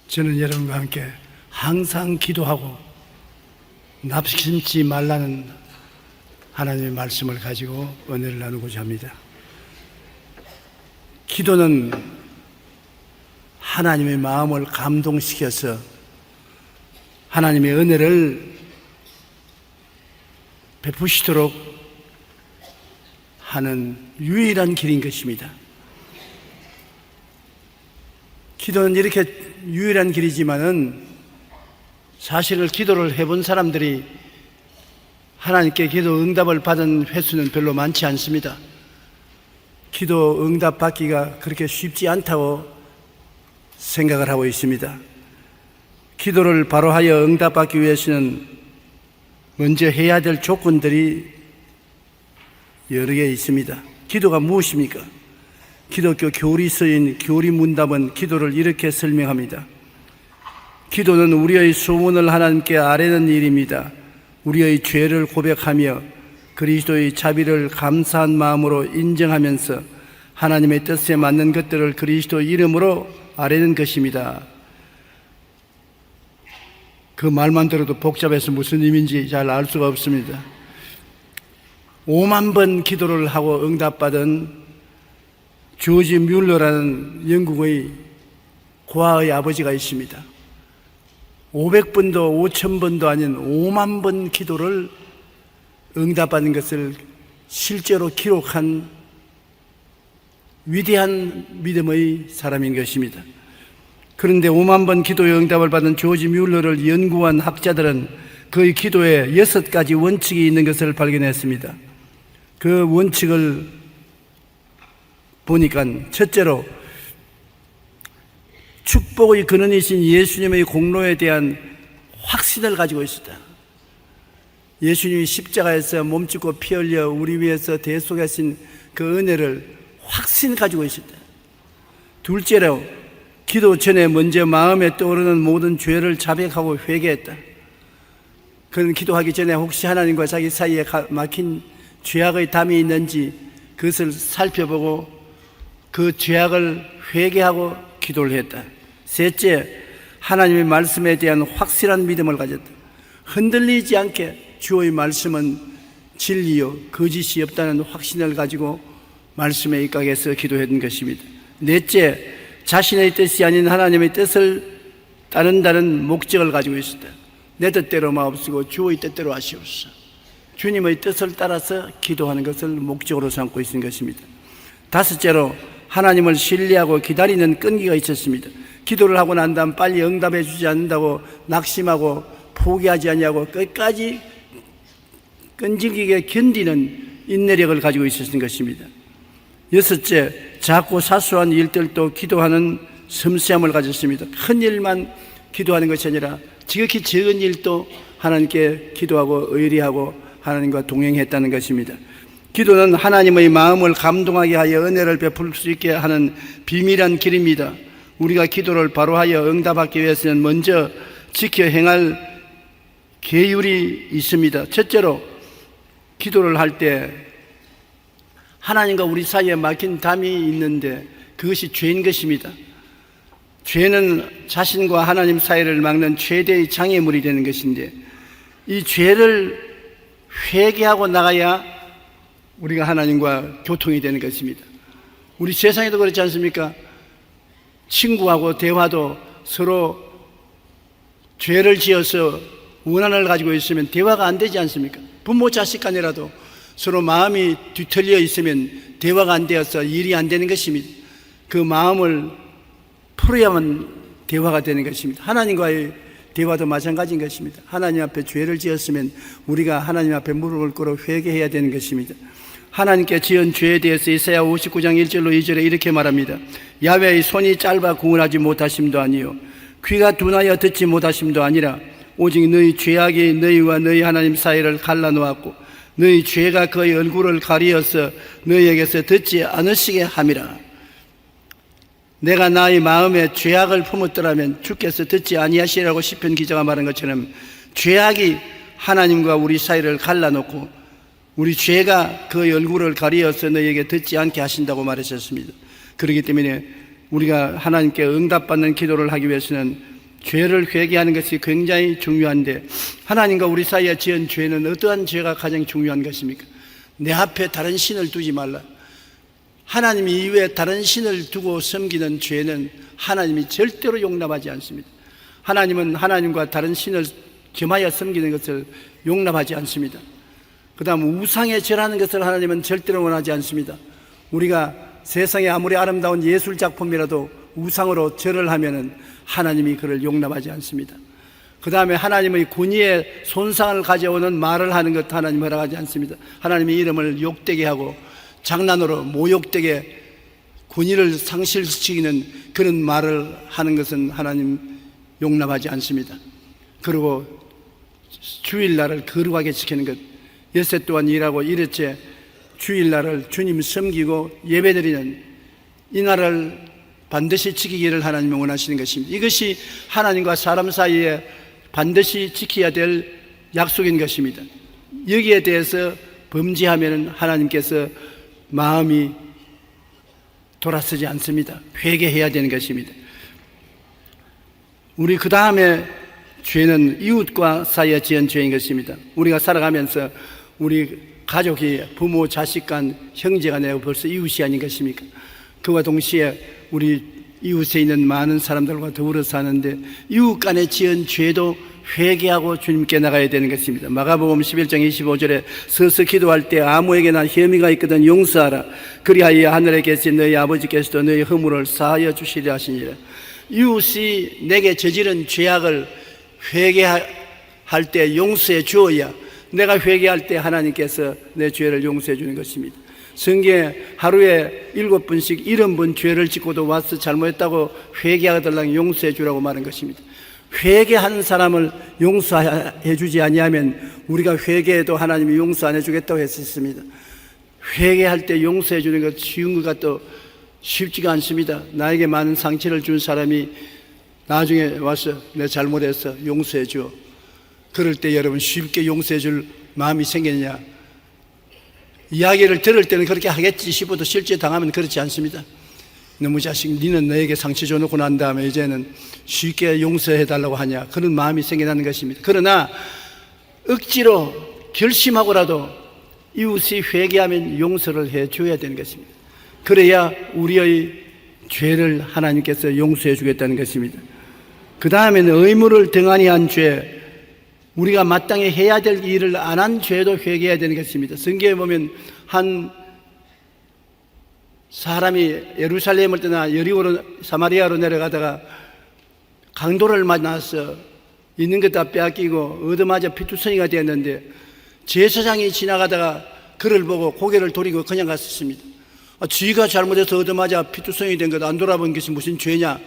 저는 여러분과 함께 항상 기도하고 납심치 말라는 하나님의 말씀을 가지고 은혜를 나누고자 합니다. 기도는 하나님의 마음을 감동시켜서 하나님의 은혜를 베푸시도록 하는 유일한 길인 것입니다. 기도는 이렇게 유일한 길이지만은 사실은 기도를 해본 사람들이 하나님께 기도 응답을 받은 횟수는 별로 많지 않습니다. 기도 응답 받기가 그렇게 쉽지 않다고 생각을 하고 있습니다. 기도를 바로 하여 응답 받기 위해서는 먼저 해야 될 조건들이 여러 개 있습니다. 기도가 무엇입니까? 기독교 교리서인 교리문답은 기도를 이렇게 설명합니다. 기도는 우리의 소원을 하나님께 아뢰는 일입니다. 우리의 죄를 고백하며 그리스도의 자비를 감사한 마음으로 인정하면서 하나님의 뜻에 맞는 것들을 그리스도 이름으로 아뢰는 것입니다. 그 말만 들어도 복잡해서 무슨 의미인지 잘 알 수가 없습니다. 5만 번 기도를 하고 응답받은 조지 뮬러라는 영국의 고아의 아버지가 있습니다. 500번도 5,000번도 아닌 5만 번 기도를 응답받은 것을 실제로 기록한 위대한 믿음의 사람인 것입니다. 그런데 5만 번 기도의 응답을 받은 조지 뮬러를 연구한 학자들은 그의 기도에 6가지 원칙이 있는 것을 발견했습니다. 그 원칙을 보니까 첫째로 축복의 근원이신 예수님의 공로에 대한 확신을 가지고 있었다. 예수님이 십자가에서 몸짓고 피 흘려 우리 위해서 대속하신 그 은혜를 확신 가지고 있었다. 둘째로 기도 전에 먼저 마음에 떠오르는 모든 죄를 자백하고 회개했다. 그는 기도하기 전에 혹시 하나님과 자기 사이에 막힌 죄악의 담이 있는지 그것을 살펴보고 그 죄악을 회개하고 기도를 했다. 셋째, 하나님의 말씀에 대한 확실한 믿음을 가졌다. 흔들리지 않게 주의 말씀은 진리요 거짓이 없다는 확신을 가지고 말씀에 입각해서 기도했던 것입니다. 넷째, 자신의 뜻이 아닌 하나님의 뜻을 따른다는 목적을 가지고 있었다. 내 뜻대로 마옵시고 주의 뜻대로 하시옵소서. 주님의 뜻을 따라서 기도하는 것을 목적으로 삼고 있는 것입니다. 다섯째로 하나님을 신뢰하고 기다리는 끈기가 있었습니다. 기도를 하고 난 다음 빨리 응답해 주지 않는다고 낙심하고 포기하지 않냐고 끝까지 끈질기게 견디는 인내력을 가지고 있었던 것입니다. 여섯째, 작고 사소한 일들도 기도하는 섬세함을 가졌습니다. 큰 일만 기도하는 것이 아니라 지극히 적은 일도 하나님께 기도하고 의리하고 하나님과 동행했다는 것입니다. 기도는 하나님의 마음을 감동하게 하여 은혜를 베풀 수 있게 하는 비밀한 길입니다. 우리가 기도를 바로 하여 응답하기 위해서는 먼저 지켜 행할 계율이 있습니다. 첫째로 기도를 할 때 하나님과 우리 사이에 막힌 담이 있는데 그것이 죄인 것입니다. 죄는 자신과 하나님 사이를 막는 최대의 장애물이 되는 것인데 이 죄를 회개하고 나가야 우리가 하나님과 교통이 되는 것입니다. 우리 세상에도 그렇지 않습니까? 친구하고 대화도 서로 죄를 지어서 원한을 가지고 있으면 대화가 안 되지 않습니까? 부모 자식 간이라도 서로 마음이 뒤틀려 있으면 대화가 안 되어서 일이 안 되는 것입니다. 그 마음을 풀어야만 대화가 되는 것입니다. 하나님과의 대화도 마찬가지인 것입니다. 하나님 앞에 죄를 지었으면 우리가 하나님 앞에 무릎을 꿇어 회개해야 되는 것입니다. 하나님께 지은 죄에 대해서 이사야 59장 1절로 2절에 이렇게 말합니다. 야훼의 손이 짧아 구원하지 못하심도 아니요 귀가 둔하여 듣지 못하심도 아니라 오직 너희 죄악이 너희와 너희 하나님 사이를 갈라놓았고 너희 죄가 그의 얼굴을 가리어서 너희에게서 듣지 않으시게 함이라. 내가 나의 마음에 죄악을 품었더라면 주께서 듣지 아니하시라고 시편 기자가 말한 것처럼 죄악이 하나님과 우리 사이를 갈라놓고 우리 죄가 그의 얼굴을 가리어서 너희에게 듣지 않게 하신다고 말하셨습니다. 그렇기 때문에 우리가 하나님께 응답받는 기도를 하기 위해서는 죄를 회개하는 것이 굉장히 중요한데, 하나님과 우리 사이에 지은 죄는 어떠한 죄가 가장 중요한 것입니까? 내 앞에 다른 신을 두지 말라. 하나님 이외에 다른 신을 두고 섬기는 죄는 하나님이 절대로 용납하지 않습니다. 하나님은 하나님과 다른 신을 겸하여 섬기는 것을 용납하지 않습니다. 그 다음 우상에 절하는 것을 하나님은 절대로 원하지 않습니다. 우리가 세상에 아무리 아름다운 예술 작품이라도 우상으로 절을 하면은 하나님이 그를 용납하지 않습니다. 그 다음에 하나님의 군의에 손상을 가져오는 말을 하는 것 하나님 허락하지 않습니다. 하나님의 이름을 욕되게 하고 장난으로 모욕되게 군의를 상실시키는 그런 말을 하는 것은 하나님 용납하지 않습니다. 그리고 주일날을 거룩하게 지키는 것, 엿새 또한 일하고 일흘째 주일날을 주님 섬기고 예배드리는 이 날을 반드시 지키기를 하나님이 원하시는 것입니다. 이것이 하나님과 사람 사이에 반드시 지켜야 될 약속인 것입니다. 여기에 대해서 범죄하면 하나님께서 마음이 돌아서지 않습니다. 회개해야 되는 것입니다. 우리 그 다음에 죄는 이웃과 사이에 지은 죄인 것입니다. 우리가 살아가면서 우리 가족이 부모, 자식 간, 형제가 내가 벌써 이웃이 아닌 것입니까? 그와 동시에 우리 이웃에 있는 많은 사람들과 더불어 사는데 이웃 간에 지은 죄도 회개하고 주님께 나가야 되는 것입니다. 마가복음 11장 25절에 서서 기도할 때 아무에게나 혐의가 있거든 용서하라. 그리하여 하늘에 계신 너희 아버지께서도 너희 허물을 사하여 주시리라 하시니라. 이웃이 내게 저지른 죄악을 회개할 때 용서해 주어야 내가 회개할 때 하나님께서 내 죄를 용서해 주는 것입니다. 성경에 하루에 7번씩 70번 죄를 짓고도 와서 잘못했다고 회개하달라고 용서해 주라고 말한 것입니다. 회개하는 사람을 용서해 주지 아니하면 우리가 회개해도 하나님이 용서 안 해주겠다고 했었습니다. 회개할 때 용서해 주는 것 쉬운 것 같도 쉽지가 않습니다. 나에게 많은 상처를 준 사람이 나중에 와서 내 잘못해서 용서해 줘. 그럴 때 여러분 쉽게 용서해 줄 마음이 생겼냐? 이야기를 들을 때는 그렇게 하겠지 싶어도 실제 당하면 그렇지 않습니다. 너무 자식, 니는 너에게 상처 줘놓고 난 다음에 이제는 쉽게 용서해 달라고 하냐, 그런 마음이 생겨나는 것입니다. 그러나 억지로 결심하고라도 이웃이 회개하면 용서를 해 줘야 되는 것입니다. 그래야 우리의 죄를 하나님께서 용서해 주겠다는 것입니다. 그 다음에는 의무를 등한히 한 죄, 우리가 마땅히 해야 될 일을 안 한 죄도 회개해야 되는 것입니다. 성경에 보면 한 사람이 예루살렘을 떠나 여리고로 사마리아로 내려가다가 강도를 만나서 있는 것 다 빼앗기고 얻어맞아 피투성이가 되었는데 제사장이 지나가다가 그를 보고 고개를 돌리고 그냥 갔었습니다. 쥐가 잘못해서 얻어맞아 피투성이 된 것 안 돌아본 것이 무슨 죄냐,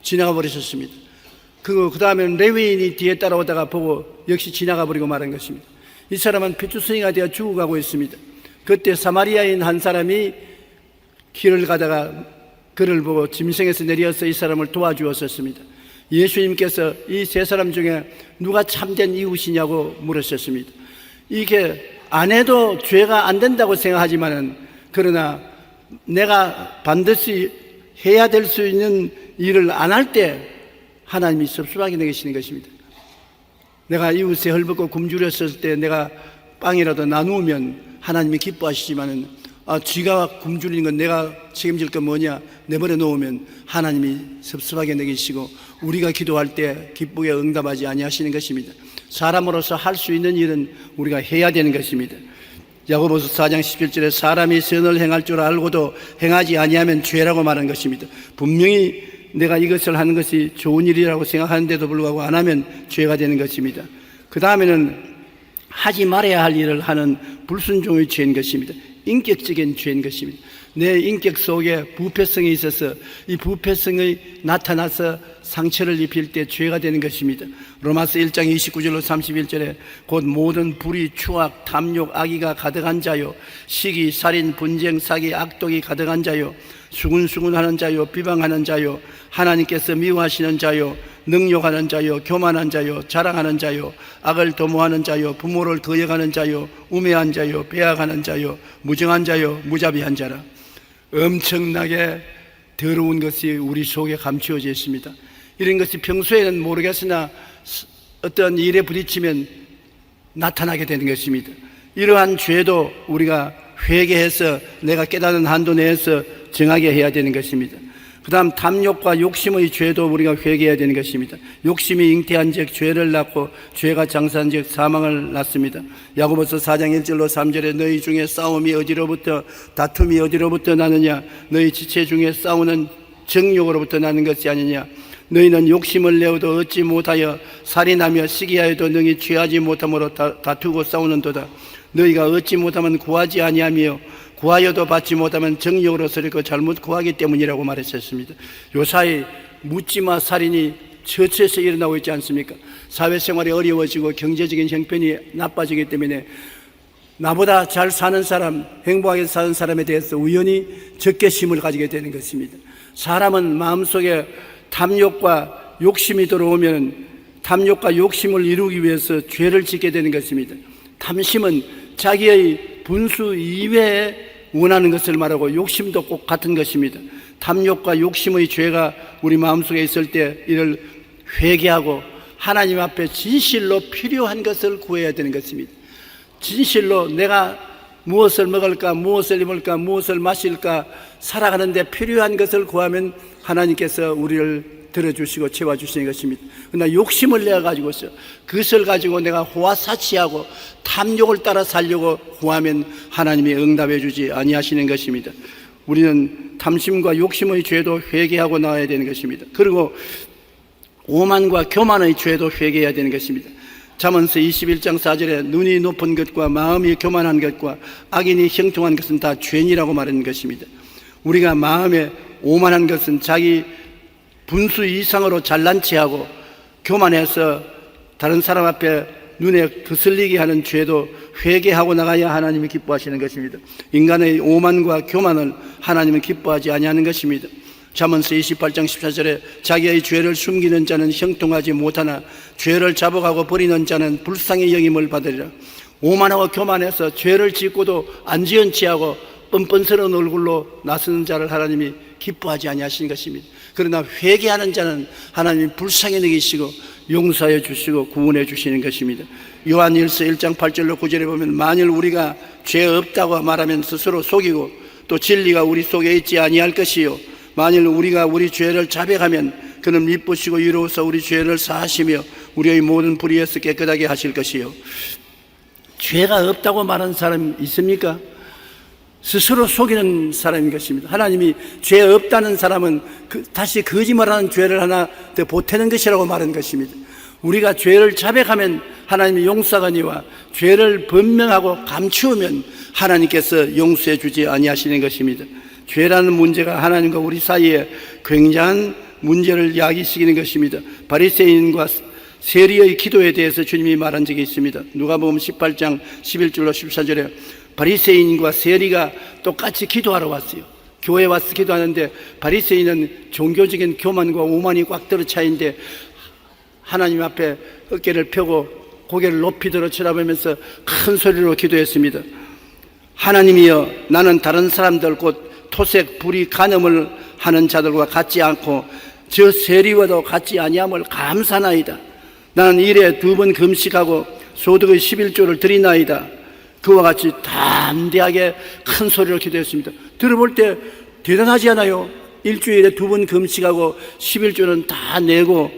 지나가 버리셨습니다. 그 다음에는 레위인이 뒤에 따라오다가 보고 역시 지나가 버리고 말한 것입니다. 이 사람은 피투성이가 되어 죽어가고 있습니다. 그때 사마리아인 한 사람이 길을 가다가 그를 보고 짐승에서 내려서 이 사람을 도와주었었습니다. 예수님께서 이 세 사람 중에 누가 참된 이웃이냐고 물으셨습니다. 이게 안 해도 죄가 안 된다고 생각하지만은, 그러나 내가 반드시 해야 될 수 있는 일을 안 할 때 하나님이 섭섭하게 여기시는 것입니다. 내가 이웃에 헐벗고 굶주렸을 때 내가 빵이라도 나누면 하나님이 기뻐하시지만은, 쥐가 굶주리는 건 내가 책임질 건 뭐냐 내버려 놓으면 하나님이 섭섭하게 여기시고 우리가 기도할 때 기쁘게 응답하지 아니하시는 것입니다. 사람으로서 할 수 있는 일은 우리가 해야 되는 것입니다. 야고보서 4장 17절에 사람이 선을 행할 줄 알고도 행하지 아니하면 죄라고 말한 것입니다. 분명히 내가 이것을 하는 것이 좋은 일이라고 생각하는데도 불구하고 안 하면 죄가 되는 것입니다. 그 다음에는 하지 말아야 할 일을 하는 불순종의 죄인 것입니다. 인격적인 죄인 것입니다. 내 인격 속에 부패성이 있어서 이 부패성이 나타나서 상처를 입힐 때 죄가 되는 것입니다. 로마서 1장 29절로 31절에 곧 모든 불의, 추악, 탐욕, 악의가 가득한 자요, 시기, 살인, 분쟁, 사기, 악독이 가득한 자요, 수군수군하는 자요, 비방하는 자요, 하나님께서 미워하시는 자요, 능욕하는 자요, 교만한 자요, 자랑하는 자요, 악을 도모하는 자요, 부모를 거역하는 자요, 우매한 자요, 배악하는 자요, 무정한 자요, 무자비한 자라. 엄청나게 더러운 것이 우리 속에 감추어져 있습니다. 이런 것이 평소에는 모르겠으나 어떤 일에 부딪히면 나타나게 되는 것입니다. 이러한 죄도 우리가 회개해서 내가 깨닫는 한도 내에서 정하게 해야 되는 것입니다. 그 다음 탐욕과 욕심의 죄도 우리가 회개해야 되는 것입니다. 욕심이 잉태한 즉 죄를 낳고 죄가 장사한 즉 사망을 낳습니다. 야고보서 4장 1절로 3절에 너희 중에 싸움이 어디로부터 다툼이 어디로부터 나느냐 너희 지체 중에 싸우는 정욕으로부터 나는 것이 아니냐 너희는 욕심을 내어도 얻지 못하여 살인하며 시기하여도 능히 취하지 못함으로 다투고 싸우는도다. 너희가 얻지 못하면 구하지 아니하며 구하여도 받지 못하면 정욕으로 서리고 잘못 구하기 때문이라고 말했었습니다. 요사이 묻지마 살인이 처처에서 일어나고 있지 않습니까? 사회생활이 어려워지고 경제적인 형편이 나빠지기 때문에 나보다 잘 사는 사람, 행복하게 사는 사람에 대해서 우연히 적개심을 가지게 되는 것입니다. 사람은 마음속에 탐욕과 욕심이 들어오면 탐욕과 욕심을 이루기 위해서 죄를 짓게 되는 것입니다. 탐심은 자기의 분수 이외에 원하는 것을 말하고 욕심도 꼭 같은 것입니다. 탐욕과 욕심의 죄가 우리 마음속에 있을 때 이를 회개하고 하나님 앞에 진실로 필요한 것을 구해야 되는 것입니다. 진실로 내가 무엇을 먹을까, 무엇을 입을까, 무엇을 마실까 살아가는데 필요한 것을 구하면 하나님께서 우리를 들어주시고 채워주시는 것입니다. 그러나 욕심을 내가지고 있어요. 그것을 가지고 내가 호화사치하고 탐욕을 따라 살려고 구하면 하나님이 응답해 주지 아니하시는 것입니다. 우리는 탐심과 욕심의 죄도 회개하고 나와야 되는 것입니다. 그리고 오만과 교만의 죄도 회개해야 되는 것입니다. 잠언서 21장 4절에 눈이 높은 것과 마음이 교만한 것과 악인이 형통한 것은 다 죄니라고 말하는 것입니다. 우리가 마음에 오만한 것은 자기 분수 이상으로 잘난 체하고 교만해서 다른 사람 앞에 눈에 거슬리게 하는 죄도 회개하고 나가야 하나님이 기뻐하시는 것입니다. 인간의 오만과 교만을 하나님은 기뻐하지 아니하는 것입니다. 잠언서 28장 14절에 자기의 죄를 숨기는 자는 형통하지 못하나 죄를 잡아가고 버리는 자는 불쌍히 여김을 받으리라. 오만하고 교만해서 죄를 짓고도 안 지은 체하고 뻔뻔스러운 얼굴로 나서는 자를 하나님이 기뻐하지 아니하시는 것입니다. 그러나 회개하는 자는 하나님이 불쌍히 여기시고 용서해 주시고 구원해 주시는 것입니다. 요한일서 1장 8절로 9절에 보면 만일 우리가 죄 없다고 말하면 스스로 속이고 또 진리가 우리 속에 있지 아니할 것이요 만일 우리가 우리 죄를 자백하면 그는 미쁘시고 이로써 우리 죄를 사하시며 우리의 모든 불의에서 깨끗하게 하실 것이요. 죄가 없다고 말하는 사람 있습니까? 스스로 속이는 사람인 것입니다. 하나님이 죄 없다는 사람은 다시 거짓말하는 죄를 하나 더 보태는 것이라고 말하는 것입니다. 우리가 죄를 자백하면 하나님이 용서하거니와 죄를 변명하고 감추면 하나님께서 용서해 주지 아니하시는 것입니다. 죄라는 문제가 하나님과 우리 사이에 굉장한 문제를 야기시키는 것입니다. 바리새인과 세리의 기도에 대해서 주님이 말한 적이 있습니다. 누가복음 18장 11절로 14절에 바리새인과 세리가 똑같이 기도하러 왔어요. 교회에 와서 기도하는데 바리새인은 종교적인 교만과 오만이 꽉 들어차 있는데 하나님 앞에 어깨를 펴고 고개를 높이 들어 쳐다보면서 큰 소리로 기도했습니다. 하나님이여 나는 다른 사람들 곧 토색, 불의, 간음을 하는 자들과 같지 않고 저 세리와도 같지 아니함을 감사나이다. 나는 일에 2번 금식하고 소득의 11조를 드리나이다. 그와 같이 담대하게 큰 소리로 기도했습니다. 들어볼 때 대단하지 않아요? 일주일에 2번 금식하고 11조는 다 내고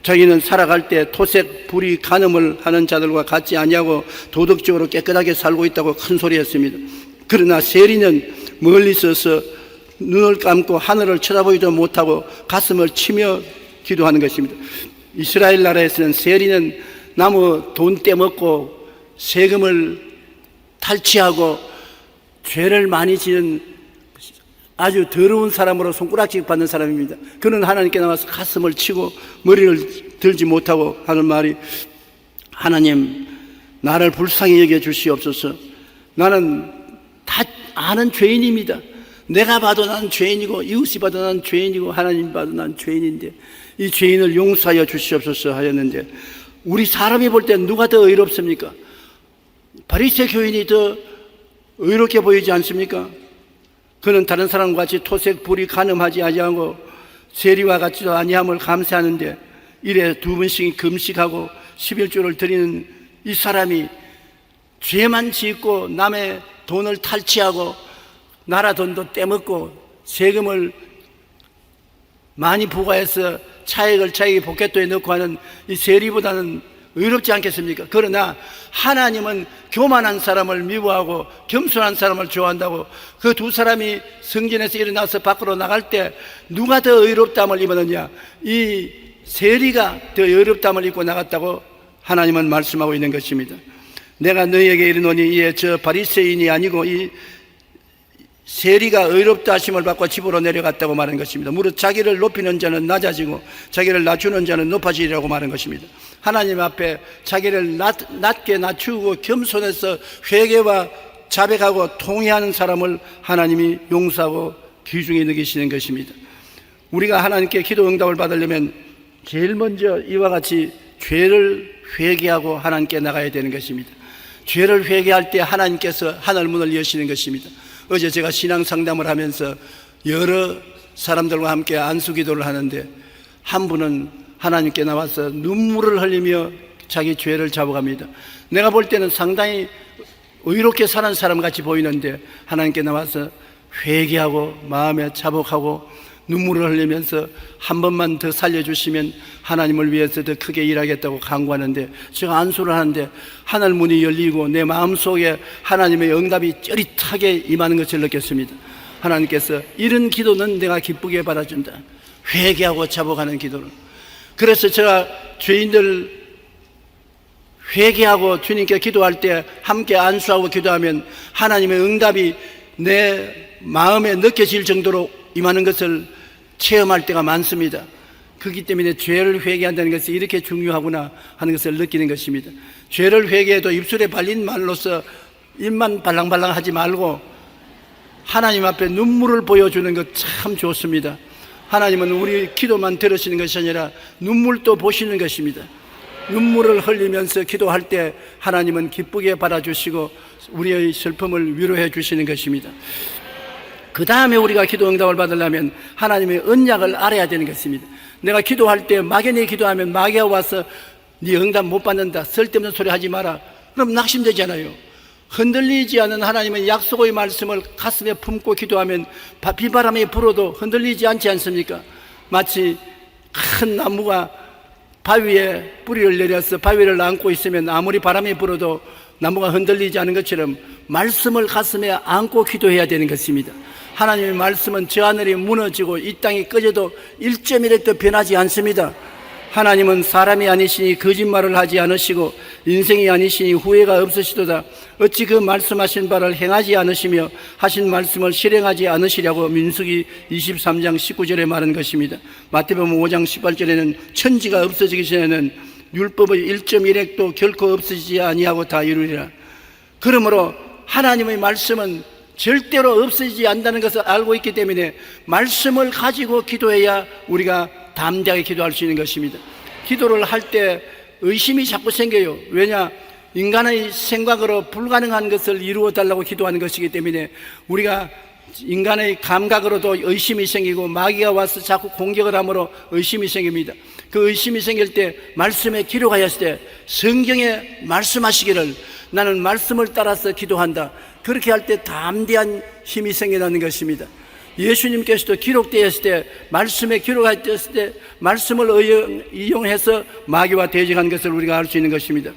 자기는 살아갈 때 토색, 불의, 간음을 하는 자들과 같지 아니하고 도덕적으로 깨끗하게 살고 있다고 큰 소리했습니다. 그러나 세리는 멀리 서서 눈을 감고 하늘을 쳐다보지도 못하고 가슴을 치며 기도하는 것입니다. 이스라엘 나라에서는 세리는 나무 돈 떼먹고 세금을 탈취하고 죄를 많이 지는 아주 더러운 사람으로 손가락질 받는 사람입니다. 그는 하나님께 나와서 가슴을 치고 머리를 들지 못하고 하는 말이 하나님 나를 불쌍히 여겨 주시옵소서. 나는 다 아는 죄인입니다. 내가 봐도 난 죄인이고 이웃이 봐도 난 죄인이고 하나님 봐도 난 죄인인데 이 죄인을 용서하여 주시옵소서 하였는데 우리 사람이 볼 때 누가 더 의롭습니까? 바리새 교인이 더 의롭게 보이지 않습니까? 그는 다른 사람과 같이 토색, 불의, 간음하지 아니하고 세리와 같지도 아니함을 감사하는데 일에 2번씩 금식하고 11조를 드리는 이 사람이 죄만 짓고 남의 돈을 탈취하고 나라 돈도 떼먹고 세금을 많이 부과해서 차액을 자기 포켓도에 넣고 하는 이 세리보다는 의롭지 않겠습니까? 그러나 하나님은 교만한 사람을 미워하고 겸손한 사람을 좋아한다고 그 두 사람이 성전에서 일어나서 밖으로 나갈 때 누가 더 의롭다함을 입었느냐? 이 세리가 더 의롭다함을 입고 나갔다고 하나님은 말씀하고 있는 것입니다. 내가 너희에게 이르노니 이에 저 바리새인이 아니고 이 세리가 의롭다 하심을 받고 집으로 내려갔다고 말한 것입니다. 무릇 자기를 높이는 자는 낮아지고 자기를 낮추는 자는 높아지리라고 말한 것입니다. 하나님 앞에 자기를 낮게 낮추고 겸손해서 회개와 자백하고 통회하는 사람을 하나님이 용서하고 귀중히 여기시는 것입니다. 우리가 하나님께 기도 응답을 받으려면 제일 먼저 이와 같이 죄를 회개하고 하나님께 나가야 되는 것입니다. 죄를 회개할 때 하나님께서 하늘 문을 여시는 것입니다. 어제 제가 신앙 상담을 하면서 여러 사람들과 함께 안수 기도를 하는데 한 분은 하나님께 나와서 눈물을 흘리며 자기 죄를 잡아갑니다. 내가 볼 때는 상당히 의롭게 사는 사람 같이 보이는데 하나님께 나와서 회개하고 마음에 자복하고 눈물을 흘리면서 한 번만 더 살려주시면 하나님을 위해서 더 크게 일하겠다고 간구하는데 제가 안수를 하는데 하늘 문이 열리고 내 마음속에 하나님의 응답이 쩌릿하게 임하는 것을 느꼈습니다. 하나님께서 이런 기도는 내가 기쁘게 받아준다. 회개하고 자복하는 기도를. 그래서 제가 죄인들 회개하고 주님께 기도할 때 함께 안수하고 기도하면 하나님의 응답이 내 마음에 느껴질 정도로 임하는 것을 체험할 때가 많습니다. 그렇기 때문에 죄를 회개한다는 것이 이렇게 중요하구나 하는 것을 느끼는 것입니다. 죄를 회개해도 입술에 발린 말로서 입만 발랑발랑 하지 말고 하나님 앞에 눈물을 보여주는 것 참 좋습니다. 하나님은 우리 기도만 들으시는 것이 아니라 눈물도 보시는 것입니다. 눈물을 흘리면서 기도할 때 하나님은 기쁘게 받아주시고 우리의 슬픔을 위로해 주시는 것입니다. 그 다음에 우리가 기도 응답을 받으려면 하나님의 언약을 알아야 되는 것입니다. 내가 기도할 때 막연히 기도하면 마귀가 와서 네 응답 못 받는다, 쓸데없는 소리 하지 마라, 그럼 낙심되잖아요. 흔들리지 않은 하나님의 약속의 말씀을 가슴에 품고 기도하면 비바람이 불어도 흔들리지 않지 않습니까? 마치 큰 나무가 바위에 뿌리를 내려서 바위를 안고 있으면 아무리 바람이 불어도 나무가 흔들리지 않은 것처럼 말씀을 가슴에 안고 기도해야 되는 것입니다. 하나님의 말씀은 저 하늘이 무너지고 이 땅이 꺼져도 1.1핵도 변하지 않습니다. 하나님은 사람이 아니시니 거짓말을 하지 않으시고 인생이 아니시니 후회가 없으시도다. 어찌 그 말씀하신 바를 행하지 않으시며 하신 말씀을 실행하지 않으시려고 민수기 23장 19절에 말한 것입니다. 마태복음 5장 18절에는 천지가 없어지기 전에는 율법의 1.1핵도 결코 없어지지 아니하고 다 이루리라. 그러므로 하나님의 말씀은 절대로 없어지지 않는다는 것을 알고 있기 때문에 말씀을 가지고 기도해야 우리가 담대하게 기도할 수 있는 것입니다. 기도를 할 때 의심이 자꾸 생겨요. 왜냐? 인간의 생각으로 불가능한 것을 이루어 달라고 기도하는 것이기 때문에 우리가 인간의 감각으로도 의심이 생기고 마귀가 와서 자꾸 공격을 함으로 의심이 생깁니다. 그 의심이 생길 때 말씀에 기록하였을 때 성경에 말씀하시기를 나는 말씀을 따라서 기도한다. 그렇게 할 때 담대한 힘이 생겨나는 것입니다. 예수님께서도 기록되었을 때 말씀에 기록하였을 때 말씀을 이용해서 마귀와 대적한 것을 우리가 알 수 있는 것입니다.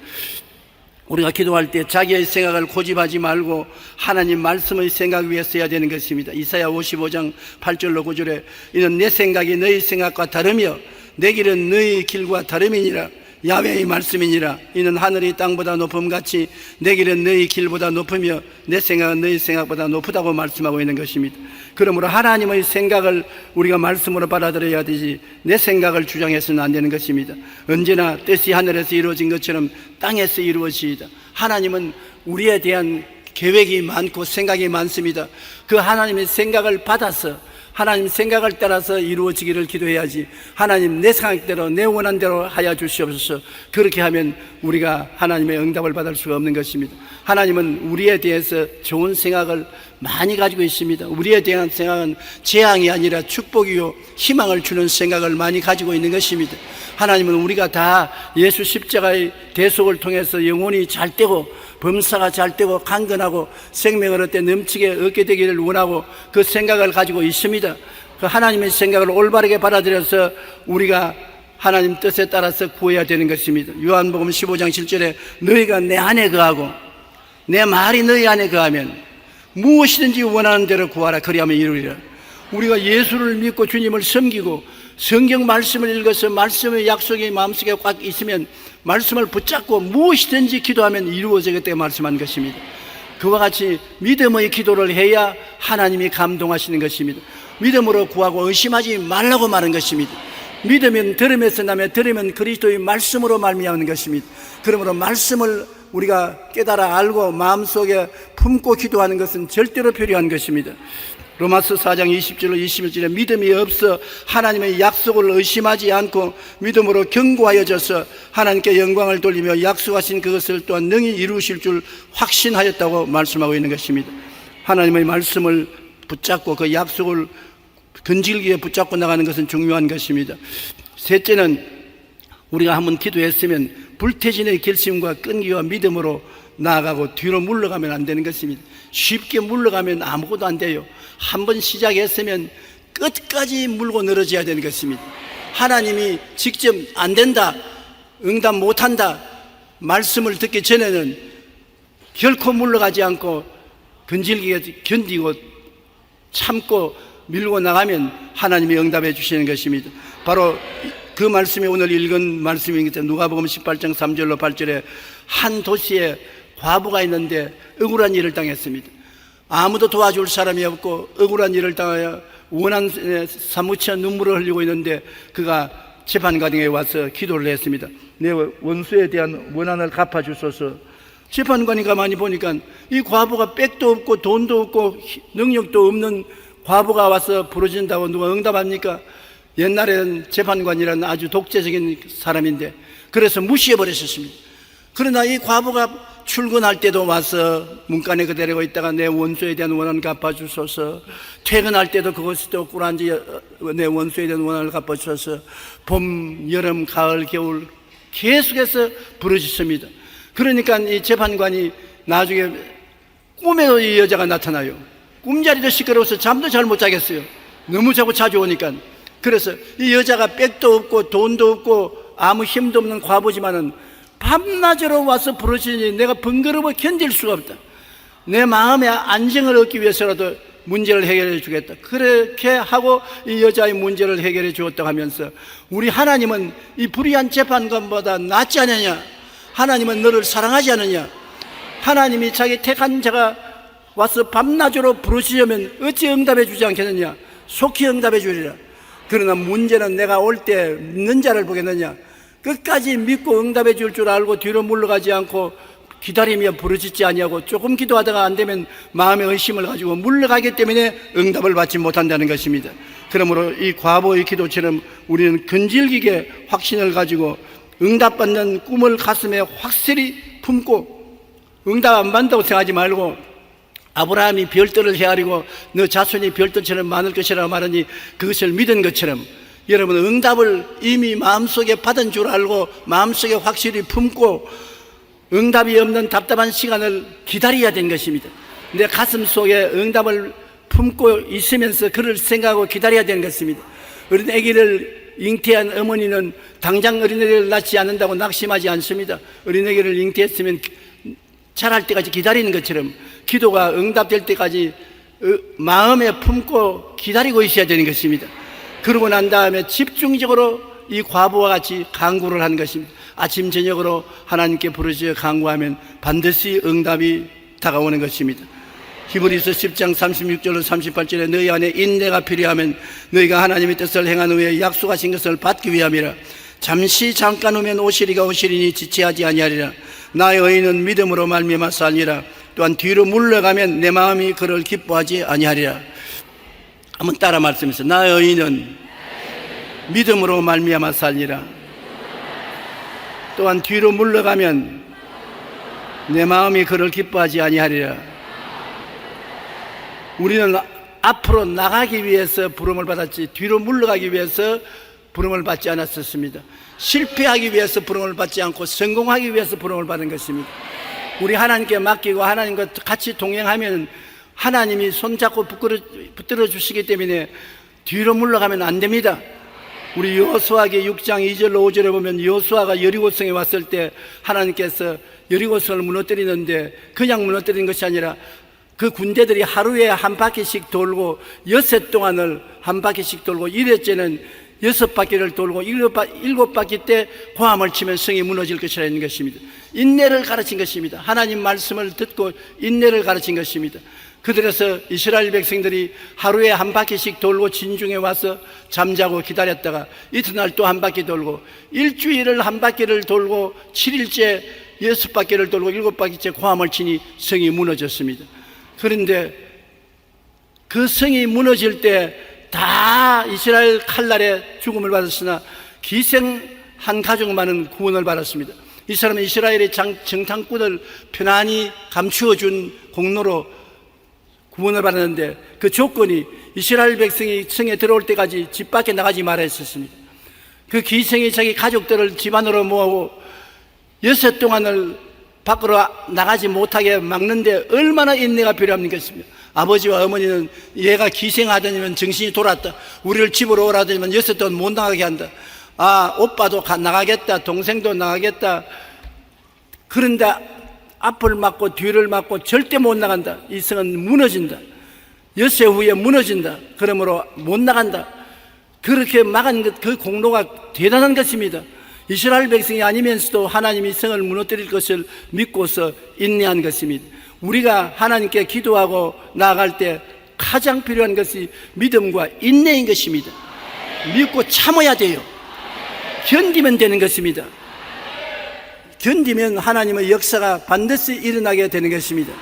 우리가 기도할 때 자기의 생각을 고집하지 말고 하나님 말씀의 생각 위에 써야 되는 것입니다. 이사야 55장 8절로 9절에 이는 내 생각이 너희 생각과 다르며 내 길은 너희 길과 다름이니라. 야훼의 말씀이니라. 이는 하늘이 땅보다 높음같이 내 길은 너희 길보다 높으며 내 생각은 너희 생각보다 높다고 말씀하고 있는 것입니다. 그러므로 하나님의 생각을 우리가 말씀으로 받아들여야 되지 내 생각을 주장해서는 안 되는 것입니다. 언제나 뜻이 하늘에서 이루어진 것처럼 땅에서 이루어지이다. 하나님은 우리에 대한 계획이 많고 생각이 많습니다. 그 하나님의 생각을 받아서 하나님 생각을 따라서 이루어지기를 기도해야지 하나님 내 생각대로 내 원한대로 하여 주시옵소서. 그렇게 하면 우리가 하나님의 응답을 받을 수가 없는 것입니다. 하나님은 우리에 대해서 좋은 생각을 많이 가지고 있습니다. 우리에 대한 생각은 재앙이 아니라 축복이요 희망을 주는 생각을 많이 가지고 있는 것입니다. 하나님은 우리가 다 예수 십자가의 대속을 통해서 영혼이 잘 되고 범사가 잘 되고 강건하고 생명을 얻되 넘치게 얻게 되기를 원하고 그 생각을 가지고 있습니다. 그 하나님의 생각을 올바르게 받아들여서 우리가 하나님 뜻에 따라서 구해야 되는 것입니다. 요한복음 15장 7절에 너희가 내 안에 거하고 내 말이 너희 안에 거하면 무엇이든지 원하는 대로 구하라 그리하면 이루리라. 우리가 예수를 믿고 주님을 섬기고 성경 말씀을 읽어서 말씀의 약속이 마음속에 꽉 있으면 말씀을 붙잡고 무엇이든지 기도하면 이루어지겠다고 말씀한 것입니다. 그와 같이 믿음의 기도를 해야 하나님이 감동하시는 것입니다. 믿음으로 구하고 의심하지 말라고 말한 것입니다. 믿으면 들음에서 나며 들으면 그리스도의 말씀으로 말미암는 것입니다. 그러므로 말씀을 우리가 깨달아 알고 마음속에 품고 기도하는 것은 절대로 필요한 것입니다. 로마서 4장 20절로 21절에 믿음이 없어 하나님의 약속을 의심하지 않고 믿음으로 견고하여져서 하나님께 영광을 돌리며 약속하신 그것을 또한 능히 이루실 줄 확신하였다고 말씀하고 있는 것입니다. 하나님의 말씀을 붙잡고 그 약속을 근질기게 붙잡고 나가는 것은 중요한 것입니다. 셋째는 우리가 한번 기도했으면 불태진의 결심과 끈기와 믿음으로 나아가고 뒤로 물러가면 안 되는 것입니다. 쉽게 물러가면 아무것도 안 돼요. 한번 시작했으면 끝까지 물고 늘어져야 되는 것입니다. 하나님이 직접 안 된다, 응답 못한다 말씀을 듣기 전에는 결코 물러가지 않고 근질기게 견디고 참고 밀고 나가면 하나님이 응답해 주시는 것입니다. 바로 그 말씀이 오늘 읽은 말씀입니다. 누가복음 18장 3절로 8절에 한 도시에 과부가 있는데 억울한 일을 당했습니다. 아무도 도와줄 사람이 없고 억울한 일을 당하여 원한에 사무쳐 눈물을 흘리고 있는데 그가 재판관에게 와서 기도를 했습니다. 내 원수에 대한 원한을 갚아주소서. 재판관이 가만히 보니까 이 과부가 백도 없고 돈도 없고 능력도 없는 과부가 와서 부르진다고 누가 응답합니까? 옛날에는 재판관이라는 아주 독재적인 사람인데 그래서 무시해버렸었습니다. 그러나 이 과부가 출근할 때도 와서 문간에 그대로 있다가 내 원수에 대한 원한 갚아주소서. 퇴근할 때도 그것도 꿀한지 내 원수에 대한 원한을 갚아주소서. 봄, 여름, 가을, 겨울 계속해서 부르짖습니다. 그러니까 이 재판관이 나중에 꿈에도 이 여자가 나타나요. 꿈자리도 시끄러워서 잠도 잘 못 자겠어요. 너무 자주 오니까. 그래서 이 여자가 백도 없고 돈도 없고 아무 힘도 없는 과부지만은 밤낮으로 와서 부르짖으니 내가 번거로워 견딜 수가 없다. 내 마음의 안정을 얻기 위해서라도 문제를 해결해 주겠다. 그렇게 하고 이 여자의 문제를 해결해 주었다고 하면서 우리 하나님은 이 불의한 재판관보다 낫지 않느냐? 하나님은 너를 사랑하지 않느냐? 하나님이 자기 택한 자가 와서 밤낮으로 부르시려면 어찌 응답해 주지 않겠느냐? 속히 응답해 주리라. 그러나 문제는 내가 올 때 믿는 자를 보겠느냐? 끝까지 믿고 응답해 줄 줄 알고 뒤로 물러가지 않고 기다리며 부르짖지 아니하고 조금 기도하다가 안 되면 마음의 의심을 가지고 물러가기 때문에 응답을 받지 못한다는 것입니다. 그러므로 이 과부의 기도처럼 우리는 근질기게 확신을 가지고 응답받는 꿈을 가슴에 확실히 품고 응답 안 받는다고 생각하지 말고 아브라함이 별들을 헤아리고 너 자손이 별들처럼 많을 것이라고 말하니 그것을 믿은 것처럼 여러분 응답을 이미 마음속에 받은 줄 알고 마음속에 확실히 품고 응답이 없는 답답한 시간을 기다려야 되는 것입니다. 내 가슴 속에 응답을 품고 있으면서 그를 생각하고 기다려야 되는 것입니다. 어린 아기를 잉태한 어머니는 당장 어린아기를 낳지 않는다고 낙심하지 않습니다. 어린아기를 잉태했으면 자랄 때까지 기다리는 것처럼 기도가 응답될 때까지 마음에 품고 기다리고 있어야 되는 것입니다. 그러고 난 다음에 집중적으로 이 과부와 같이 간구를 하는 것입니다. 아침 저녁으로 하나님께 부르짖어 간구하면 반드시 응답이 다가오는 것입니다. 히브리서 10장 36절로 38절에 너희 안에 인내가 필요하면 너희가 하나님의 뜻을 행한 후에 약속하신 것을 받기 위함이라. 잠시 잠깐 오면 오시리가 오시리니 지체하지 아니하리라. 나의 의인은 믿음으로 말미암아 살리라. 또한 뒤로 물러가면 내 마음이 그를 기뻐하지 아니하리라. 한번 따라 말씀해서 나의 의인은 믿음으로 말미암아 살리라. 또한 뒤로 물러가면 내 마음이 그를 기뻐하지 아니하리라. 우리는 앞으로 나가기 위해서 부름을 받았지 뒤로 물러가기 위해서 부름을 받지 않았었습니다. 실패하기 위해서 부름을 받지 않고 성공하기 위해서 부름을 받은 것입니다. 우리 하나님께 맡기고 하나님과 같이 동행하면 하나님이 손잡고 붙들어 주시기 때문에 뒤로 물러가면 안 됩니다. 우리 여호수아기 6장 2절로 5절에 보면 여호수아가 여리고성에 왔을 때 하나님께서 여리고성을 무너뜨리는데 그냥 무너뜨리는 것이 아니라 그 군대들이 하루에 한 바퀴씩 돌고 6해 동안을 한 바퀴씩 돌고 1회째는 6바퀴를 돌고 7바퀴 때 고함을 치면 성이 무너질 것이라는 것입니다. 인내를 가르친 것입니다. 하나님 말씀을 듣고 인내를 가르친 것입니다. 그들에서 이스라엘 백성들이 하루에 한 바퀴씩 돌고 진중에 와서 잠자고 기다렸다가 이튿날 또 한 바퀴 돌고 일주일을 한 바퀴를 돌고 7일째 6바퀴를 돌고 7바퀴째 고함을 치니 성이 무너졌습니다. 그런데 그 성이 무너질 때 다 이스라엘 칼날에 죽음을 받았으나 기생한 가족만은 구원을 받았습니다. 이 사람은 이스라엘의 정탐꾼을 편안히 감추어준 공로로 구원을 받았는데 그 조건이 이스라엘 백성이 성에 들어올 때까지 집 밖에 나가지 말아 했었습니다. 그 기생이 자기 가족들을 집안으로 모으고 6해 동안을 밖으로 나가지 못하게 막는데 얼마나 인내가 필요합니까? 아버지와 어머니는 얘가 기생하더니면 정신이 돌았다, 우리를 집으로 오라더니면 6해 동안 못 나가게 한다, 오빠도 나가겠다, 동생도 나가겠다. 그런데 앞을 막고 뒤를 막고 절대 못 나간다. 이 성은 무너진다, 6해 후에 무너진다, 그러므로 못 나간다. 그렇게 막은 것, 그 공로가 대단한 것입니다. 이스라엘 백성이 아니면서도 하나님이 성을 무너뜨릴 것을 믿고서 인내한 것입니다. 우리가 하나님께 기도하고 나아갈 때 가장 필요한 것이 믿음과 인내인 것입니다. 믿고 참아야 돼요. 견디면 되는 것입니다. 견디면 하나님의 역사가 반드시 일어나게 되는 것입니다.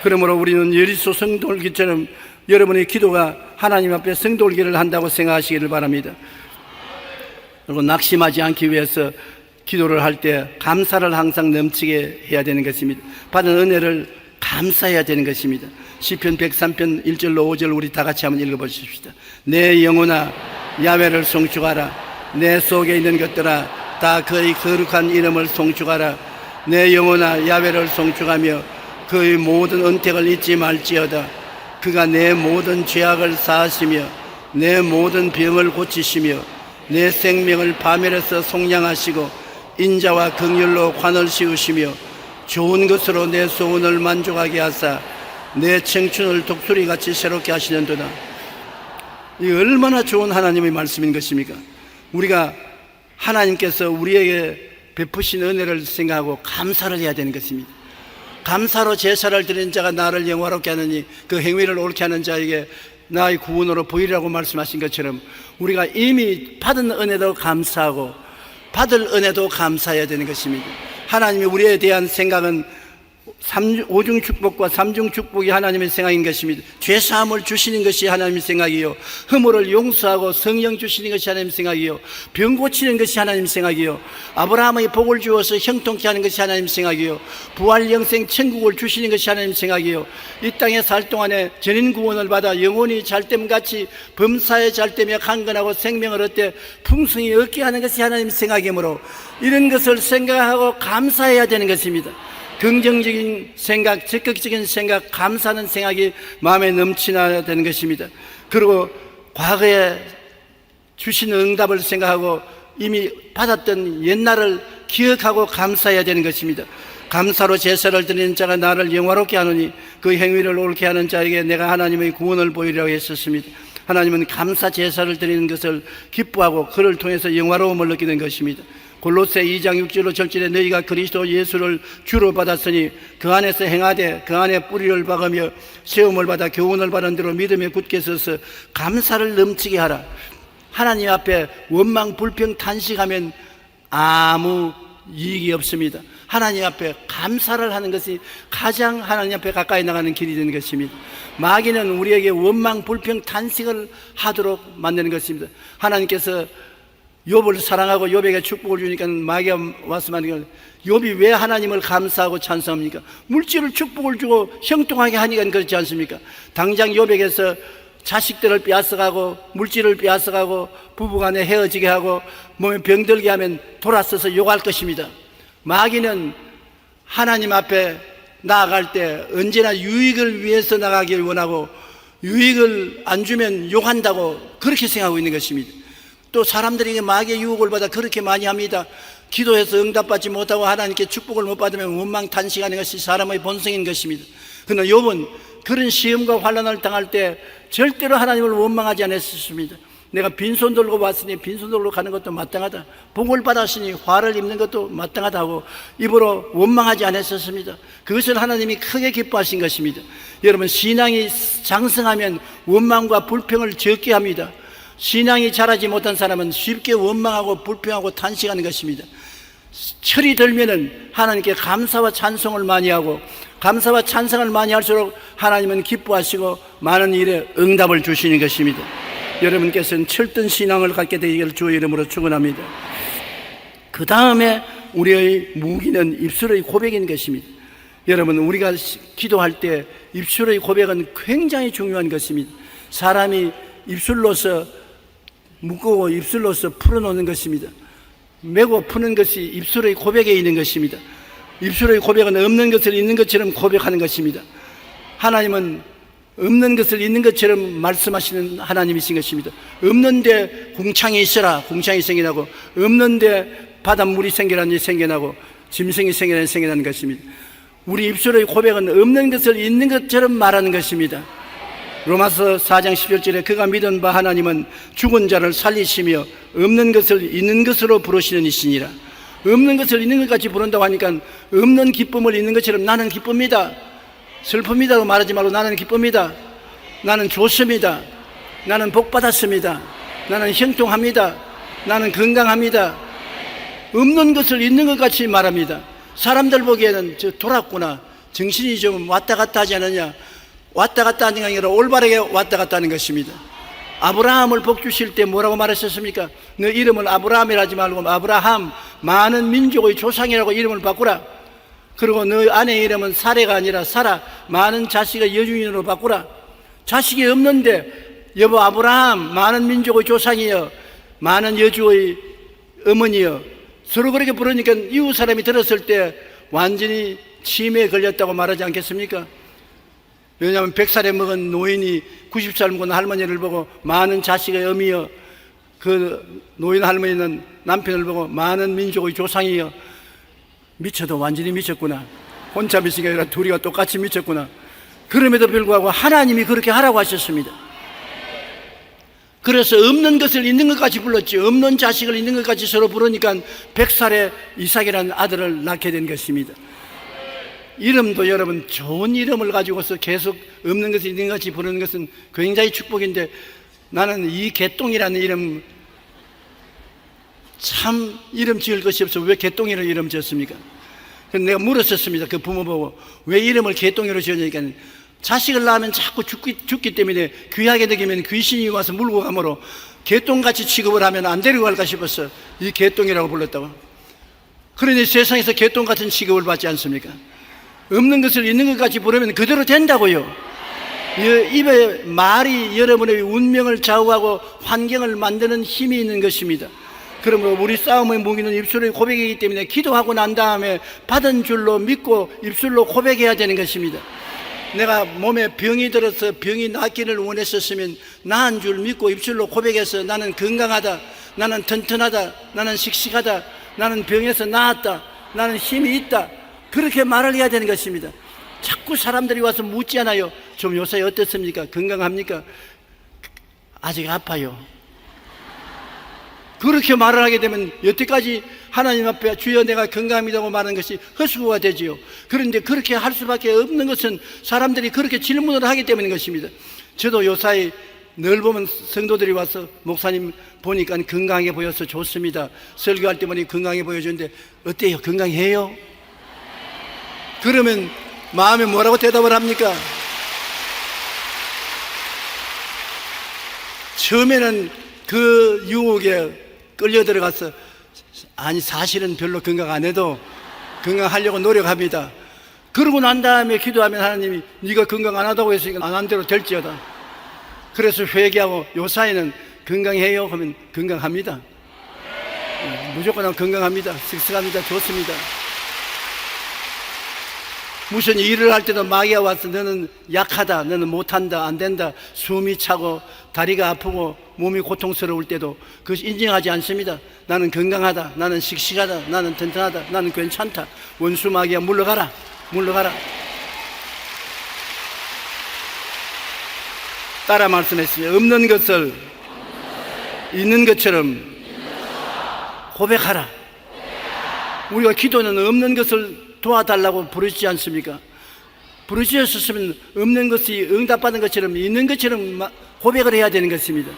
그러므로 우리는 여리소 성돌기처럼 여러분의 기도가 하나님 앞에 성돌기를 한다고 생각하시기를 바랍니다. 그리고 낙심하지 않기 위해서 기도를 할 때 감사를 항상 넘치게 해야 되는 것입니다. 받은 은혜를 감사해야 되는 것입니다. 시편 103편 1절로 5절 우리 다 같이 한번 읽어보십시다. 내 영혼아 야훼를 송축하라. 내 속에 있는 것들아 다 그의 거룩한 이름을 송축하라. 내 영혼아 야훼를 송축하며 그의 모든 은택을 잊지 말지어다. 그가 내 모든 죄악을 사하시며 내 모든 병을 고치시며 내 생명을 파멸해서 속량하시고 인자와 긍휼로 관을 씌우시며 좋은 것으로 내 소원을 만족하게 하사 내 청춘을 독수리같이 새롭게 하시는도다. 이 얼마나 좋은 하나님의 말씀인 것입니까? 우리가 하나님께서 우리에게 베푸신 은혜를 생각하고 감사를 해야 되는 것입니다. 감사로 제사를 드리는 자가 나를 영화롭게 하느니 그 행위를 옳게 하는 자에게 나의 구원으로 보이라고 말씀하신 것처럼 우리가 이미 받은 은혜도 감사하고 받을 은혜도 감사해야 되는 것입니다. 하나님이 우리에 대한 생각은 5중 축복과 3중 축복이 하나님의 생각인 것입니다. 죄사함을 주시는 것이 하나님의 생각이요, 허물을 용서하고 성령 주시는 것이 하나님의 생각이요, 병 고치는 것이 하나님의 생각이요, 아브라함의 복을 주어서 형통케 하는 것이 하나님의 생각이요, 부활 영생 천국을 주시는 것이 하나님의 생각이요, 이 땅에 살 동안에 전인 구원을 받아 영혼이 잘됨같이 범사에 잘되며 강건하고 생명을 얻되 풍성히 얻게 하는 것이 하나님의 생각이므로 이런 것을 생각하고 감사해야 되는 것입니다. 긍정적인 생각, 적극적인 생각, 감사하는 생각이 마음에 넘치나야 되는 것입니다. 그리고 과거에 주신 응답을 생각하고 이미 받았던 옛날을 기억하고 감사해야 되는 것입니다. 감사로 제사를 드리는 자가 나를 영화롭게 하느니 그 행위를 옳게 하는 자에게 내가 하나님의 구원을 보이려고 했었습니다. 하나님은 감사 제사를 드리는 것을 기뻐하고 그를 통해서 영화로움을 느끼는 것입니다. 골로새 2장 6절로 절절에 너희가 그리스도 예수를 주로 받았으니 그 안에서 행하되 그 안에 뿌리를 박으며 세움을 받아 교훈을 받은 대로 믿음에 굳게 서서 감사를 넘치게 하라. 하나님 앞에 원망 불평 탄식하면 아무 이익이 없습니다. 하나님 앞에 감사를 하는 것이 가장 하나님 앞에 가까이 나가는 길이 되는 것입니다. 마귀는 우리에게 원망 불평 탄식을 하도록 만드는 것입니다. 하나님께서 욥을 사랑하고 욥에게 축복을 주니까 마귀가 와서 말하는 욥이 왜 하나님을 감사하고 찬송합니까? 물질을 축복을 주고 형통하게 하니까 그렇지 않습니까? 당장 욥에게서 자식들을 빼앗아가고 물질을 빼앗아가고 부부간에 헤어지게 하고 몸에 병들게 하면 돌아서서 욕할 것입니다. 마귀는 하나님 앞에 나아갈 때 언제나 유익을 위해서 나가길 원하고 유익을 안 주면 욕한다고 그렇게 생각하고 있는 것입니다. 또 사람들에게 마귀의 유혹을 받아 그렇게 많이 합니다. 기도해서 응답받지 못하고 하나님께 축복을 못 받으면 원망 탄식하는 것이 사람의 본성인 것입니다. 그러나 욥은 그런 시험과 환난을 당할 때 절대로 하나님을 원망하지 않았습니다. 내가 빈손 들고 왔으니 빈손 들고 가는 것도 마땅하다. 복을 받았으니 화를 입는 것도 마땅하다고 입으로 원망하지 않았었습니다. 그것을 하나님이 크게 기뻐하신 것입니다. 여러분, 신앙이 장성하면 원망과 불평을 적게 합니다. 신앙이 자라지 못한 사람은 쉽게 원망하고 불평하고 탄식하는 것입니다. 철이 들면은 하나님께 감사와 찬송을 많이 하고 감사와 찬송을 많이 할수록 하나님은 기뻐하시고 많은 일에 응답을 주시는 것입니다. 여러분께서는 철든 신앙을 갖게 되기를 주의 이름으로 축원합니다. 그 다음에 우리의 무기는 입술의 고백인 것입니다. 여러분, 우리가 기도할 때 입술의 고백은 굉장히 중요한 것입니다. 사람이 입술로서 묶고 입술로서 풀어놓는 것입니다. 메고 푸는 것이 입술의 고백에 있는 것입니다. 입술의 고백은 없는 것을 있는 것처럼 고백하는 것입니다. 하나님은 없는 것을 있는 것처럼 말씀하시는 하나님이신 것입니다. 없는데 궁창이 있어라, 궁창이 생겨나고, 없는데 바닷물이 생겨나니 생겨나고, 짐승이 생겨나니 생겨나는 것입니다. 우리 입술의 고백은 없는 것을 있는 것처럼 말하는 것입니다. 로마서 4장 11절에 그가 믿은 바 하나님은 죽은 자를 살리시며 없는 것을 있는 것으로 부르시는 이시니라. 없는 것을 있는 것 같이 부른다고 하니까 없는 기쁨을 있는 것처럼 나는 기쁩니다, 슬픕니다로 말하지 말고 나는 기쁩니다, 나는 좋습니다, 나는 복받았습니다, 나는 형통합니다, 나는 건강합니다. 없는 것을 있는 것 같이 말합니다. 사람들 보기에는 저 돌았구나, 정신이 좀 왔다 갔다 하지 않느냐. 왔다 갔다 하는 게 아니라 올바르게 왔다 갔다 하는 것입니다. 아브라함을 복 주실 때 뭐라고 말하셨습니까? 너 이름을 아브라함이라 하지 말고 아브라함, 많은 민족의 조상이라고 이름을 바꾸라. 그리고 너 아내의 이름은 사레가 아니라 사라, 많은 자식의 여주인으로 바꾸라. 자식이 없는데 여보 아브라함, 많은 민족의 조상이여, 많은 여주의 어머니여, 서로 그렇게 부르니까 이웃 사람이 들었을 때 완전히 치매에 걸렸다고 말하지 않겠습니까? 왜냐하면 100살에 먹은 노인이 90살 먹은 할머니를 보고 많은 자식의 어미여, 그 노인 할머니는 남편을 보고 많은 민족의 조상이여. 미쳐도 완전히 미쳤구나. 혼자 미친 게 아니라 둘이가 똑같이 미쳤구나. 그럼에도 불구하고 하나님이 그렇게 하라고 하셨습니다. 그래서 없는 것을 있는 것 같이 불렀지, 없는 자식을 있는 것 같이 서로 부르니까 100살에 이삭이라는 아들을 낳게 된 것입니다. 이름도 여러분 좋은 이름을 가지고서 계속 없는 것을 있는 것 같이 부르는 것은 굉장히 축복인데, 나는 이 개똥이라는 이름 참 이름 지을 것이 없어 왜 개똥이라는 이름 지었습니까? 그래서 내가 물었었습니다. 그 부모 보고 왜 이름을 개똥이로 지었냐니까, 자식을 낳으면 자꾸 죽기 때문에 귀하게 되기면 귀신이 와서 물고 가므로 개똥같이 취급을 하면 안 데리고 갈까 싶어서 이 개똥이라고 불렀다고. 그러니 세상에서 개똥 같은 취급을 받지 않습니까? 없는 것을 있는 것 같이 부르면 그대로 된다고요. 입에 말이 여러분의 운명을 좌우하고 환경을 만드는 힘이 있는 것입니다. 그러므로 우리 싸움의 무기는 입술의 고백이기 때문에 기도하고 난 다음에 받은 줄로 믿고 입술로 고백해야 되는 것입니다. 내가 몸에 병이 들어서 병이 낫기를 원했었으면 나은 줄 믿고 입술로 고백해서 나는 건강하다, 나는 튼튼하다, 나는 씩씩하다, 나는 병에서 나았다, 나는 힘이 있다, 그렇게 말을 해야 되는 것입니다. 자꾸 사람들이 와서 묻지 않아요. 좀 요새 어떻습니까? 건강합니까? 아직 아파요. 그렇게 말을 하게 되면 여태까지 하나님 앞에 주여 내가 건강합니다고 말하는 것이 헛수고가 되지요. 그런데 그렇게 할 수밖에 없는 것은 사람들이 그렇게 질문을 하기 때문인 것입니다. 저도 요사이 늘 보면 성도들이 와서 목사님 보니까 건강해 보여서 좋습니다, 설교할 때 보니 건강해 보여주는데 어때요? 건강해요? 그러면 마음에 뭐라고 대답을 합니까? 처음에는 그 유혹에 끌려 들어가서 아니 사실은 별로 건강 안 해도 건강하려고 노력합니다. 그러고 난 다음에 기도하면 하나님이 네가 건강 안 하다고 했으니까 안 한 대로 될지어다. 그래서 회개하고 요 사이는 건강해요 하면 건강합니다. 무조건 건강합니다. 씩씩합니다. 좋습니다. 무슨 일을 할 때도 마귀가 와서 너는 약하다, 너는 못한다, 안 된다, 숨이 차고 다리가 아프고 몸이 고통스러울 때도 그것이 인정하지 않습니다. 나는 건강하다, 나는 씩씩하다, 나는 튼튼하다, 나는 괜찮다. 원수 마귀야 물러가라, 물러가라. 따라 말씀했습니다. 없는 것을 있는 것처럼 고백하라. 우리가 기도는 없는 것을 도와달라고 부르지 않습니까? 부르셨으면 없는 것이 응답받은 것처럼 있는 것처럼 고백을 해야 되는 것입니다.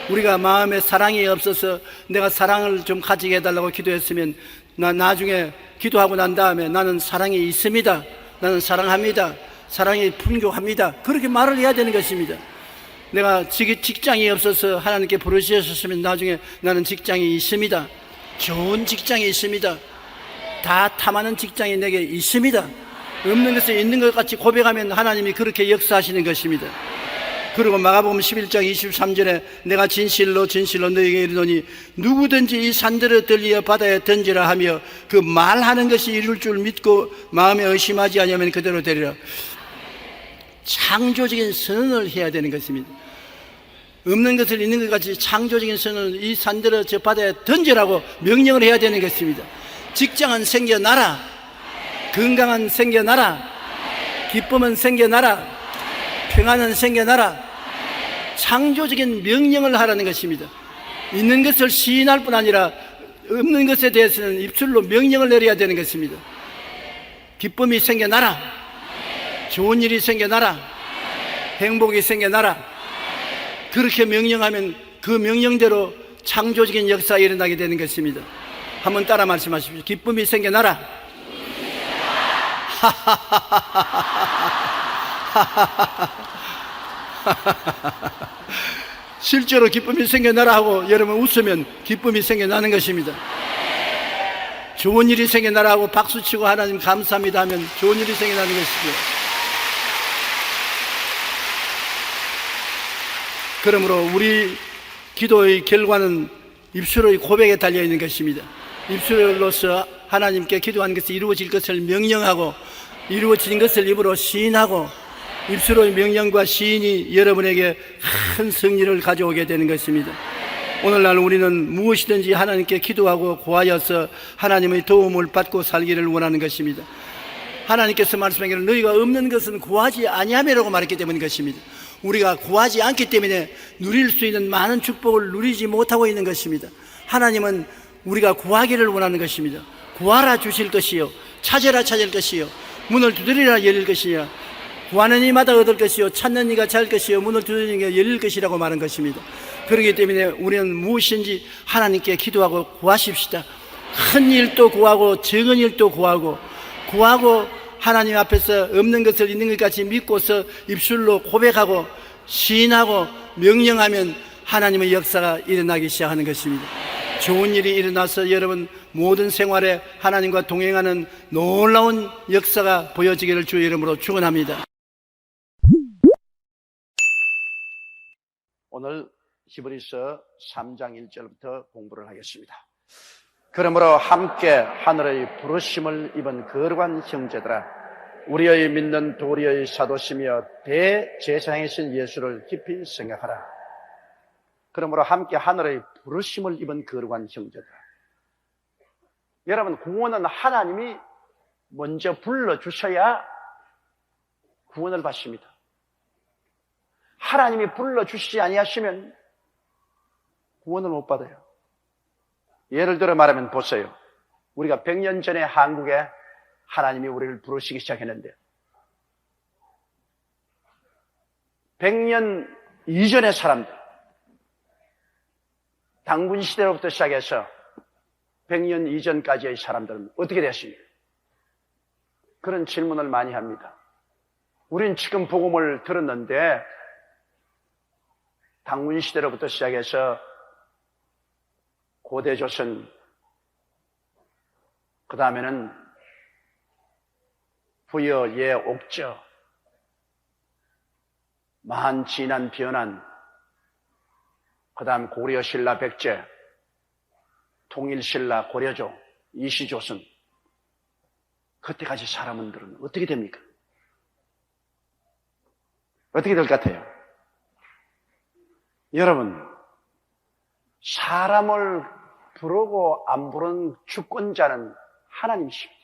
우리가 마음에 사랑이 없어서 내가 사랑을 좀 가지게 해달라고 기도했으면 나중에 기도하고 난 다음에 나는 사랑이 있습니다, 나는 사랑합니다, 사랑이 풍족합니다, 그렇게 말을 해야 되는 것입니다. 내가 직장이 없어서 하나님께 부르셨으면 나중에 나는 직장이 있습니다, 좋은 직장이 있습니다, 다 탐하는 직장이 내게 있습니다. 없는 것을 있는 것 같이 고백하면 하나님이 그렇게 역사하시는 것입니다. 그리고 마가복음 11장 23절에 내가 진실로 진실로 너희에게 이르노니 누구든지 이 산들을 들리어 바다에 던지라 하며 그 말하는 것이 이룰 줄 믿고 마음에 의심하지 않으면 그대로 되리라. 창조적인 선언을 해야 되는 것입니다. 없는 것을 있는 것 같이 창조적인 선언을 이 산들을 저 바다에 던지라고 명령을 해야 되는 것입니다. 직장은 생겨나라, 건강은 생겨나라, 기쁨은 생겨나라, 평안은 생겨나라. 창조적인 명령을 하라는 것입니다. 있는 것을 시인할 뿐 아니라 없는 것에 대해서는 입술로 명령을 내려야 되는 것입니다. 기쁨이 생겨나라, 좋은 일이 생겨나라, 행복이 생겨나라. 그렇게 명령하면 그 명령대로 창조적인 역사가 일어나게 되는 것입니다. 한번 따라 말씀하십시오. 기쁨이 생겨나라. 실제로 기쁨이 생겨나라 하고 여러분 웃으면 기쁨이 생겨나는 것입니다. 좋은 일이 생겨나라 하고 박수치고 하나님 감사합니다 하면 좋은 일이 생겨나는 것이죠. 그러므로 우리 기도의 결과는 입술의 고백에 달려있는 것입니다. 입술로서 하나님께 기도한 것이 이루어질 것을 명령하고 이루어진 것을 입으로 시인하고 입술의 명령과 시인이 여러분에게 큰 승리를 가져오게 되는 것입니다. 오늘날 우리는 무엇이든지 하나님께 기도하고 구하여서 하나님의 도움을 받고 살기를 원하는 것입니다. 하나님께서 말씀하기를 너희가 없는 것은 구하지 아니함이라고 말했기 때문인 것입니다. 우리가 구하지 않기 때문에 누릴 수 있는 많은 축복을 누리지 못하고 있는 것입니다. 하나님은 우리가 구하기를 원하는 것입니다. 구하라 주실 것이요, 찾으라 찾을 것이요, 문을 두드리라 열릴 것이요, 구하는 이마다 얻을 것이요, 찾는 이가 찾을 것이요, 문을 두드리는 이가 열릴 것이라고 말한 것입니다. 그렇기 때문에 우리는 무엇인지 하나님께 기도하고 구하십시다. 큰 일도 구하고 적은 일도 구하고 하나님 앞에서 없는 것을 있는 것 같이 믿고서 입술로 고백하고 시인하고 명령하면 하나님의 역사가 일어나기 시작하는 것입니다. 좋은 일이 일어나서 여러분 모든 생활에 하나님과 동행하는 놀라운 역사가 보여지기를 주의 이름으로 축원합니다. 오늘 히브리서 3장 1절부터 공부를 하겠습니다. 그러므로 함께 하늘의 부르심을 입은 거룩한 형제들아, 우리의 믿는 도리의 사도시며 대제사장이신 예수를 깊이 생각하라. 그러므로 함께 하늘의 부르심을 입은 거룩한 형제들아. 여러분, 구원은 하나님이 먼저 불러주셔야 구원을 받습니다. 하나님이 불러주시지 아니하시면 구원을 못 받아요. 예를 들어 말하면 보세요. 우리가 100년 전에 한국에 하나님이 우리를 부르시기 시작했는데 100년 이전의 사람들, 당군 시대로부터 시작해서 100년 이전까지의 사람들은 어떻게 됐습니까? 그런 질문을 많이 합니다. 우린 지금 복음을 들었는데 당군 시대로부터 시작해서 고대조선, 그 다음에는 부여, 예, 옥저, 만, 진한, 변한, 그 다음 고려, 신라, 백제, 통일, 신라, 고려조, 이시조선. 그때까지 사람들은 어떻게 됩니까? 어떻게 될 것 같아요? 여러분, 사람을 부르고 안 부른 주권자는 하나님이십니다.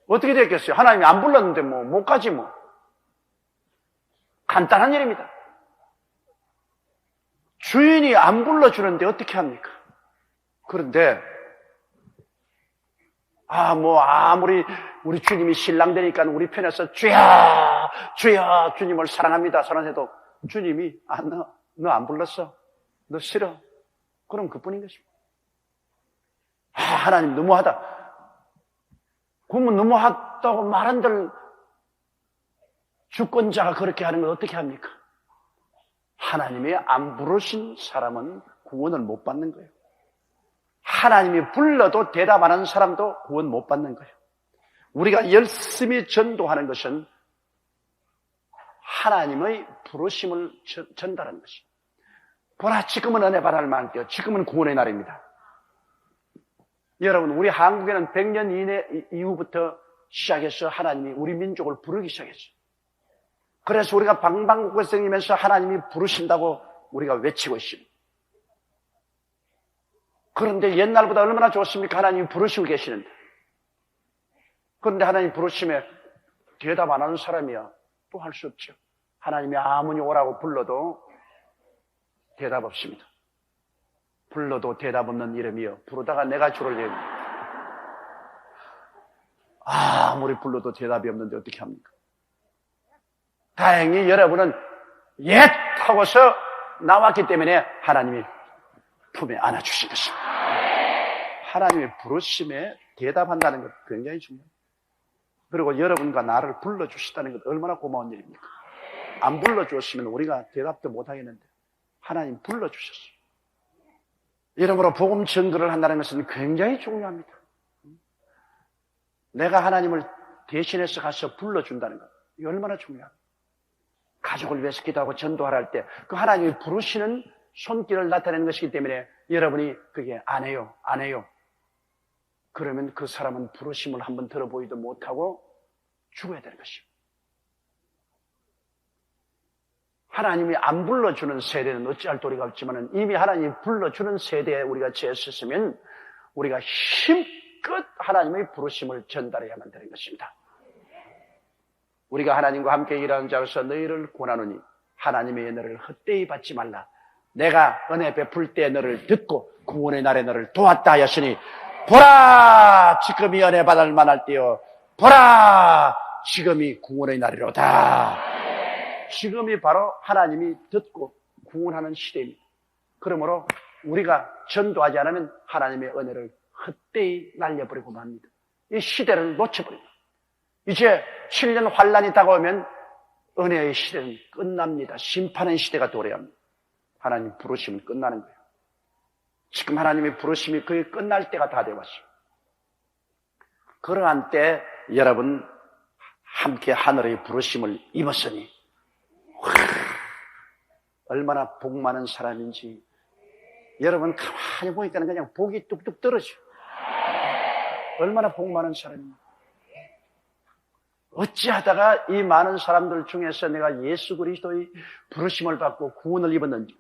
어떻게 됐겠어요? 하나님이 안 불렀는데 못 가지 뭐. 간단한 일입니다. 주인이 안 불러주는데 어떻게 합니까? 그런데 아무리 우리 주님이 신랑 되니까 우리 편에서 주야 주야 주님을 사랑합니다 선언해도 주님이 너 안 불렀어, 너 싫어, 그럼 그뿐인 것입니다. 하나님 너무하다. 그러면 너무하다고 말한들 주권자가 그렇게 하는 건 어떻게 합니까? 하나님이 안 부르신 사람은 구원을 못 받는 거예요. 하나님이 불러도 대답하는 사람도 구원 못 받는 거예요. 우리가 열심히 전도하는 것은 하나님의 부르심을 전달하는 것입니다. 보라, 지금은 은혜 받을 만한 때요, 지금은 구원의 날입니다. 여러분, 우리 한국에는 100년 이후부터 시작해서 하나님이 우리 민족을 부르기 시작했어요. 그래서 우리가 방방곡곡에 다니면서 하나님이 부르신다고 우리가 외치고 있습니다. 그런데 옛날보다 얼마나 좋습니까? 하나님이 부르시고 계시는데. 그런데 하나님 부르심에 대답 안 하는 사람이야 또 할 수 없죠. 하나님이 아무니 오라고 불러도 대답 없습니다. 불러도 대답 없는 이름이요, 부르다가 내가 주를 얘기. 아무리 불러도 대답이 없는데 어떻게 합니까? 다행히 여러분은 예 하고서 나왔기 때문에 하나님이 품에 안아주신 것입니다. 하나님의 부르심에 대답한다는 것 굉장히 중요합니다. 그리고 여러분과 나를 불러주시다는 것 얼마나 고마운 일입니까? 안 불러주었으면 우리가 대답도 못하겠는데 하나님 불러주셨어요. 이러므로 복음 전도를 한다는 것은 굉장히 중요합니다. 내가 하나님을 대신해서 가서 불러준다는 것, 이게 얼마나 중요합니다. 가족을 위해서 기도하고 전도하라 할 때 그 하나님이 부르시는 손길을 나타내는 것이기 때문에 여러분이 그게 안 해요 그러면 그 사람은 부르심을 한번 들어보지도 못하고 죽어야 되는 것입니다. 하나님이 안 불러주는 세대는 어찌할 도리가 없지만 이미 하나님이 불러주는 세대에 우리가 죄였으면 우리가 힘껏 하나님의 부르심을 전달해야만 되는 것입니다. 우리가 하나님과 함께 일하는 자로서 너희를 권하노니 하나님의 은혜를 헛되이 받지 말라. 내가 은혜 베풀 때 너를 듣고 구원의 날에 너를 도왔다 하였으니 보라, 지금이 은혜 받을 만할 때요, 보라, 지금이 구원의 날이로다. 지금이 바로 하나님이 듣고 구원하는 시대입니다. 그러므로 우리가 전도하지 않으면 하나님의 은혜를 헛되이 날려버리고 맙니다. 이 시대를 놓쳐버립니다. 이제 7년 환란이 다가오면 은혜의 시대는 끝납니다. 심판의 시대가 도래합니다. 하나님 부르시면 끝나는 거예요. 지금 하나님의 부르심이 거의 끝날 때가 다 되었어요. 그러한 때 여러분 함께 하늘의 부르심을 입었으니 얼마나 복 많은 사람인지 여러분 가만히 보니까 그냥 복이 뚝뚝 떨어져요. 얼마나 복 많은 사람입니다. 어찌하다가 이 많은 사람들 중에서 내가 예수 그리스도의 부르심을 받고 구원을 입었는지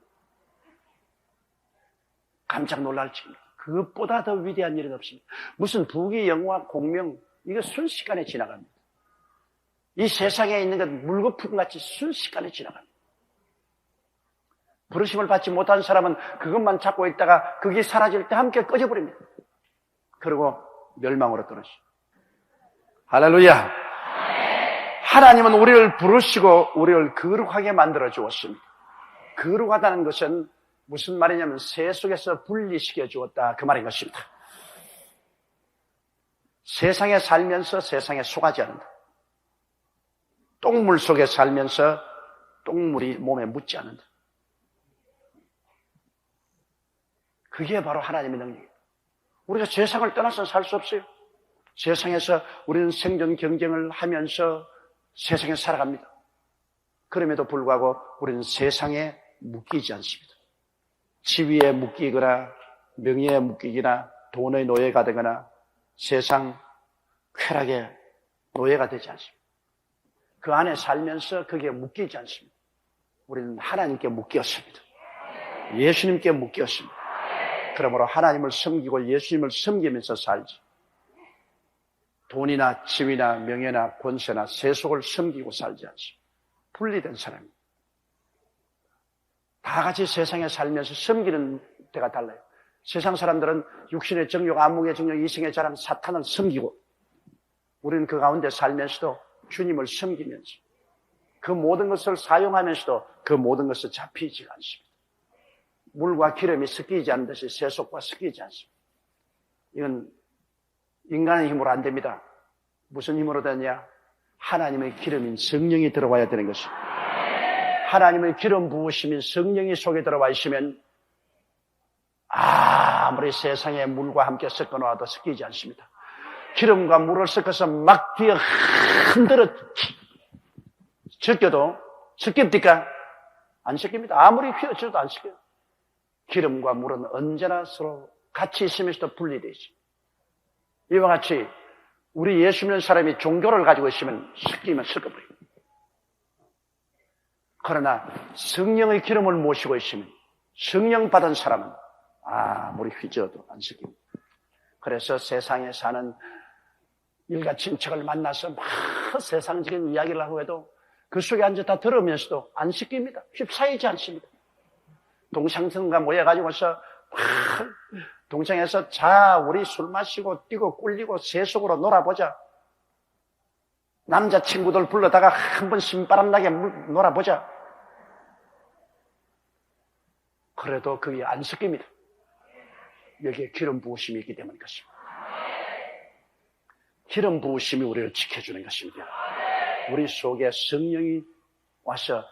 깜짝 놀랄지 그것보다 더 위대한 일은 없습니다. 무슨 부귀 영화 공명 이거 순식간에 지나갑니다. 이 세상에 있는 것 물거품같이 순식간에 지나갑니다. 부르심을 받지 못한 사람은 그것만 찾고 있다가 그게 사라질 때 함께 꺼져버립니다. 그리고 멸망으로 떨어지죠. 할렐루야. 하나님은 우리를 부르시고 우리를 거룩하게 만들어 주었습니다. 거룩하다는 것은 무슨 말이냐면 새 속에서 분리시켜 주었다 그 말인 것입니다. 세상에 살면서 세상에 속하지 않는다. 똥물 속에 살면서 똥물이 몸에 묻지 않는다. 그게 바로 하나님의 능력이에요. 우리가 세상을 떠나서 살 수 없어요. 세상에서 우리는 생존 경쟁을 하면서 세상에 살아갑니다. 그럼에도 불구하고 우리는 세상에 묶이지 않습니다. 지위에 묶이거나 명예에 묶이거나 돈의 노예가 되거나 세상 쾌락의 노예가 되지 않습니다. 그 안에 살면서 거기에 묶이지 않습니다. 우리는 하나님께 묶였습니다. 예수님께 묶였습니다. 그러므로 하나님을 섬기고 예수님을 섬기면서 살지. 돈이나 지위나 명예나 권세나 세속을 섬기고 살지 않습니다. 분리된 사람입니다. 다 같이 세상에 살면서 섬기는 때가 달라요. 세상 사람들은 육신의 정욕, 안목의 정욕, 이생의 자랑, 사탄을 섬기고 우리는 그 가운데 살면서도 주님을 섬기면서 그 모든 것을 사용하면서도 그 모든 것을 잡히지 않습니다. 물과 기름이 섞이지 않는 듯이 세속과 섞이지 않습니다. 이건 인간의 힘으로 안 됩니다. 무슨 힘으로 되냐? 하나님의 기름인 성령이 들어와야 되는 것입니다. 하나님의 기름 부으심인 성령이 속에 들어와 있으면 아무리 세상의 물과 함께 섞어 놓아도 섞이지 않습니다. 기름과 물을 섞어서 막 뒤에 흔들어 적혀도 섞입니까? 안 섞입니다. 아무리 휘어져도 안 섞여요. 기름과 물은 언제나 서로 같이 있으면서도 분리되어 있습니다. 이와 같이 우리 예수 믿는 사람이 종교를 가지고 있으면 섞이면 섞어버립니다. 그러나 성령의 기름을 모시고 있으면 성령 받은 사람은 아무리 휘저어도 안 섞입니다. 그래서 세상에 사는 일가 친척을 만나서 막 세상적인 이야기를 하고 해도 그 속에 앉아 다 들으면서도 안 섞입니다. 휩싸이지 않습니다. 동창들과 모여가지고서 동창에서 자 우리 술 마시고 뛰고 꿀리고 세속으로 놀아보자. 남자친구들 불러다가 한번 신바람나게 놀아보자. 그래도 그게 안 섞입니다. 여기에 기름 부으심이 있기 때문인 것입니다. 기름 부으심이 우리를 지켜주는 것입니다. 우리 속에 성령이 와서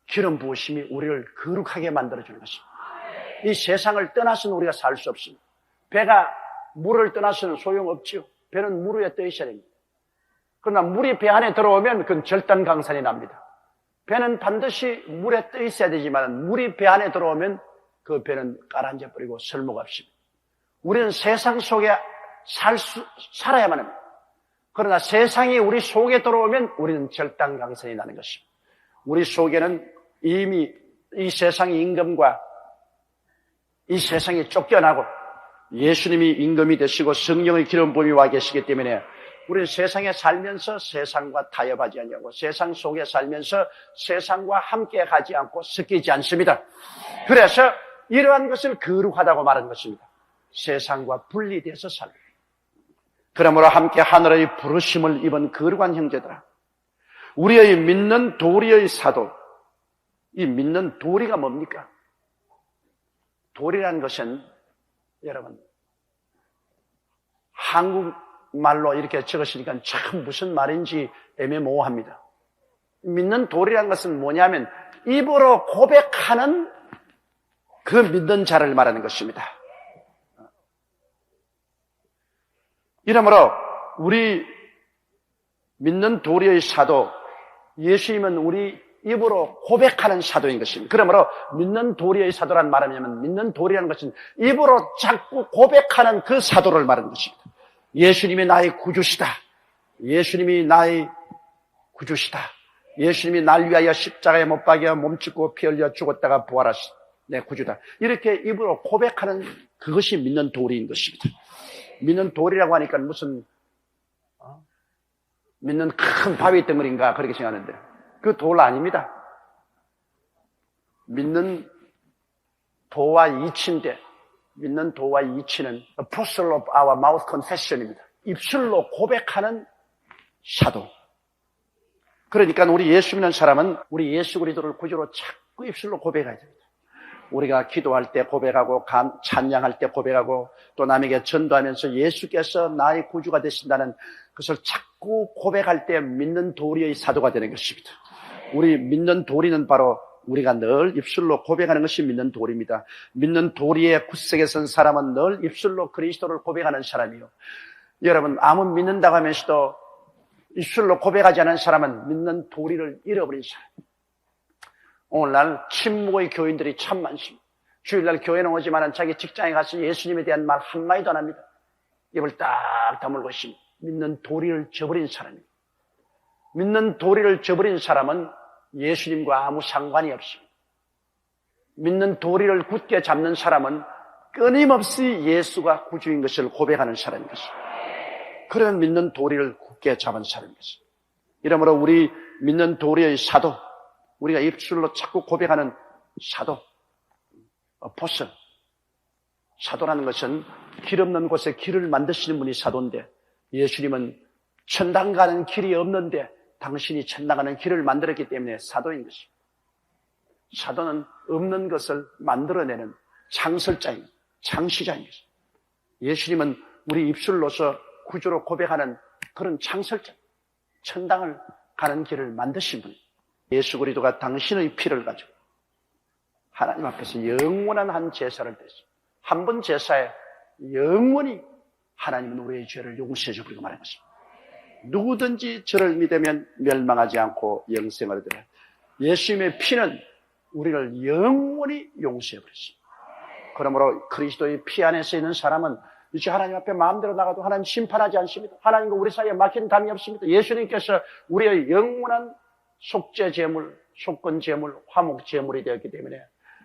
기름 부으심이 우리를 거룩하게 만들어주는 것입니다. 이 세상을 떠나서는 우리가 살 수 없습니다. 배가 물을 떠나서는 소용없지요. 배는 물 위에 떠 있어야 됩니다. 그러나 물이 배 안에 들어오면 그건 절단강산이 납니다. 배는 반드시 물에 떠 있어야 되지만 물이 배 안에 들어오면 그 배는 가라앉아 버리고 쓸모가 없습니다. 우리는 세상 속에 살아야만 합니다. 그러나 세상이 우리 속에 들어오면 우리는 절단강산이 나는 것입니다. 우리 속에는 이미 이 세상의 임금과 이 세상이 쫓겨나고 예수님이 임금이 되시고 성령의 기름 부음이 와 계시기 때문에 우리는 세상에 살면서 세상과 타협하지 않냐고 세상 속에 살면서 세상과 함께 가지 않고 섞이지 않습니다. 그래서 이러한 것을 거룩하다고 말하는 것입니다. 세상과 분리돼서 살고 그러므로 함께 하늘의 부르심을 입은 거룩한 형제들아 우리의 믿는 도리의 사도 이 믿는 도리가 뭡니까? 도리라는 것은 여러분 한국말로 이렇게 적으시니까 참 무슨 말인지 애매모호합니다. 믿는 도리라는 것은 뭐냐면 입으로 고백하는 그 믿는 자를 말하는 것입니다. 이러므로 우리 믿는 도리의 사도 예수님은 우리 입으로 고백하는 사도인 것입니다. 그러므로 믿는 도리의 사도란 말하면 믿는 도리라는 것은 입으로 자꾸 고백하는 그 사도를 말하는 것입니다. 예수님이 나의 구주시다. 예수님이 나의 구주시다. 예수님이 날 위하여 십자가에 못 박여 몸짓고 피 흘려 죽었다가 부활하신 내 구주다. 이렇게 입으로 고백하는 그것이 믿는 도리인 것입니다. 믿는 도리라고 하니까 무슨 믿는 큰 바위 덩어리인가 그렇게 생각하는데 그 돌 아닙니다. 믿는 도와 이치인데 믿는 도와 이치는 apostle of our mouth confession입니다. 입술로 고백하는 사도. 그러니까 우리 예수 믿는 사람은 우리 예수 그리스도를 구주로 자꾸 입술로 고백해야 됩니다. 우리가 기도할 때 고백하고 찬양할 때 고백하고 또 남에게 전도하면서 예수께서 나의 구주가 되신다는 것을 자꾸 고백할 때 믿는 도리의 사도가 되는 것입니다. 우리 믿는 도리는 바로 우리가 늘 입술로 고백하는 것이 믿는 도리입니다. 믿는 도리의 굳세게 선 사람은 늘 입술로 그리스도를 고백하는 사람이요. 여러분, 아무 믿는다고 하면서도 입술로 고백하지 않은 사람은 믿는 도리를 잃어버린 사람. 오늘날 침묵의 교인들이 참 많습니다. 주일날 교회는 오지만 자기 직장에 가서 예수님에 대한 말 한마디도 안 합니다. 입을 딱 다물고 있습니다. 믿는 도리를 저버린 사람입니다. 믿는 도리를 저버린 사람은 예수님과 아무 상관이 없습니다. 믿는 도리를 굳게 잡는 사람은 끊임없이 예수가 구주인 것을 고백하는 사람인 것입니다. 그런 믿는 도리를 굳게 잡은 사람인 것입니다. 이러므로 우리 믿는 도리의 사도, 우리가 입술로 자꾸 고백하는 사도, 어포슬. 사도라는 것은 길 없는 곳에 길을 만드시는 분이 사도인데, 예수님은 천당 가는 길이 없는데 당신이 천당 가는 길을 만들었기 때문에 사도인 것입니다. 사도는 없는 것을 만들어내는 창설자입니다. 창시자인 것입니다. 예수님은 우리 입술로서 구주로 고백하는 그런 창설자, 천당을 가는 길을 만드신 분. 예수 그리스도가 당신의 피를 가지고 하나님 앞에서 영원한 한 제사를 드렸습니다. 한 번 제사에 영원히 하나님은 우리의 죄를 용서해 주고 말한 것입니다. 누구든지 저를 믿으면 멸망하지 않고 영생을 얻으라. 예수님의 피는 우리를 영원히 용서해 버렸습니다. 그러므로 그리스도의 피 안에서 있는 사람은 이제 하나님 앞에 마음대로 나가도 하나님 심판하지 않습니다. 하나님과 우리 사이에 막힌 담이 없습니다. 예수님께서 우리의 영원한 속죄 제물, 속건 제물, 화목 제물이 되었기 때문에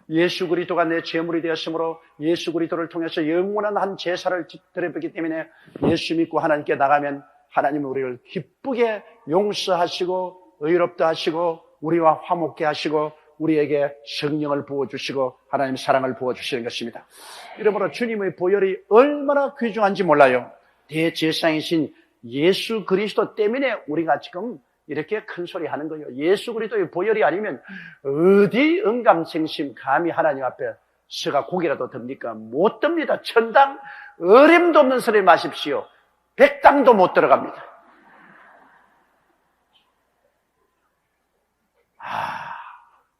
예수 그리스도가 내 제물이 되었으므로 예수 그리스도를 통해서 영원한 한 제사를 드렸기 때문에 예수 믿고 하나님께 나가면 하나님은 우리를 기쁘게 용서하시고 의롭다 하시고 우리와 화목케 하시고 우리에게 성령을 부어주시고 하나님 사랑을 부어주시는 것입니다. 이러므로 주님의 보혈이 얼마나 귀중한지 몰라요. 대제사장이신 예수 그리스도 때문에 우리가 지금 이렇게 큰 소리 하는 거예요. 예수 그리스도의 보혈이 아니면 어디 응감생심 감히 하나님 앞에 서가 고개라도 듭니까? 못 듭니다. 천당 어림도 없는 소리 마십시오. 백당도 못 들어갑니다.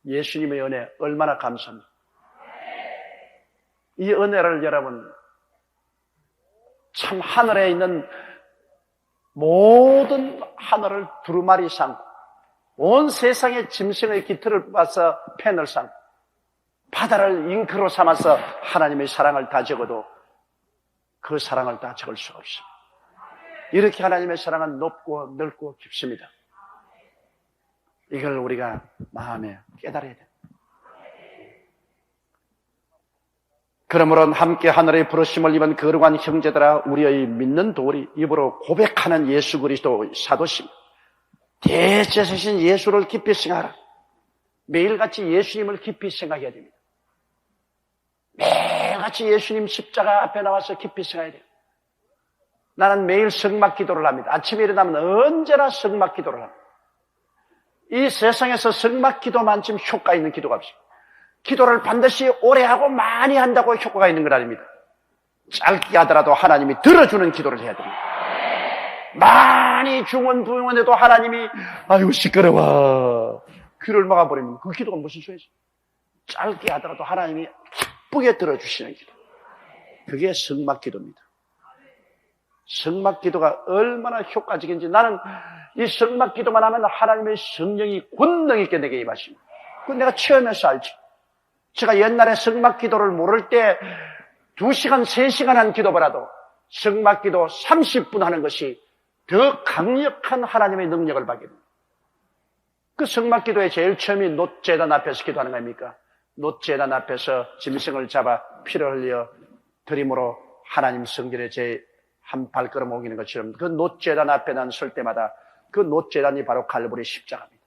예수님의 은혜 얼마나 감사합니다. 이 은혜를 여러분 참 하늘에 있는 모든 하늘을 두루마리 삼고 온 세상의 짐승의 깃털을 뽑아서 펜을 삼고 바다를 잉크로 삼아서 하나님의 사랑을 다 적어도 그 사랑을 다 적을 수가 없습니다. 이렇게 하나님의 사랑은 높고 넓고 깊습니다. 이걸 우리가 마음에 깨달아야 됩니다. 그러므로 함께 하늘의 부르심을 입은 거룩한 형제들아, 우리의 믿는 도리, 입으로 고백하는 예수 그리스도 사도심, 대제사신 예수를 깊이 생각하라. 매일같이 예수님을 깊이 생각해야 됩니다. 매일같이 예수님 십자가 앞에 나와서 깊이 생각해야 돼요. 나는 매일 성막 기도를 합니다. 아침에 일어나면 언제나 성막 기도를 합니다. 이 세상에서 성막 기도만큼 효과 있는 기도가 없습니다. 기도를 반드시 오래 하고 많이 한다고 효과가 있는 건 아닙니다. 짧게 하더라도 하나님이 들어주는 기도를 해야 됩니다. 많이 중언부언해도 하나님이 아이고 시끄러워 귀를 막아버리면 그 기도가 무슨 소리지? 짧게 하더라도 하나님이 기쁘게 들어주시는 기도, 그게 성막 기도입니다. 성막 기도가 얼마나 효과적인지, 나는 이 성막 기도만 하면 하나님의 성령이 권능 있게 내게 임하십니다. 그건 내가 체험해서 알지. 제가 옛날에 성막 기도를 모를 때 2시간, 3시간 한 기도보다도 성막 기도 30분 하는 것이 더 강력한 하나님의 능력을 받게 됩니다. 그 성막 기도의 제일 처음이 놋제단 앞에서 기도하는 겁니까? 놋제단 앞에서 짐승을 잡아 피를 흘려 드림으로 하나님 성전에 제 한 발걸음 옮기는 것처럼 그 놋제단 앞에 난 설 때마다 그 놋제단이 바로 갈보리 십자가입니다.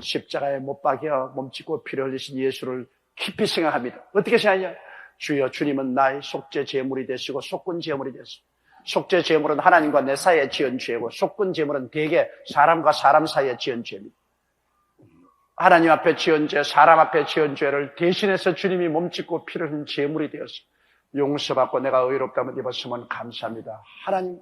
십자가에 못 박여 몸짓고 피를 흘리신 예수를 깊이 생각합니다. 어떻게 생각하냐? 주여, 주님은 나의 속죄 제물이 되시고 속군 제물이 되시고, 속죄 제물은 하나님과 내 사이에 지은 죄고 속군 제물은 대개 사람과 사람 사이에 지은 죄입니다. 하나님 앞에 지은 죄, 사람 앞에 지은 죄를 대신해서 주님이 몸짓고 피를 흘린 제물이 되었어 용서받고 내가 의롭다면 입었으면 감사합니다. 하나님,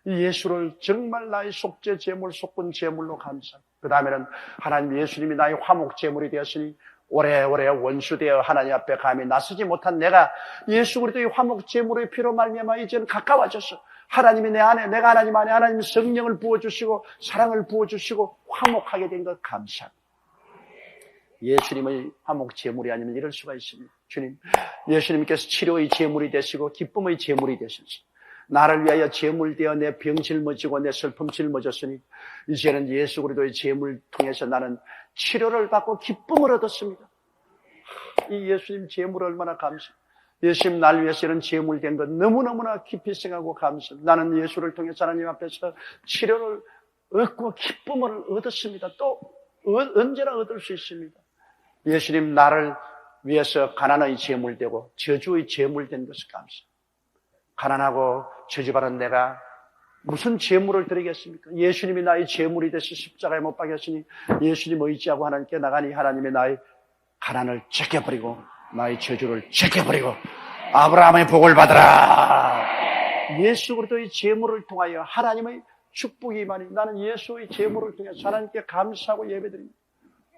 이 예수를 정말 나의 속죄 제물, 속군 제물로 감사합니다. 그 다음에는 하나님, 예수님이 나의 화목 제물이 되었으니 오래오래 원수되어 하나님 앞에 감히 나서지 못한 내가 예수 그리스도의 화목 제물의 피로 말미암아 이제는 가까워졌어. 하나님이 내 안에, 내가 하나님 안에 하나님 성령을 부어주시고 사랑을 부어주시고 화목하게 된 것 감사합니다. 예수님의 화목 제물이 아니면 이럴 수가 있습니다. 주님, 예수님께서 치료의 제물이 되시고 기쁨의 제물이 되셨습니다. 나를 위하여 제물되어 내 병 짊어지고 내 슬픔 짊어졌으니 이제는 예수 그리스도의 제물 통해서 나는 치료를 받고 기쁨을 얻었습니다. 이 예수님 제물 얼마나 감사해요. 예수님 날 위해서 이런 제물 된 것 너무너무나 깊이 생각하고 감사합니다. 나는 예수를 통해서 하나님 앞에서 치료를 얻고 기쁨을 얻었습니다. 또 언제나 얻을 수 있습니다. 예수님 나를 위해서 가난의 제물 되고 저주의 제물 된 것을 감사합니다. 가난하고 저주받은 내가 무슨 제물을 드리겠습니까? 예수님이 나의 제물이 되시 십자가에 못 박였으니 예수님 의지하고 하나님께 나가니 하나님이 나의 가난을 제껴버리고 나의 저주를 제껴버리고 아브라함의 복을 받으라. 예수 그리스도의 제물을 통하여 하나님의 축복이 임하니 나는 예수의 제물을 통해서 하나님께 감사하고 예배드립니다.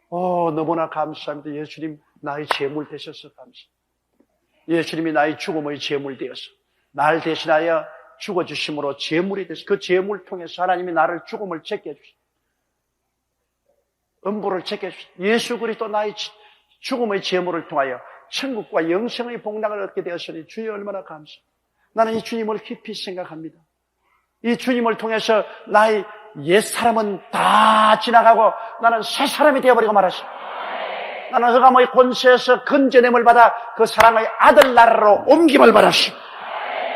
너무나 감사합니다. 예수님 나의 제물 되셔서 감사합니다. 예수님이 나의 죽음의 제물 되어서 날 대신하여 죽어주심으로 제물이 되서 그 제물 통해서 하나님이 나를 죽음을 제껴주십니다. 음부를 제껴주십니다. 예수 그리스도 나의 죽음의 제물을 통하여 천국과 영생의 복락을 얻게 되었으니 주여 얼마나 감사합니다. 나는 이 주님을 깊이 생각합니다. 이 주님을 통해서 나의 옛사람은 다 지나가고 나는 새 사람이 되어버리고 말았습니다. 나는 흑암의 권세에서 건져냄을 받아 그 사랑의 아들 나라로 옮김을 받았습니다.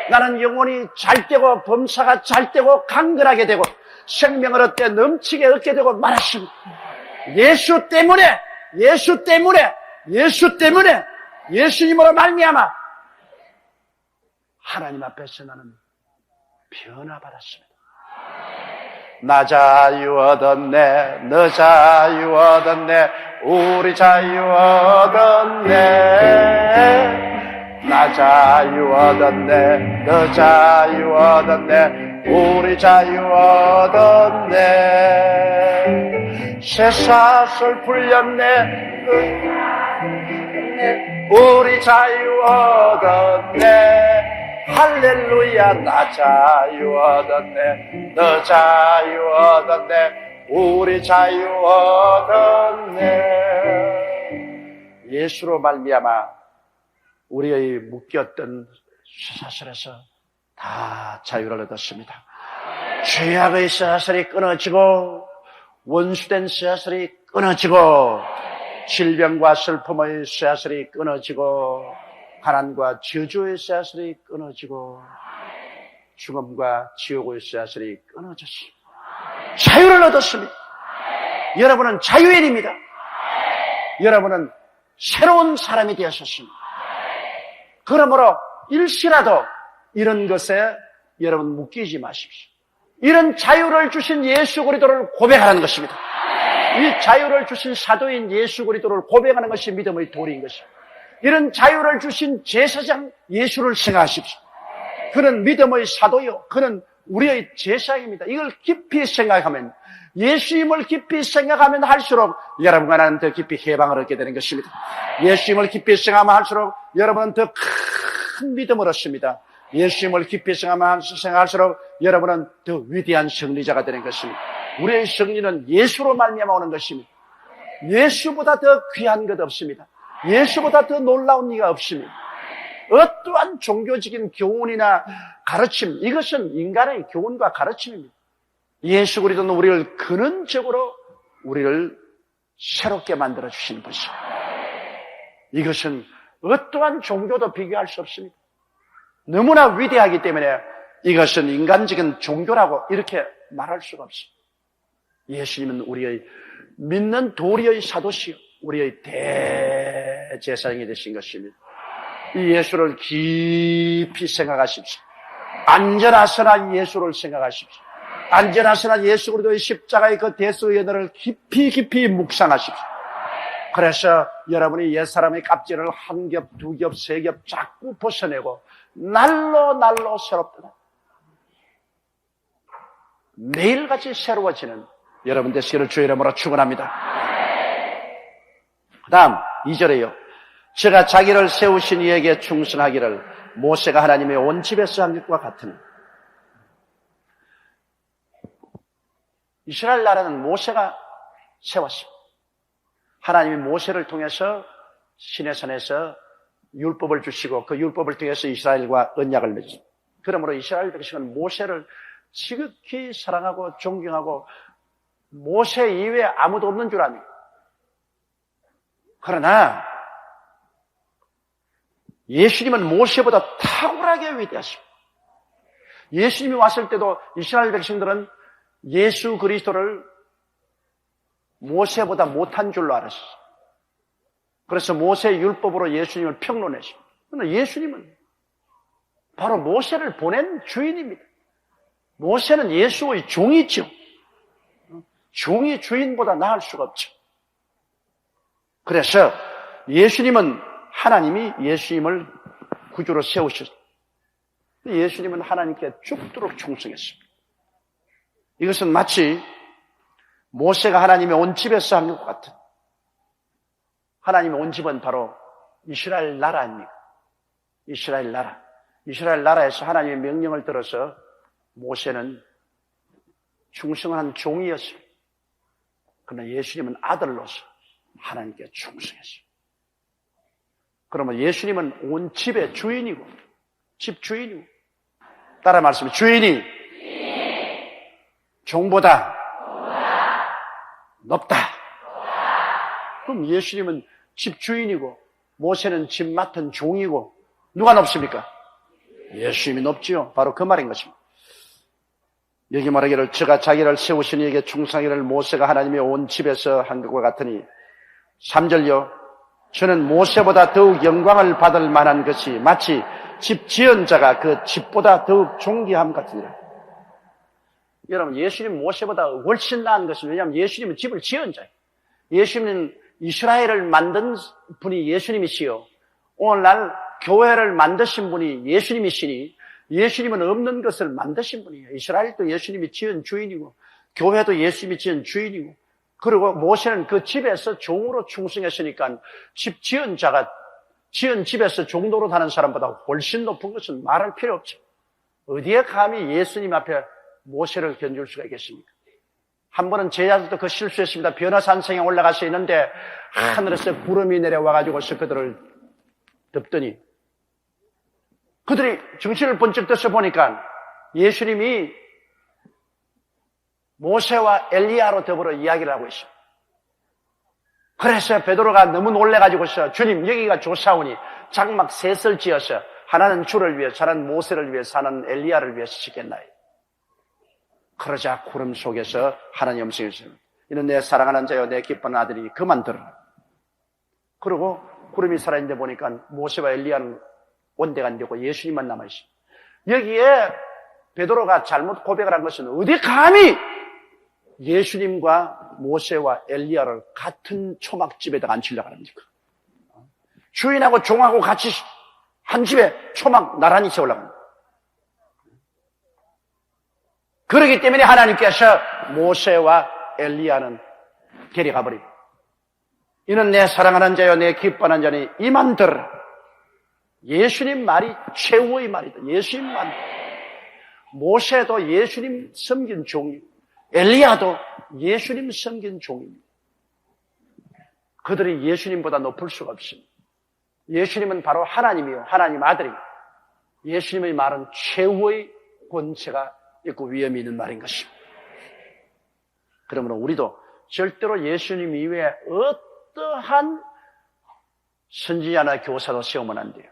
나는 영혼이 잘되고 범사가 잘되고 강건하게 되고 생명을 얻게 넘치게 얻게 되고 말았습니다. 예수 때문에 예수님으로 말미암아 하나님 앞에서 나는 변화받았습니다. 나 자유 얻었네, 너 자유 얻었네, 우리 자유 얻었네. 나 자유 얻었네, 너 자유 얻었네, 우리 자유 얻었네. 쇠사슬 풀렸네, 우리 자유 얻었네. 할렐루야. 나 자유 얻었네, 너 자유 얻었네, 우리 자유 얻었네. 예수로 말미암아 우리의 묶였던 쇠사슬에서 다 자유를 얻었습니다. 죄악의 쇠사슬이 끊어지고 원수된 쇠사슬이 끊어지고 질병과 슬픔의 쇠사슬이 끊어지고 가난과 저주의 쇠사슬이 끊어지고 죽음과 지옥의 쇠사슬이 끊어졌습니다. 자유를 얻었습니다. 여러분은 자유인입니다. 여러분은 새로운 사람이 되었습니다. 그러므로 일시라도 이런 것에 여러분 묶이지 마십시오. 이런 자유를 주신 예수 그리스도를 고백하는 것입니다. 이 자유를 주신 사도인 예수 그리스도를 고백하는 것이 믿음의 도리인 것입니다. 이런 자유를 주신 제사장 예수를 생각하십시오. 그는 믿음의 사도요, 그는 우리의 제사장입니다. 이걸 깊이 생각하면, 예수님을 깊이 생각하면 할수록 여러분과 나는 더 깊이 해방을 얻게 되는 것입니다. 예수님을 깊이 생각하면 할수록 여러분은 더 큰 믿음을 얻습니다. 예수님을 깊이 생각할수록 여러분은 더 위대한 승리자가 되는 것입니다. 우리의 승리는 예수로 말미암아 오는 것입니다. 예수보다 더 귀한 것 없습니다. 예수보다 더 놀라운 이가 없습니다. 어떠한 종교적인 교훈이나 가르침, 이것은 인간의 교훈과 가르침입니다. 예수 그리스도는 우리를 근원적으로 우리를 새롭게 만들어 주시는 것입니다. 이것은 어떠한 종교도 비교할 수 없습니다. 너무나 위대하기 때문에 이것은 인간적인 종교라고 이렇게 말할 수가 없습니다. 예수님은 우리의 믿는 도리의 사도시요, 우리의 대제사장이 되신 것입니다. 이 예수를 깊이 생각하십시오. 안전하시나 예수를 생각하십시오. 안전하시나 예수 그리스도의 십자가의 그 대수의 연회를 깊이 묵상하십시오. 그래서 여러분이 옛사람의 값지를 한 겹, 두 겹, 세 겹 자꾸 벗어내고 날로 새롭다. 매일같이 새로워지는 여러분 되시기를 주의 이름으로 축원합니다. 그 다음 2절에요. 저가 자기를 세우신 이에게 충성하기를 모세가 하나님의 온 집에서 한 것과 같으니. 이스라엘 나라는 모세가 세웠습니다. 하나님이 모세를 통해서 시내산에서 율법을 주시고 그 율법을 통해서 이스라엘과 언약을 맺었습니다. 그러므로 이스라엘 백성은 모세를 지극히 사랑하고 존경하고 모세 이외에 아무도 없는 줄 압니다. 그러나 예수님은 모세보다 탁월하게 위대하십니다. 예수님이 왔을 때도 이스라엘 백성들은 예수 그리스도를 모세보다 못한 줄로 알았어요. 그래서 모세의 율법으로 예수님을 평론했습니다. 그러나 예수님은 바로 모세를 보낸 주인입니다. 모세는 예수의 종이죠. 종이 주인보다 나을 수가 없죠. 그래서 예수님은 하나님이 예수님을 구주로 세우셨습니다. 예수님은 하나님께 죽도록 충성했습니다. 이것은 마치 모세가 하나님의 온 집에서 한 것 같은, 하나님의 온 집은 바로 이스라엘 나라 아닙니까? 이스라엘 나라. 이스라엘 나라에서 하나님의 명령을 들어서 모세는 충성한 종이었습니다. 그러나 예수님은 아들로서 하나님께 충성했습니다. 그러면 예수님은 온 집의 주인이고, 집 주인이고, 따라 말씀해, 주인이 종보다 높다. 그럼 예수님은 집 주인이고 모세는 집 맡은 종이고 누가 높습니까? 예수님이 높지요. 바로 그 말인 것입니다. 여기 말하기를 저가 자기를 세우신 이에게 충성하기를 모세가 하나님의 온 집에서 한 것과 같으니 3절요. 저는 모세보다 더욱 영광을 받을 만한 것이 마치 집 지은 자가 그 집보다 더욱 존귀함 같으니라. 여러분, 예수님 모세보다 훨씬 나은 것은, 왜냐하면 예수님은 집을 지은 자예요. 예수님은 이스라엘을 만든 분이 예수님이시요, 오늘날 교회를 만드신 분이 예수님이시니 예수님은 없는 것을 만드신 분이에요. 이스라엘도 예수님이 지은 주인이고 교회도 예수님이 지은 주인이고, 그리고 모세는 그 집에서 종으로 충성했으니까 집 지은 자가 지은 집에서 종도로 사는 사람보다 훨씬 높은 것은 말할 필요 없죠. 어디에 감히 예수님 앞에 모세를 견줄 수가 있겠습니까? 한 번은 제 아들도 그 실수했습니다. 변화산성에 올라가서 있는데 하늘에서 구름이 내려와가지고서 그들을 덮더니 그들이 정신을 번쩍 떠서 보니까 예수님이 모세와 엘리야로 더불어 이야기를 하고 있습니다. 그래서 베드로가 너무 놀래가지고서 주님 여기가 조사오니 장막 셋을 지어서 하나는 주를 위해, 하나는 모세를 위해, 하나는 엘리야를 위해서 짓겠나요? 그러자 구름 속에서 하나님 음성이 있습니다. 이는 내 사랑하는 자여 내 기쁜 아들이 그만 들어라. 그리고 구름이 살아있는데 보니까 모세와 엘리야는 온데가 안 되고 예수님만 남아있습니다. 여기에 베드로가 잘못 고백을 한 것은 어디 감히 예수님과 모세와 엘리야를 같은 초막집에다가 앉히려고 합니까? 주인하고 종하고 같이 한 집에 초막 나란히 세우려고 합니다. 그렇기 때문에 하나님께서 모세와 엘리야는 데려가 버립니다. 이는 내 사랑하는 자여 내 기뻐하는 자니 이만 들으라. 예수님 말이 최후의 말이다. 예수님 말. 모세도 예수님 섬긴 종이고 엘리야도 예수님 섬긴 종입니다. 그들이 예수님보다 높을 수가 없습니다. 예수님은 바로 하나님이요, 하나님 아들이고 예수님의 말은 최후의 권세가 있고 위험이 있는 말인 것입니다. 그러므로 우리도 절대로 예수님 이외에 어떠한 선지자나 교사도 세우면 안 돼요.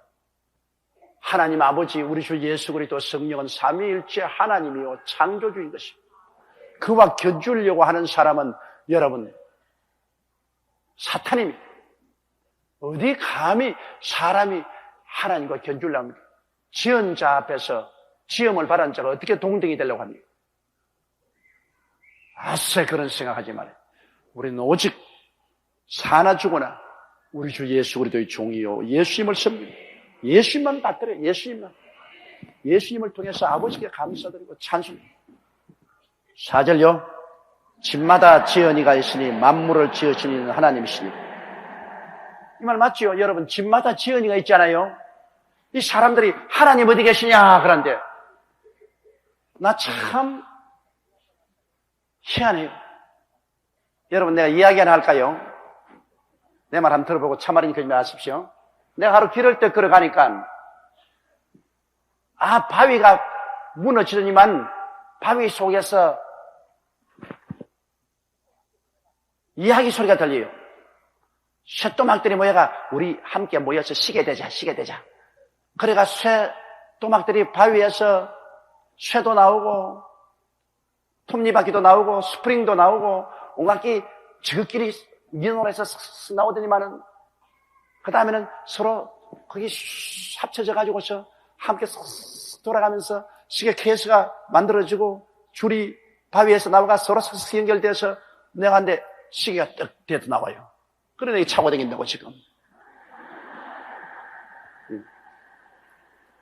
하나님 아버지, 우리 주 예수 그리스도 성령은 삼위일체 하나님이요 창조주인 것입니다. 그와 견주려고 하는 사람은 여러분 사탄입니다. 어디 감히 사람이 하나님과 견주려고 합니까? 지은 자 앞에서 지음을 받은 자가 어떻게 동등이 되려고 합니까? 아싸, 그런 생각하지 말아요. 우리는 오직 사나 죽으나 우리 주 예수 그리스도의 종이요 예수님을 섬깁니다. 예수님만 받들어요. 예수님만. 예수님을 통해서 아버지께 감사드리고 찬송합니다. 4절요. 집마다 지은 이가 있으니 만물을 지으신 이는 하나님이시니. 이 말 맞죠? 여러분, 집마다 지은이가 있잖아요. 이 사람들이 하나님 어디 계시냐 그런데 나 참 희한해요. 여러분, 내가 이야기 하나 할까요? 내 말 한번 들어보고 참말인 거짓말 하십시오. 내가 하루 길을 때 걸어가니까 바위가 무너지더니만 바위 속에서 이야기 소리가 들려요. 쇠토막들이 모여가 우리 함께 모여서 쉬게 되자. 그래가 쇠토막들이 바위에서 쇠도 나오고 톱니바퀴도 나오고 스프링도 나오고 온갖 게 저끼리 민원에서 나오더니만은 그 다음에는 서로 거기 합쳐져 가지고서 함께 돌아가면서 시계 케이스가 만들어지고 줄이 바위에서 나와가 서로 연결돼서 내가 한데 시계가 떡 대도 나와요. 그러니 이게 차고 다닌다고 지금.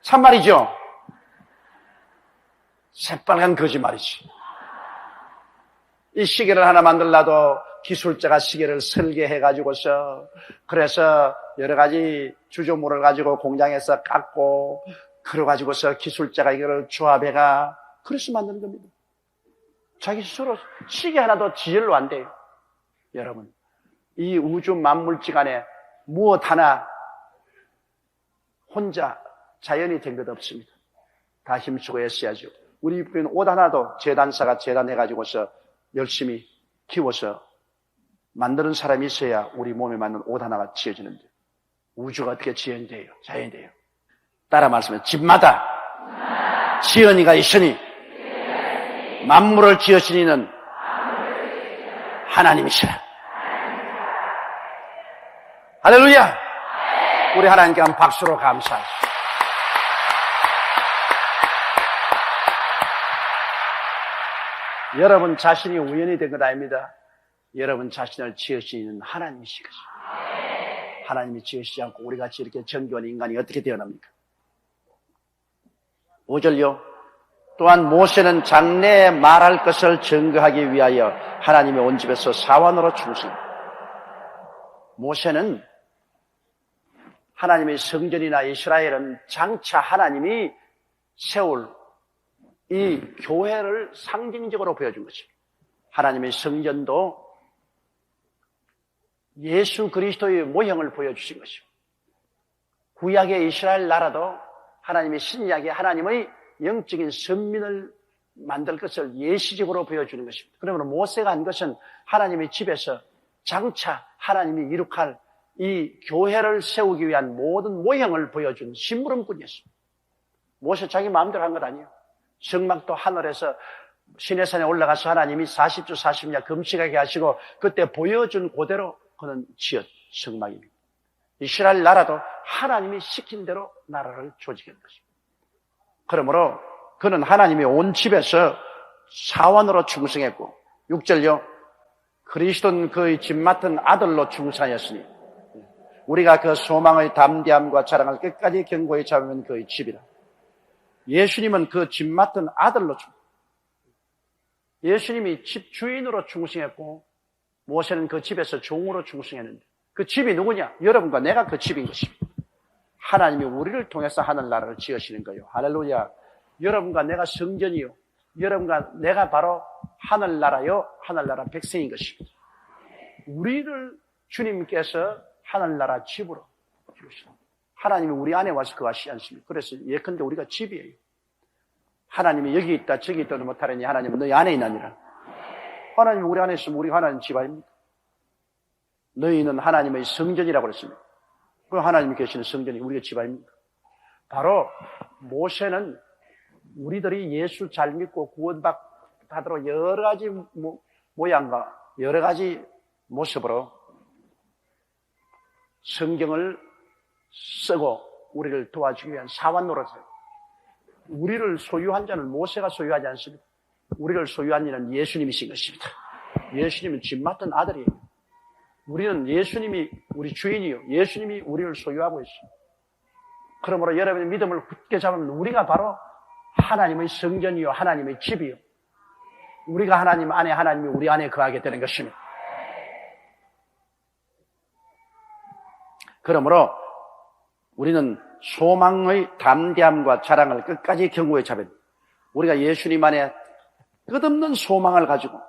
참말이죠. 새빨간 거짓말이지. 이 시계를 하나 만들라도 기술자가 시계를 설계해가지고서 그래서 여러 가지 주조물을 가지고 공장에서 깎고 그래가지고서 기술자가 이거를 조합해가 그래서 만드는 겁니다. 자기 스스로 시계 하나도 지혈로 안 돼요. 여러분, 이 우주 만물지간에 무엇 하나 혼자 자연이 된 것 없습니다. 다 힘쓰고 애써야죠. 우리 입구에는 옷 하나도 재단사가 재단해가지고서 열심히 키워서 만드는 사람이 있어야 우리 몸에 맞는 옷 하나가 지어지는데 우주가 어떻게 지연돼요? 자연이 돼요. 따라 말씀해. 집마다 지연이가 있으니 만물을 지으신 이는 하나님이시라. 할렐루야! 우리 하나님께 한 박수로 감사합니다. 여러분 자신이 우연히 된 것 아닙니다. 여러분 자신을 지으시는 하나님이신 것입니다. 하나님이 지으시지 않고 우리 같이 이렇게 정교한 인간이 어떻게 태어납니까? 5절요. 또한 모세는 장래에 말할 것을 증거하기 위하여 하나님의 온 집에서 사원으로 충성. 모세는 하나님의 성전이나 이스라엘은 장차 하나님이 세울 이 교회를 상징적으로 보여준 것입니다. 하나님의 성전도 예수 그리스도의 모형을 보여주신 것입니다. 구약의 이스라엘 나라도 하나님의 신약의 하나님의 영적인 선민을 만들 것을 예시적으로 보여주는 것입니다. 그러면 모세가 한 것은 하나님의 집에서 장차 하나님이 이룩할 이 교회를 세우기 위한 모든 모형을 보여준 심부름꾼이었습니다. 모세 자기 마음대로 한 것 아니에요. 성막도 하늘에서 시내산에 올라가서 하나님이 40주 40년 금식하게 하시고 그때 보여준 그대로 그는 지었 성막입니다. 이스라엘 나라도 하나님이 시킨 대로 나라를 조직한 것입니다. 그러므로 그는 하나님의 온 집에서 사원으로 충성했고 6절요. 그리스도는 그의 집 맡은 아들로 충성하였으니 우리가 그 소망의 담대함과 자랑을 끝까지 견고히 잡으면 그의 집이라. 예수님은 그 집 맡은 아들로 예수님이 집 주인으로 충성했고 모세는 그 집에서 종으로 충성했는데 그 집이 누구냐? 여러분과 내가 그 집인 것입니다. 하나님이 우리를 통해서 하늘나라를 지으시는 거예요. 할렐루야. 여러분과 내가 성전이요. 여러분과 내가 바로 하늘나라요. 하늘나라 백성인 것입니다. 우리를 주님께서 하늘나라 집으로 지으십니다. 하나님이 우리 안에 와서 거하시지 않습니까? 그래서 예컨대 우리가 집이에요. 하나님이 여기 있다 저기 있다도 못하려니 하나님은 너희 안에 있나니라. 하나님이 우리 안에 있으면 우리가 하나님 집 아닙니까? 너희는 하나님의 성전이라고 그랬습니다. 그 하나님이 계시는 성전이 우리가 집 아닙니까? 바로 모세는 우리들이 예수 잘 믿고 구원받도록 여러 가지 모양과 여러 가지 모습으로 성경을 쓰고 우리를 도와주기 위한 사원 노릇을 우리를 소유한 자는 모세가 소유하지 않습니다. 우리를 소유한 이는 예수님이신 것입니다. 예수님은 집 맡은 아들이에요. 우리는 예수님이 우리 주인이요. 예수님이 우리를 소유하고 있습니다. 그러므로 여러분의 믿음을 굳게 잡으면 우리가 바로 하나님의 성전이요. 하나님의 집이요. 우리가 하나님 안에 하나님이 우리 안에 거하게 되는 것입니다. 그러므로 우리는 소망의 담대함과 자랑을 끝까지 경고에 잡아야 됩니다. 우리가 예수님 안에 끝없는 소망을 가지고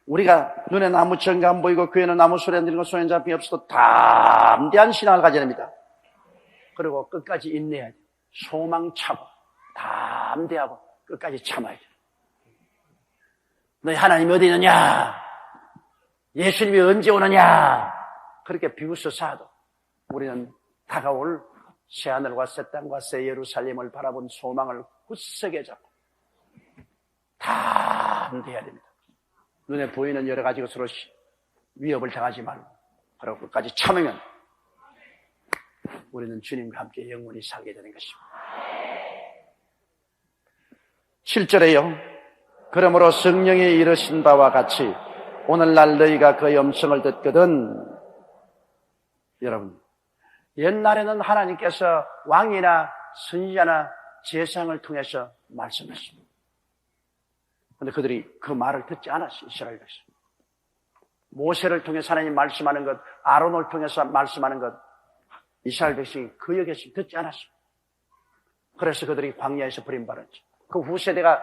우리가 눈에 아무 증거 안 보이고 귀에는 아무 소리 안 들리고 손에 잡힘이 없어도 담대한 신앙을 가져야 됩니다. 그리고 끝까지 인내해야 돼요. 소망차고 담대하고 끝까지 참아야 돼요. 너희 하나님이 어디 있느냐? 예수님이 언제 오느냐? 그렇게 비웃어서도 우리는 다가올 새하늘과 새 땅과 새 예루살렘을 바라본 소망을 굳세게 잡고 담대해야 됩니다. 눈에 보이는 여러 가지 것으로 위협을 당하지 말고 그리고 끝까지 참으면 우리는 주님과 함께 영원히 살게 되는 것입니다. 7절에요. 그러므로 성령이 이르신 바와 같이 오늘날 너희가 그의 음성을 듣거든. 여러분, 옛날에는 하나님께서 왕이나 선지자나 제사장을 통해서 말씀하십니다. 그런데 그들이 그 말을 듣지 않았어요. 이스라엘 백성. 모세를 통해서 하나님 말씀하는 것, 아론을 통해서 말씀하는 것, 이스라엘 백성이 그 역에서 듣지 않았어요. 그래서 그들이 광야에서 버림받았죠. 그 후세대가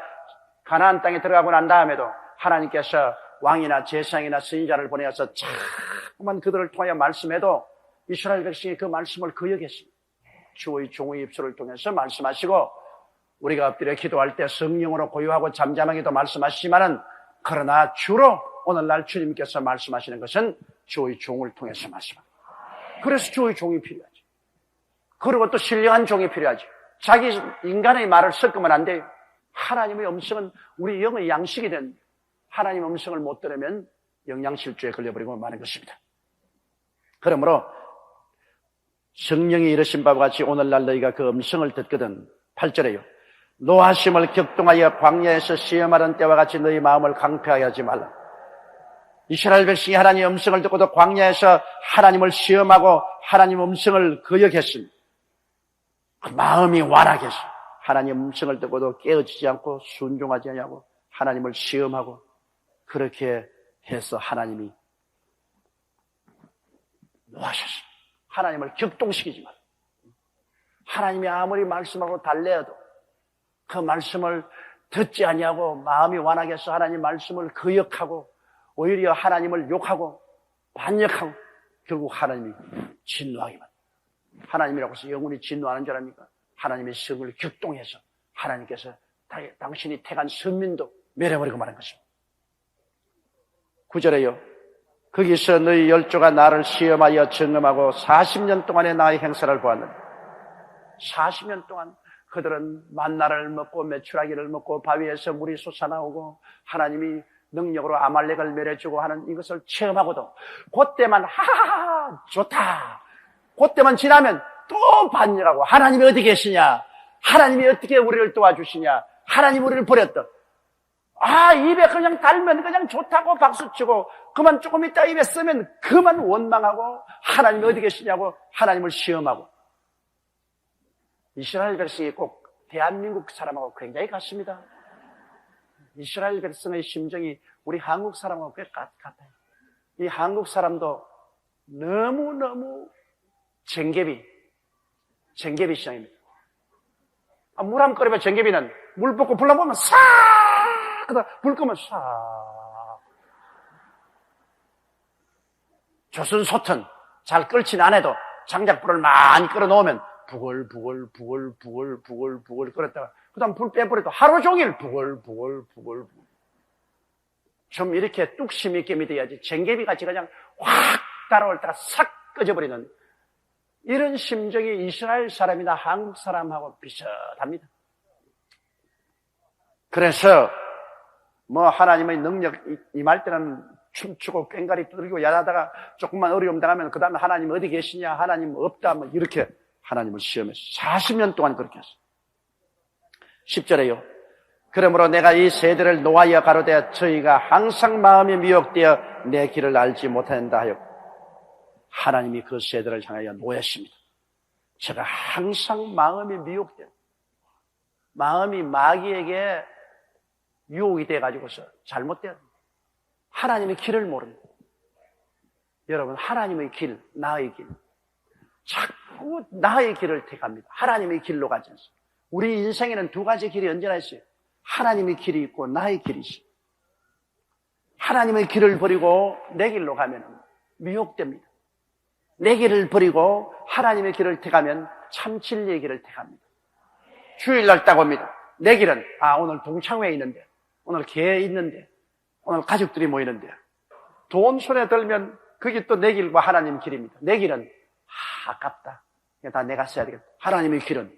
가나안 땅에 들어가고 난 다음에도 하나님께서 왕이나 제사장이나 선지자를 보내어서 자꾸만 그들을 통하여 말씀해도 이스라엘 백성이 그 말씀을 거역했습니다. 주의 종의 입술을 통해서 말씀하시고 우리가 엎드려 기도할 때 성령으로 고요하고 잠잠하게도 말씀하시지만은 그러나 주로 오늘날 주님께서 말씀하시는 것은 주의 종을 통해서 말씀합니다. 그래서 주의 종이 필요하죠. 그리고 또 신령한 종이 필요하죠. 자기 인간의 말을 섞으면 안 돼요. 하나님의 음성은 우리 영의 양식이 된 하나님의 음성을 못 들으면 영양실조에 걸려버리고 마는 것입니다. 그러므로 성령이 이르신 바와 같이 오늘날 너희가 그 음성을 듣거든. 8절에요. 노하심을 격동하여 광야에서 시험하는 때와 같이 너희 마음을 강폐하게 하지 말라. 이스라엘 백성이 하나님의 음성을 듣고도 광야에서 하나님을 시험하고 하나님의 음성을 거역했습니다. 마음이 완악해서 하나님의 음성을 듣고도 깨어지지 않고 순종하지 않냐고 하나님을 시험하고 그렇게 해서 하나님이 노하셨습니다. 하나님을 격동시키지 말라. 하나님이 아무리 말씀하고 달래어도 그 말씀을 듣지 아니하고 마음이 완악해서 하나님 말씀을 거역하고 오히려 하나님을 욕하고 반역하고 결국 하나님이 진노하게 만듭니다. 하나님이라고 해서 영원히 진노하는 줄 압니까? 하나님의 성을 격동해서 하나님께서 당신이 택한 선민도 멸해버리고 마는 것입니다. 9절에요. 거기서 너희 12조가 나를 시험하여 점검하고 40년 동안의 나의 행사를 보았는데 40년 동안 그들은 만나를 먹고 메추라기를 먹고 바위에서 물이 솟아나오고 하나님이 능력으로 아말렉을 멸해주고 하는 이것을 체험하고도 그때만 하하하 좋다. 그때만 지나면 또 반역하고 하나님이 어디 계시냐? 하나님이 어떻게 우리를 도와주시냐? 하나님 우리를 버렸다. 입에 그냥 달면 그냥 좋다고 박수치고 그만 조금 있다 입에 쓰면 그만 원망하고 하나님이 어디 계시냐고 하나님을 시험하고 이스라엘 백성이 꼭 대한민국 사람하고 굉장히 같습니다. 이스라엘 백성의 심정이 우리 한국 사람하고 꽤 같아요. 이 한국 사람도 너무너무 쟁개비 시장입니다. 물 한 끓이면 쟁개비는 물 붓고 불 나보면 싹! 그다 불 끄면 싹! 조선 솥은 잘 끓진 않아도 장작불을 많이 끓여놓으면 부글부글 끓였다가 그 다음 불 빼버려도 하루 종일 부글 좀 이렇게 뚝심 있게 믿어야지 쟁개비같이 그냥 확 따라올 때가 싹 꺼져버리는 이런 심정이 이스라엘 사람이나 한국 사람하고 비슷합니다. 그래서 하나님의 능력 임할 때는 춤추고 꽹가리 두들기고 야하다가 조금만 어려움 당하면 그 다음에 하나님 어디 계시냐 하나님 없다 이렇게 하나님을 시험해서 40년 동안 그렇게 했어요. 10절에요. 그러므로 내가 이 세대를 노하여 가로되 저희가 항상 마음이 미혹되어 내 길을 알지 못한다 하였고 하나님이 그 세대를 향하여 노했습니다. 제가 항상 마음이 미혹돼요. 마음이 마귀에게 유혹이 돼가지고서 잘못돼요. 하나님의 길을 모릅니다. 여러분 하나님의 길, 나의 길 자꾸 나의 길을 택합니다. 하나님의 길로 가지 않습니다. 우리 인생에는 두 가지 길이 언제나 있어요. 하나님의 길이 있고 나의 길이 있어요. 하나님의 길을 버리고 내 길로 가면 미혹됩니다. 내 길을 버리고 하나님의 길을 택하면 참 진리의 길을 택합니다. 주일날 딱 옵니다. 내 길은 오늘 동창회에 있는데, 오늘 교회에 있는데, 오늘 가족들이 모이는데, 돈 손에 들면 그게 또 내 길과 하나님 길입니다. 내 길은 아깝다. 이거 다 내가 써야 되겠다. 하나님의 길은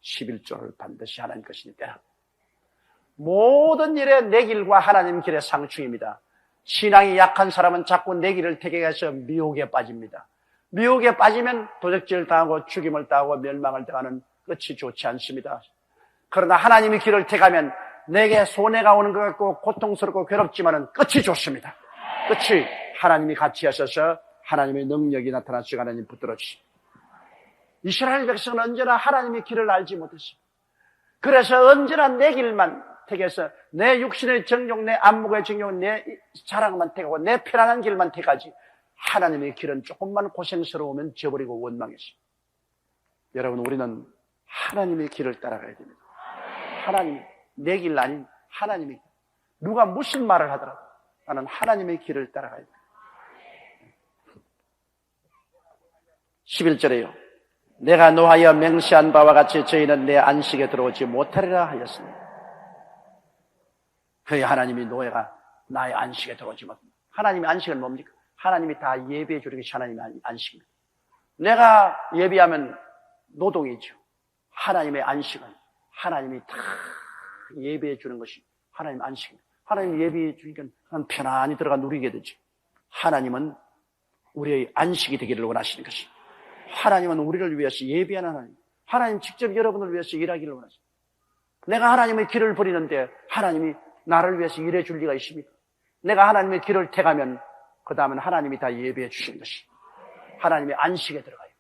11조를 반드시 하나님 것이니까. 모든 일에 내 길과 하나님 길의 상충입니다. 신앙이 약한 사람은 자꾸 내 길을 택해서 미혹에 빠집니다. 미혹에 빠지면 도적질을 당하고 죽임을 당하고 멸망을 당하는 끝이 좋지 않습니다. 그러나 하나님의 길을 택하면 내게 손해가 오는 것 같고 고통스럽고 괴롭지만은 끝이 좋습니다. 끝이 하나님이 같이 하셔서 하나님의 능력이 나타나시고 하나님 붙들어 주십니다. 이스라엘 백성은 언제나 하나님의 길을 알지 못했습니다. 그래서 언제나 내 길만 택해서 내 육신의 정욕, 내 안목의 정욕, 내 자랑만 택하고 내 편안한 길만 택하지 하나님의 길은 조금만 고생스러우면 저버리고 원망했습니다. 여러분, 우리는 하나님의 길을 따라가야 됩니다. 하나님, 내 길 아닌 하나님의 길. 누가 무슨 말을 하더라도 나는 하나님의 길을 따라가야 됩니다. 11절에요. 내가 노하여 맹세한 바와 같이 저희는 내 안식에 들어오지 못하리라 하였습니다. 그의 하나님이 노예가 나의 안식에 들어오지 못합니다. 하나님의 안식은 뭡니까? 하나님이 다 예비해 주는 것이 하나님의 안식입니다. 내가 예비하면 노동이죠. 하나님의 안식은 하나님이 다 예비해 주는 것이 하나님의 안식입니다. 하나님이 예비해 주니까 편안히 들어가 누리게 되죠. 하나님은 우리의 안식이 되기를 원하시는 것입니다. 하나님은 우리를 위해서 예비하는 하나님. 하나님 직접 여러분을 위해서 일하기를 원하십니다. 내가 하나님의 길을 버리는데 하나님이 나를 위해서 일해 줄 리가 있습니까? 내가 하나님의 길을 택하면 그 다음은 하나님이 다 예비해 주신 것이 하나님의 안식에 들어가요.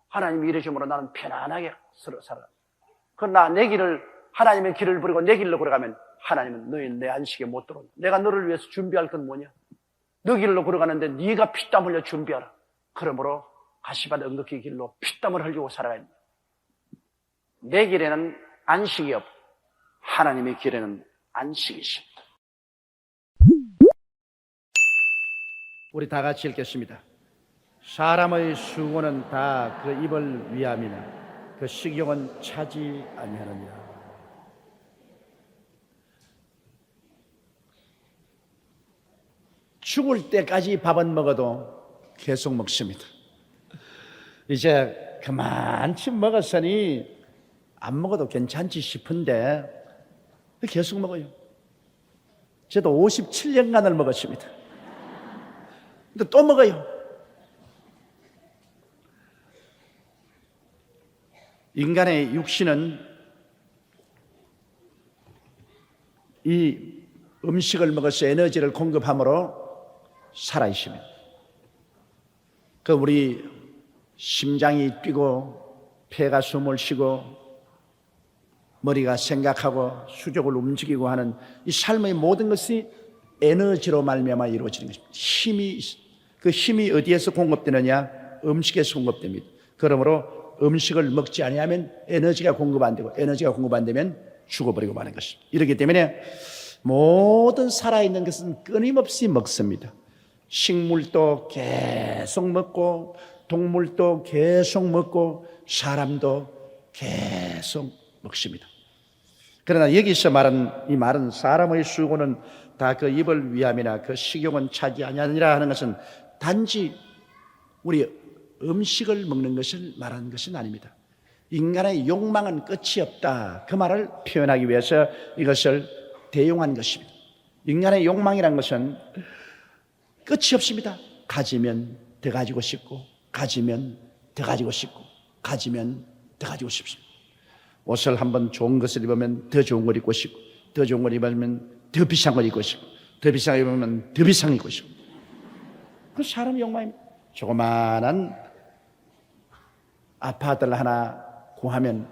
하나님이 일해 줌으로 나는 편안하게 살아. 그러나 내 길을 하나님의 길을 버리고 내 길로 걸어가면 하나님은 너희는 내 안식에 못 들어온다. 내가 너를 위해서 준비할 건 뭐냐? 너 길로 걸어가는데 네가 피땀 흘려 준비하라. 그러므로 가시밭 언덕의 길로 피땀을 흘리고 살아야 합니다. 내 길에는 안식이 없고 하나님의 길에는 안식이 있습니다. 우리 다 같이 읽겠습니다. 사람의 수고는 다 그 입을 위함이나 그 식욕은 차지 아니하느니라. 죽을 때까지 밥은 먹어도 계속 먹습니다. 이제 그만치 먹었으니 안 먹어도 괜찮지 싶은데 계속 먹어요. 저도 57년간을 먹었습니다. 근데 또 먹어요. 인간의 육신은 이 음식을 먹어서 에너지를 공급함으로 살아있습니다. 그 우리 심장이 뛰고 폐가 숨을 쉬고 머리가 생각하고 수족을 움직이고 하는 이 삶의 모든 것이 에너지로 말미암아 이루어지는 것입니다. 그 힘이 어디에서 공급되느냐? 음식에서 공급됩니다. 그러므로 음식을 먹지 아니하면 에너지가 공급 안 되고 에너지가 공급 안 되면 죽어버리고 마는 것입니다. 이렇기 때문에 모든 살아있는 것은 끊임없이 먹습니다. 식물도 계속 먹고 동물도 계속 먹고 사람도 계속 먹습니다. 그러나 여기서 말한 이 말은 사람의 수고는 다 그 입을 위함이나 그 식욕은 차지 아니하니라 하는 것은 단지 우리 음식을 먹는 것을 말하는 것은 아닙니다. 인간의 욕망은 끝이 없다. 그 말을 표현하기 위해서 이것을 대용한 것입니다. 인간의 욕망이란 것은 끝이 없습니다. 가지면 더 가지고 싶고 가지면 더 가지고 싶고 가지면 더 가지고 싶습니다. 옷을 한번 좋은 것을 입으면 더 좋은 걸 입고 싶고 더 좋은 걸 입으면 더 비싼 걸 입고 싶고 더 비싼 걸 입으면 더 비싼 걸 입고 싶고 그 사람의 욕망입니다. 조그마한 아파트를 하나 구하면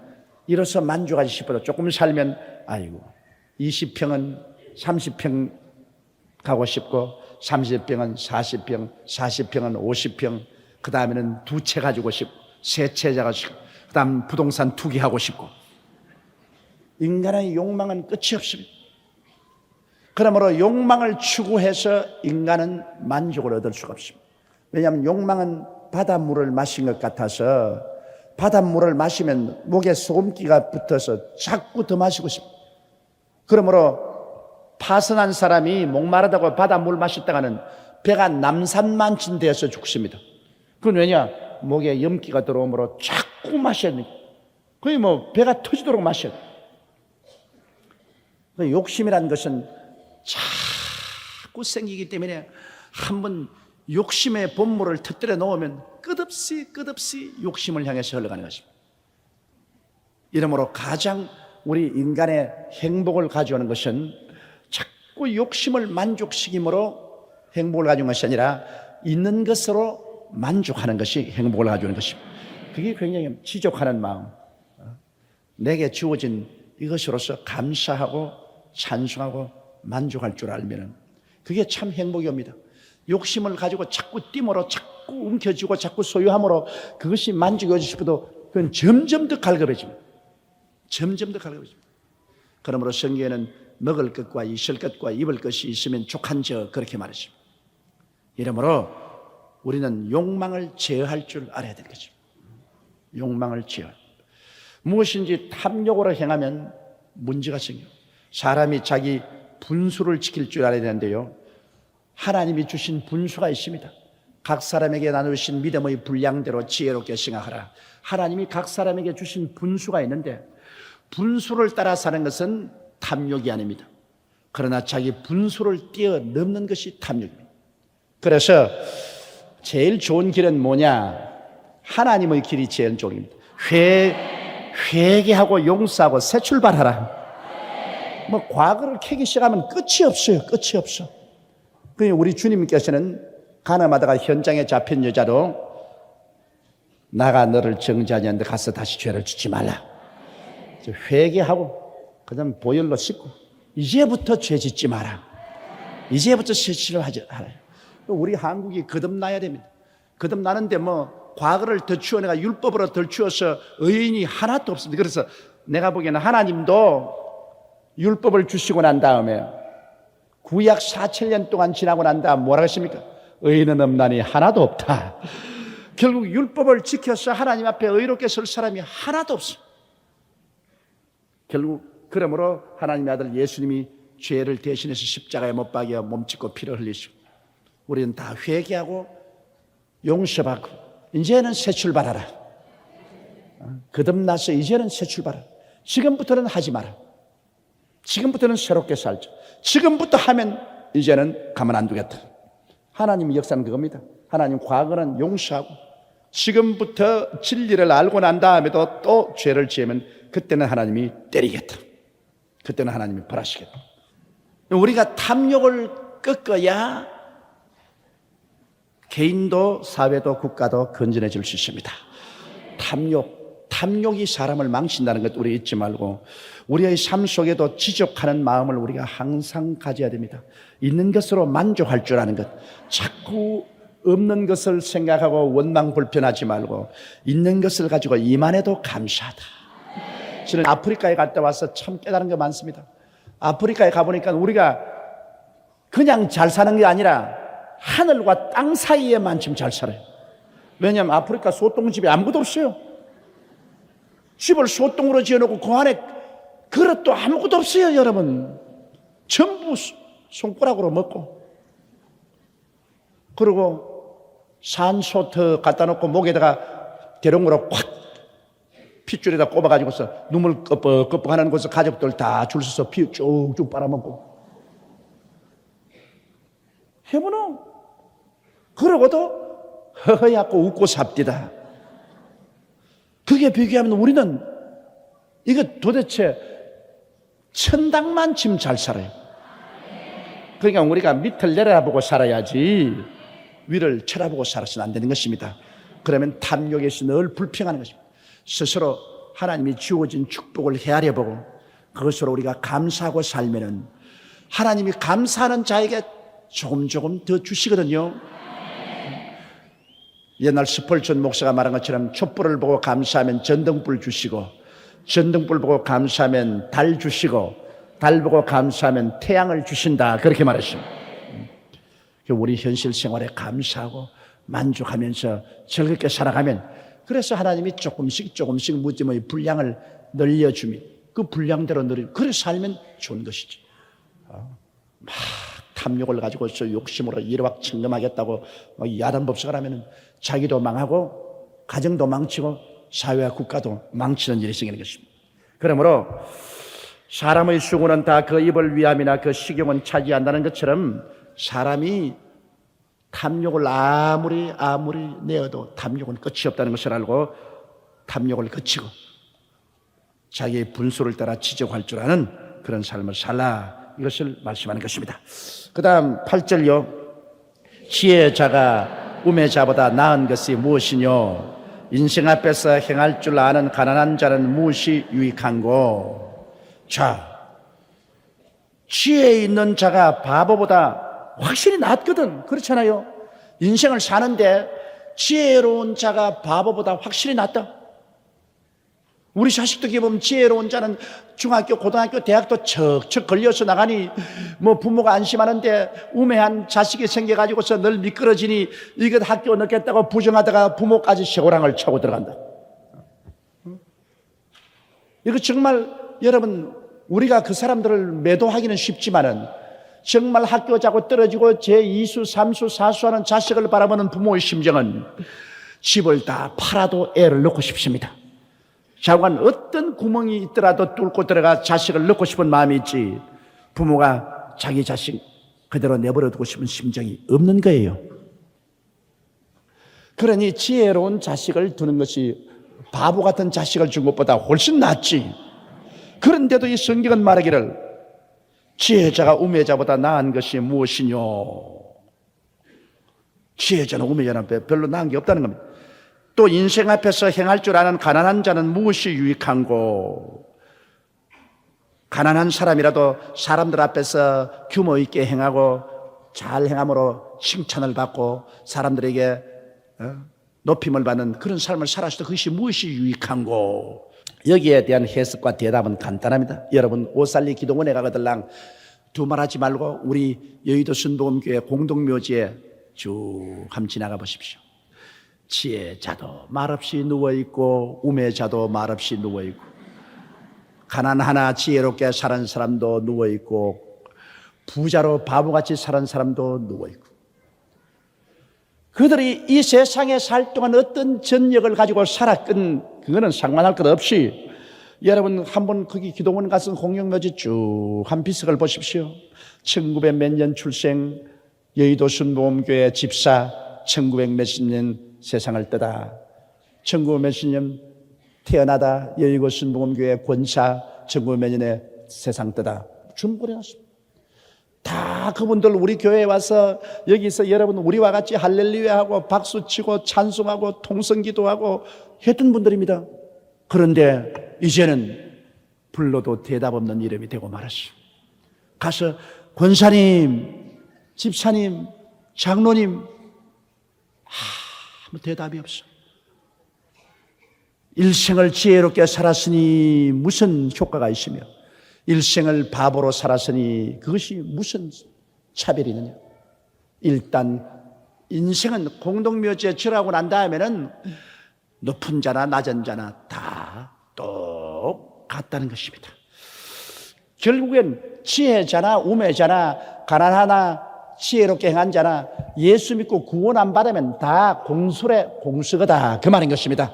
이로써 만족하지 싶어도 조금 살면 아이고 20평은 30평 가고 싶고 30평은 40평, 40평은 50평 그 다음에는 2채 가지고 싶고, 3채 가지고 싶고, 그 다음 부동산 투기하고 싶고. 인간의 욕망은 끝이 없습니다. 그러므로 욕망을 추구해서 인간은 만족을 얻을 수가 없습니다. 왜냐하면 욕망은 바닷물을 마신 것 같아서 바닷물을 마시면 목에 소금기가 붙어서 자꾸 더 마시고 싶습니다. 그러므로 파선한 사람이 목마르다고 바닷물 마셨다가는 배가 남산만춘되어서 죽습니다. 그건 왜냐? 목에 염기가 들어오므로 자꾸 마셔야 됩니다. 거의 뭐 배가 터지도록 마셔야 돼요. 욕심이라는 것은 자꾸 생기기 때문에 한번 욕심의 본물을 터뜨려 놓으면 끝없이 욕심을 향해서 흘러가는 것입니다. 이러므로 가장 우리 인간의 행복을 가져오는 것은 자꾸 욕심을 만족시킴으로 행복을 가져오는 것이 아니라 있는 것으로 만족하는 것이 행복을 가져오는 것입니다. 그게 굉장히 지족하는 마음, 내게 주어진 이것으로서 감사하고 찬송하고 만족할 줄 알면 그게 참 행복이 옵니다. 욕심을 가지고 자꾸 띠므로 자꾸 움켜쥐고 자꾸 소유함으로 그것이 만족이 오지 싶어도 그건 점점 더 갈급해집니다. 점점 더 갈급해집니다. 그러므로 성경에는 먹을 것과 있을 것과 입을 것이 있으면 족한저 그렇게 말했습니다. 이러므로 우리는 욕망을 제어할 줄 알아야 되는 거죠. 욕망을 제어. 무엇인지 탐욕으로 행하면 문제가 생겨요. 사람이 자기 분수를 지킬 줄 알아야 되는데요, 하나님이 주신 분수가 있습니다. 각 사람에게 나누신 믿음의 분량대로 지혜롭게 생각하라. 하나님이 각 사람에게 주신 분수가 있는데 분수를 따라 사는 것은 탐욕이 아닙니다. 그러나 자기 분수를 뛰어넘는 것이 탐욕입니다. 그래서 제일 좋은 길은 뭐냐? 하나님의 길이 제일 좋은 길입니다. 회개하고 용서하고 새 출발하라. 뭐 과거를 캐기 시작하면 끝이 없어요. 끝이 없어. 그러니 우리 주님께서는 가늠하다가 현장에 잡힌 여자도 나가 너를 정죄하지 않는데 가서 다시 죄를 짓지 말라. 회개하고 그다음 보혈로 씻고 이제부터 죄 짓지 마라. 이제부터 실수를 하지 않아요. 우리 한국이 거듭나야 됩니다. 거듭나는데 뭐 과거를 덧추어 내가 율법으로 덧추어서 의인이 하나도 없습니다. 그래서 내가 보기에는 하나님도 율법을 주시고 난 다음에 구약 4,000년 동안 지나고 난 다음 뭐라고 했습니까? 의인은 없나니 하나도 없다. 결국 율법을 지켜서 하나님 앞에 의롭게 설 사람이 하나도 없습니다. 결국 그러므로 하나님의 아들 예수님이 죄를 대신해서 십자가에 못 박여 몸짓고 피를 흘리시고 우리는 다 회개하고 용서받고 이제는 새 출발하라. 거듭나서 이제는 새 출발하라. 지금부터는 하지 마라. 지금부터는 새롭게 살자. 지금부터 하면 이제는 가만 안 두겠다. 하나님의 역사는 그겁니다. 하나님 과거는 용서하고 지금부터 진리를 알고 난 다음에도 또 죄를 지으면 그때는 하나님이 때리겠다. 그때는 하나님이 벌하시겠다. 우리가 탐욕을 꺾어야 개인도 사회도 국가도 건전해질 수 있습니다. 탐욕이 사람을 망친다는 것 우리 잊지 말고 우리의 삶 속에도 지적하는 마음을 우리가 항상 가져야 됩니다. 있는 것으로 만족할 줄 아는 것, 자꾸 없는 것을 생각하고 원망 불편하지 말고 있는 것을 가지고 이만해도 감사하다. 저는 아프리카에 갔다 와서 참 깨달은 게 많습니다. 아프리카에 가보니까 우리가 그냥 잘 사는 게 아니라 하늘과 땅 사이에만 지금 잘 살아요. 왜냐하면 아프리카 소똥집에 아무것도 없어요. 집을 소똥으로 지어놓고 그 안에 그릇도 아무것도 없어요. 여러분 전부 손가락으로 먹고, 그리고 산소터 갖다 놓고 목에다가 대롱으로 확 핏줄에다 꼽아가지고서 눈물 끄뻑끄뻑 하는 곳에서 가족들 다 줄 서서 피 쭉쭉 빨아먹고 해보노. 그러고도 허허얗고 웃고 삽디다. 그게 비교하면 우리는 이거 도대체 천당만 지금 잘 살아요. 그러니까 우리가 밑을 내려다보고 살아야지 위를 쳐다보고 살아서는 안 되는 것입니다. 그러면 탐욕에서 늘 불평하는 것입니다. 스스로 하나님이 주어진 축복을 헤아려 보고 그것으로 우리가 감사하고 살면은 하나님이 감사하는 자에게 조금 더 주시거든요. 옛날 스펄전 목사가 말한 것처럼 촛불을 보고 감사하면 전등불 주시고, 전등불 보고 감사하면 달 주시고, 달 보고 감사하면 태양을 주신다, 그렇게 말했습니다. 우리 현실 생활에 감사하고 만족하면서 즐겁게 살아가면, 그래서 하나님이 조금씩 무지무지 분량을 늘려주면 그 분량대로 그래 살면 좋은 것이지. 막 탐욕을 가지고서 욕심으로 일확천금하겠다고 야단법석을 하면 자기도 망하고 가정도 망치고 사회와 국가도 망치는 일이 생기는 것입니다. 그러므로 사람의 수고는 다 그 입을 위함이나 그 식용은 차지한다는 것처럼, 사람이 탐욕을 아무리 내어도 탐욕은 끝이 없다는 것을 알고 탐욕을 그치고 자기의 분수를 따라 지적할 줄 아는 그런 삶을 살라, 이것을 말씀하는 것입니다. 그 다음 8절요. 지혜자가 우매자보다 나은 것이 무엇이뇨? 인생 앞에서 행할 줄 아는 가난한 자는 무엇이 유익한고? 자, 지혜 있는 자가 바보보다 확실히 낫거든. 그렇잖아요. 인생을 사는데 지혜로운 자가 바보보다 확실히 낫다. 우리 자식도 보면 지혜로운 자는 중학교, 고등학교, 대학도 척척 걸려서 나가니 부모가 안심하는데, 우매한 자식이 생겨가지고서 늘 미끄러지니 이것 학교 넣겠다고 부정하다가 부모까지 쇠고랑을 차고 들어간다. 이거 정말 여러분, 우리가 그 사람들을 매도하기는 쉽지만은 정말 학교 자고 떨어지고 제2수, 3수, 4수 하는 자식을 바라보는 부모의 심정은 집을 다 팔아도 애를 넣고 싶습니다. 자관 어떤 구멍이 있더라도 뚫고 들어가 자식을 넣고 싶은 마음이 있지, 부모가 자기 자식 그대로 내버려 두고 싶은 심정이 없는 거예요. 그러니 지혜로운 자식을 두는 것이 바보 같은 자식을 준 것보다 훨씬 낫지. 그런데도 이 성경은 말하기를 지혜자가 우매자보다 나은 것이 무엇이뇨? 지혜자는 우매자는 별로 나은 게 없다는 겁니다. 또 인생 앞에서 행할 줄 아는 가난한 자는 무엇이 유익한고? 가난한 사람이라도 사람들 앞에서 규모 있게 행하고 잘 행함으로 칭찬을 받고 사람들에게 높임을 받는 그런 삶을 살았을 때 그것이 무엇이 유익한고? 여기에 대한 해석과 대답은 간단합니다. 여러분, 오살리 기도원에 가거들랑 두말하지 말고 우리 여의도 순복음교회 공동묘지에 쭉 한번 지나가 보십시오. 지혜자도 말없이 누워있고 우매자도 말없이 누워있고 가난하나 지혜롭게 사는 사람도 누워있고 부자로 바보같이 사는 사람도 누워있고, 그들이 이 세상에 살 동안 어떤 전력을 가지고 살았건 그거는 상관할 것 없이, 여러분 한번 거기 기도원 가서 공영묘지 쭉 한 비석을 보십시오. 1900 몇 년 출생, 여의도 순복음교회 집사, 1900 몇십 년 세상을 떠다 1900 몇십 년 태어나다 여의도 순복음교회 권사, 1900 몇 년에 세상 떠다 중보해 놨습니다. 다 그분들 우리 교회에 와서 여기서 여러분 우리와 같이 할렐루야하고 박수치고 찬송하고 통성기도하고 했던 분들입니다. 그런데 이제는 불러도 대답 없는 이름이 되고 말았어요. 가서 권사님, 집사님, 장로님 아무 대답이 없어. 일생을 지혜롭게 살았으니 무슨 효과가 있으며 일생을 바보로 살았으니 그것이 무슨 차별이 있느냐. 일단 인생은 공동묘지에 절하고 난 다음에는 높은 자나 낮은 자나 다 똑같다는 것입니다. 결국엔 지혜자나 우매자나 가난하나 지혜롭게 행한 자나 예수 믿고 구원 안 받으면 다 공수거다, 그 말인 것입니다.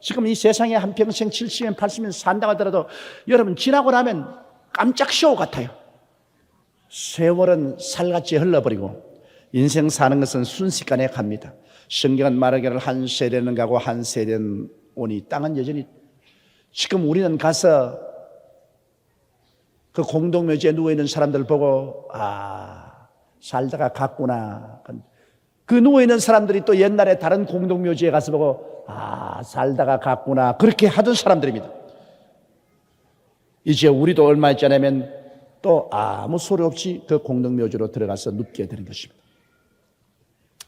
지금 이 세상에 한평생 70년 80년 산다고 하더라도 여러분 지나고 나면 깜짝 쇼 같아요. 세월은 살같이 흘러버리고 인생 사는 것은 순식간에 갑니다. 성경은 말하기를 한 세대는 가고 한 세대는 오니 땅은 여전히. 지금 우리는 가서 그 공동묘지에 누워있는 사람들 보고 살다가 갔구나. 그 누워있는 사람들이 또 옛날에 다른 공동묘지에 가서 보고 살다가 갔구나, 그렇게 하던 사람들입니다. 이제 우리도 얼마 있지 않으면 또 아무 소리 없이 그 공동묘지로 들어가서 눕게 되는 것입니다.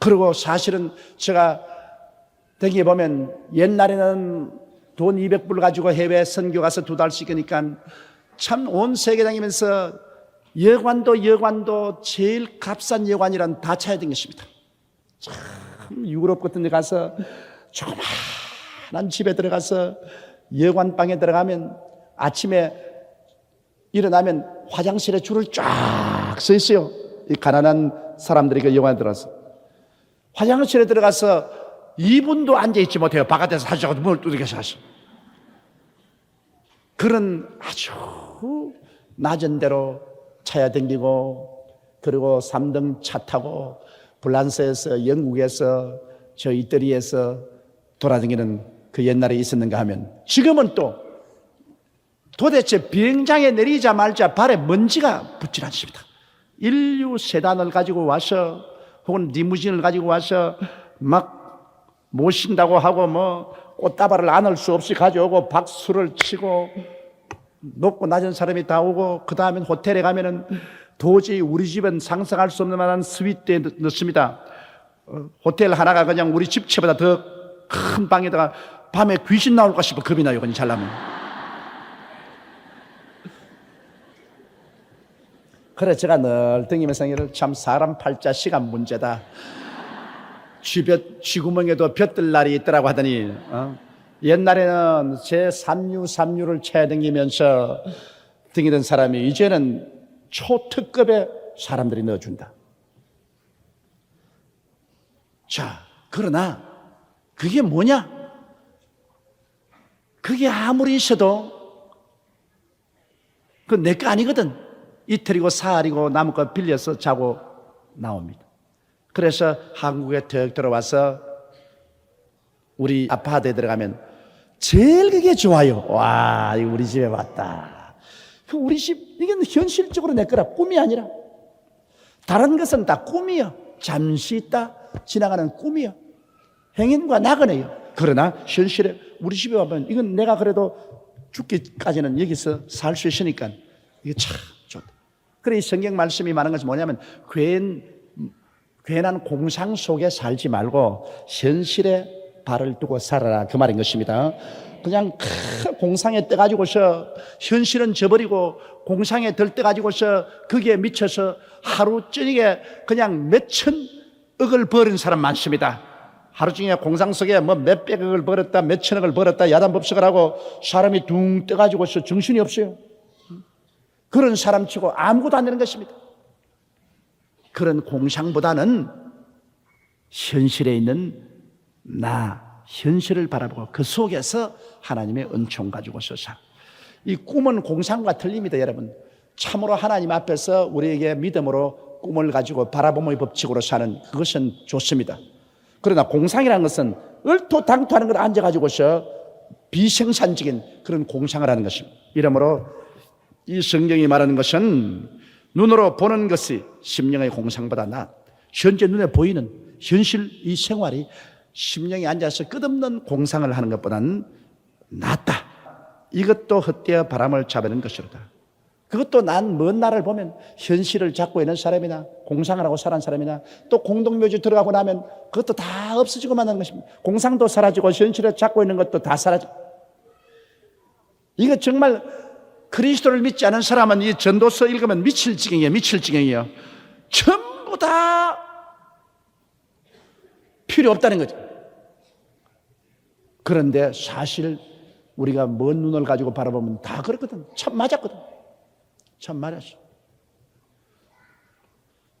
그리고 사실은 제가 댕기 보면 옛날에는 돈 200불 가지고 해외 선교 가서 2달씩 하니까 참 온 세계 다니면서 여관도 제일 값싼 여관이란 다 찾아야 된 것입니다. 참 유럽 같은 데 가서 조그마한 집에 들어가서 여관방에 들어가면 아침에 일어나면 화장실에 줄을 쫙 서 있어요. 이 가난한 사람들이 그 여관에 들어가서 화장실에 들어가서 2분도 앉아있지 못해요. 바깥에서 하시고 문을 두들겨서 하시. 그런 아주 낮은 데로 차야 댕기고, 그리고 3등 차 타고 프랑스에서, 영국에서, 저 이태리에서 돌아다니는 그 옛날에 있었는가 하면, 지금은 또 도대체 비행장에 내리자마자 발에 먼지가 붙질 않습니다. 인류 세단을 가지고 와서 혹은 리무진을 가지고 와서 막 모신다고 하고 뭐 꽃다발을 안을 수 없이 가져오고 박수를 치고 높고 낮은 사람이 다 오고, 그 다음엔 호텔에 가면은 도저히 우리 집은 상상할 수 없는 만한 스윗대에 넣습니다. 호텔 하나가 그냥 우리 집채보다 더 큰 방에다가 밤에 귀신 나올까 싶어 겁이 나요. 그냥 잘나면. 그래 제가 늘 등이면서 참 사람 팔자 시간 문제다. 쥐구멍에도 볕들 날이 있더라고 하더니 옛날에는 제 3류를 채 댕기면서 등이던 사람이 이제는 초특급의 사람들이 넣어준다. 자, 그러나 그게 뭐냐? 그게 아무리 있어도 그 내 거 아니거든. 이틀이고 사흘이고 남은 거 빌려서 자고 나옵니다. 그래서 한국에 턱 들어와서 우리 아파트에 들어가면 제일 그게 좋아요. 와, 우리 집에 왔다. 그 우리 집, 이건 현실적으로 내 거라. 꿈이 아니라. 다른 것은 다 꿈이요. 잠시 있다 지나가는 꿈이요. 행인과 나그네요. 그러나 현실에 우리 집에 와보면 이건 내가 그래도 죽기까지는 여기서 살 수 있으니까 이게 참 좋다. 그래 이 성경 말씀이 말하는 것이 뭐냐면 괜한 공상 속에 살지 말고 현실에 발을 두고 살아라, 그 말인 것입니다. 그냥 공상에 떠가지고서 현실은 저버리고 공상에 들떠가지고서 거기에 미쳐서 하루 저녁에 그냥 몇천억을 버린 사람 많습니다. 하루 종일 공상 속에 뭐 몇백억을 벌었다, 몇천억을 벌었다, 야단법석을 하고 사람이 둥 떠가지고서 정신이 없어요. 그런 사람 치고 아무것도 안 되는 것입니다. 그런 공상보다는 현실에 있는 나, 현실을 바라보고 그 속에서 하나님의 은총 가지고서 살. 이 꿈은 공상과 틀립니다, 여러분. 참으로 하나님 앞에서 우리에게 믿음으로 꿈을 가지고 바라봄의 법칙으로 사는 그것은 좋습니다. 그러나 공상이라는 것은 얼토당토하는 걸 앉아가지고서 비생산적인 그런 공상을 하는 것입니다. 이러므로 이 성경이 말하는 것은 눈으로 보는 것이 심령의 공상보다 낫. 현재 눈에 보이는 현실 이 생활이 심령이 앉아서 끝없는 공상을 하는 것보다는 낫다. 이것도 헛되어 바람을 잡는 것이로다. 그것도 난 먼 날을 보면 현실을 잡고 있는 사람이나 공상을 하고 살아는 사람이나 또 공동묘지 들어가고 나면 그것도 다 없어지고 만하는 것입니다. 공상도 사라지고 현실을 잡고 있는 것도 다 사라지고. 이거 정말 그리스도를 믿지 않은 사람은 이 전도서 읽으면 미칠 지경이에요. 전부 다 필요 없다는 거죠. 그런데 사실 우리가 먼 눈을 가지고 바라보면 다 그렇거든. 참 맞았거든. 참 말했어.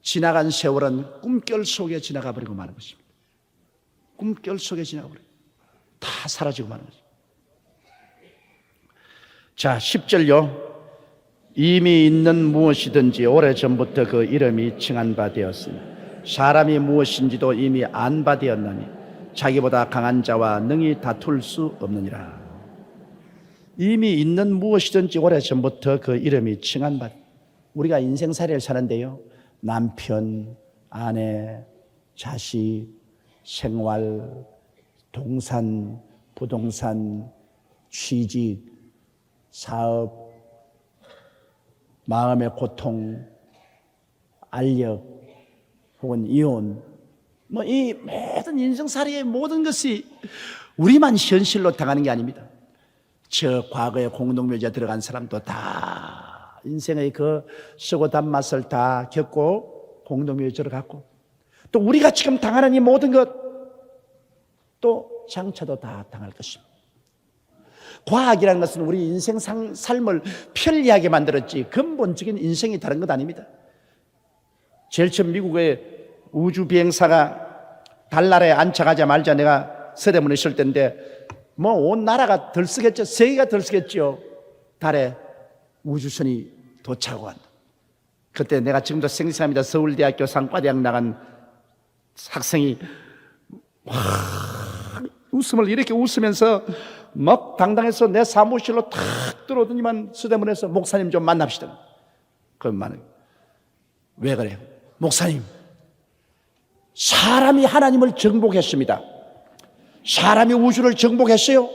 지나간 세월은 꿈결 속에 지나가 버리고 마는 것입니다. 꿈결 속에 지나가 버리고 다 사라지고 마는 것입니다. 자, 10절요. 이미 있는 무엇이든지 오래전부터 그 이름이 칭한 바 되었으니 사람이 무엇인지도 이미 안 바 되었나니 자기보다 강한 자와 능히 다툴 수 없느니라. 이미 있는 무엇이든지 오래전부터 그 이름이 칭한 바. 우리가 인생살이를 사는데요, 남편, 아내, 자식, 생활, 동산, 부동산, 취직, 사업, 마음의 고통, 알력, 혹은 이혼, 뭐 이 모든 인생살이의 모든 것이 우리만 현실로 당하는 게 아닙니다. 저 과거에 공동묘지에 들어간 사람도 다 인생의 그 쓰고 단맛을 다 겪고 공동묘지에 들어갔고, 또 우리가 지금 당하는 이 모든 것, 또 장차도 다 당할 것입니다. 과학이라는 것은 우리 인생 삶을 편리하게 만들었지 근본적인 인생이 다른 것 아닙니다. 제일 처음 미국의 우주 비행사가 달나라에 안착하자마자 내가 서대문에 있을 때인데 뭐 온 나라가 들쓰겠죠. 세계가 들쓰겠죠. 달에 우주선이 도착하고 간다. 그때 내가 지금도 생생합니다. 서울대학교 상과대학 나간 학생이 웃음을 이렇게 웃으면서 막 당당해서 내 사무실로 탁 들어오더니만 서대문에서 목사님 좀 만납시다. 그러면 왜 그래요? 목사님, 사람이 하나님을 정복했습니다. 사람이 우주를 정복했어요.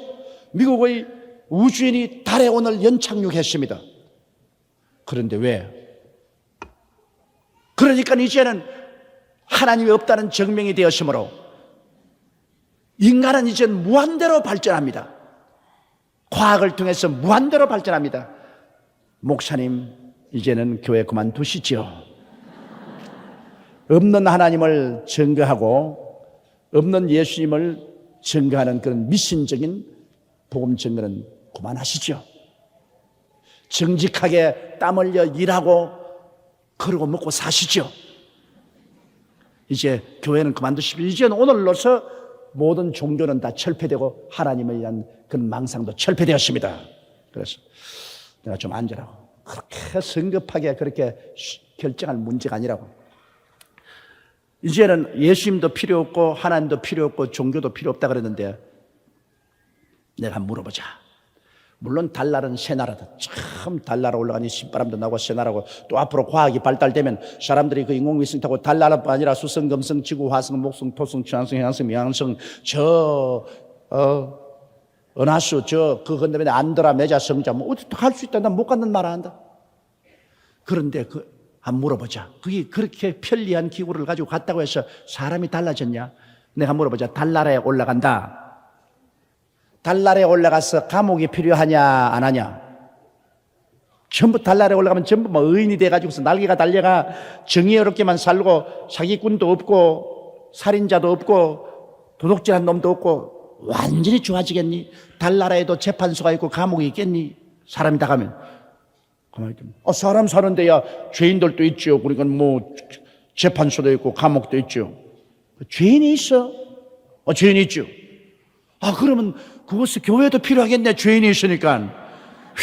미국의 우주인이 달에 오늘 연착륙했습니다. 그런데 왜? 그러니까 이제는 하나님이 없다는 증명이 되었으므로 인간은 이제 무한대로 발전합니다. 과학을 통해서 무한대로 발전합니다. 목사님, 이제는 교회 그만두시죠. 없는 하나님을 증거하고 없는 예수님을 증거하는 그런 미신적인 복음 증거는 그만하시죠. 정직하게 땀 흘려 일하고 그러고 먹고 사시죠. 이제 교회는 그만두십시오. 이제는 오늘로서 모든 종교는 다 철폐되고 하나님에 대한 그런 망상도 철폐되었습니다. 그래서 내가 좀 앉으라고. 그렇게 성급하게 그렇게 결정할 문제가 아니라고. 이제는 예수님도 필요 없고 하나님도 필요 없고 종교도 필요 없다 그랬는데 내가 물어보자. 물론 달날은 새나라다. 참 달나라 올라가니 신바람도 나고 새나라고, 또 앞으로 과학이 발달되면 사람들이 그 인공위성 타고 달나라뿐 아니라 수성, 금성, 지구, 화성, 목성, 토성, 천왕성, 해왕성,冥왕성, 은하수, 그 건너편에 안드라, 메자, 성자, 뭐 어떻게 할 수 있다. 난 못 갖는 말 안 한다. 그런데 한 물어보자. 그게 그렇게 편리한 기구를 가지고 갔다고 해서 사람이 달라졌냐? 내가 물어보자. 달나라에 올라간다. 달나라에 올라가서 감옥이 필요하냐 안 하냐? 전부 달나라에 올라가면 전부 뭐 의인이 돼가지고서 날개가 달려가 정의롭게만 살고 사기꾼도 없고 살인자도 없고 도둑질한 놈도 없고 완전히 좋아지겠니? 달나라에도 재판소가 있고 감옥이 있겠니? 사람이 다 가면. 사람 사는 데야 죄인들도 있죠. 그러니까 뭐 재판소도 있고 감옥도 있죠. 죄인이 있어? 죄인이 있죠. 그러면 그것은 교회도 필요하겠네. 죄인이 있으니까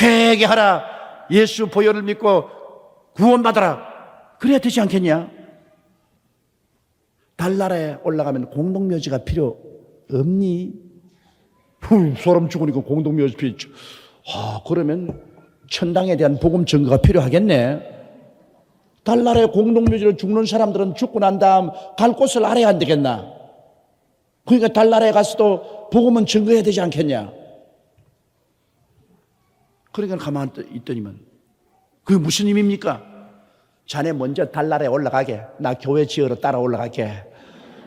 회개하라, 예수 보혈을 믿고 구원받아라, 그래야 되지 않겠냐? 달나라에 올라가면 공동묘지가 필요 없니? 사람 죽으니까 공동묘지 필요 있죠. 그러면 천당에 대한 복음 증거가 필요하겠네. 달나라에 공동묘지로 죽는 사람들은 죽고 난 다음 갈 곳을 알아야 안 되겠나? 그러니까 달나라에 가서도 복음은 증거해야 되지 않겠냐? 그러니까 가만히 있더니만 그게 무슨 의미입니까? 자네 먼저 달나라에 올라가게. 나 교회 지으러 따라 올라가게.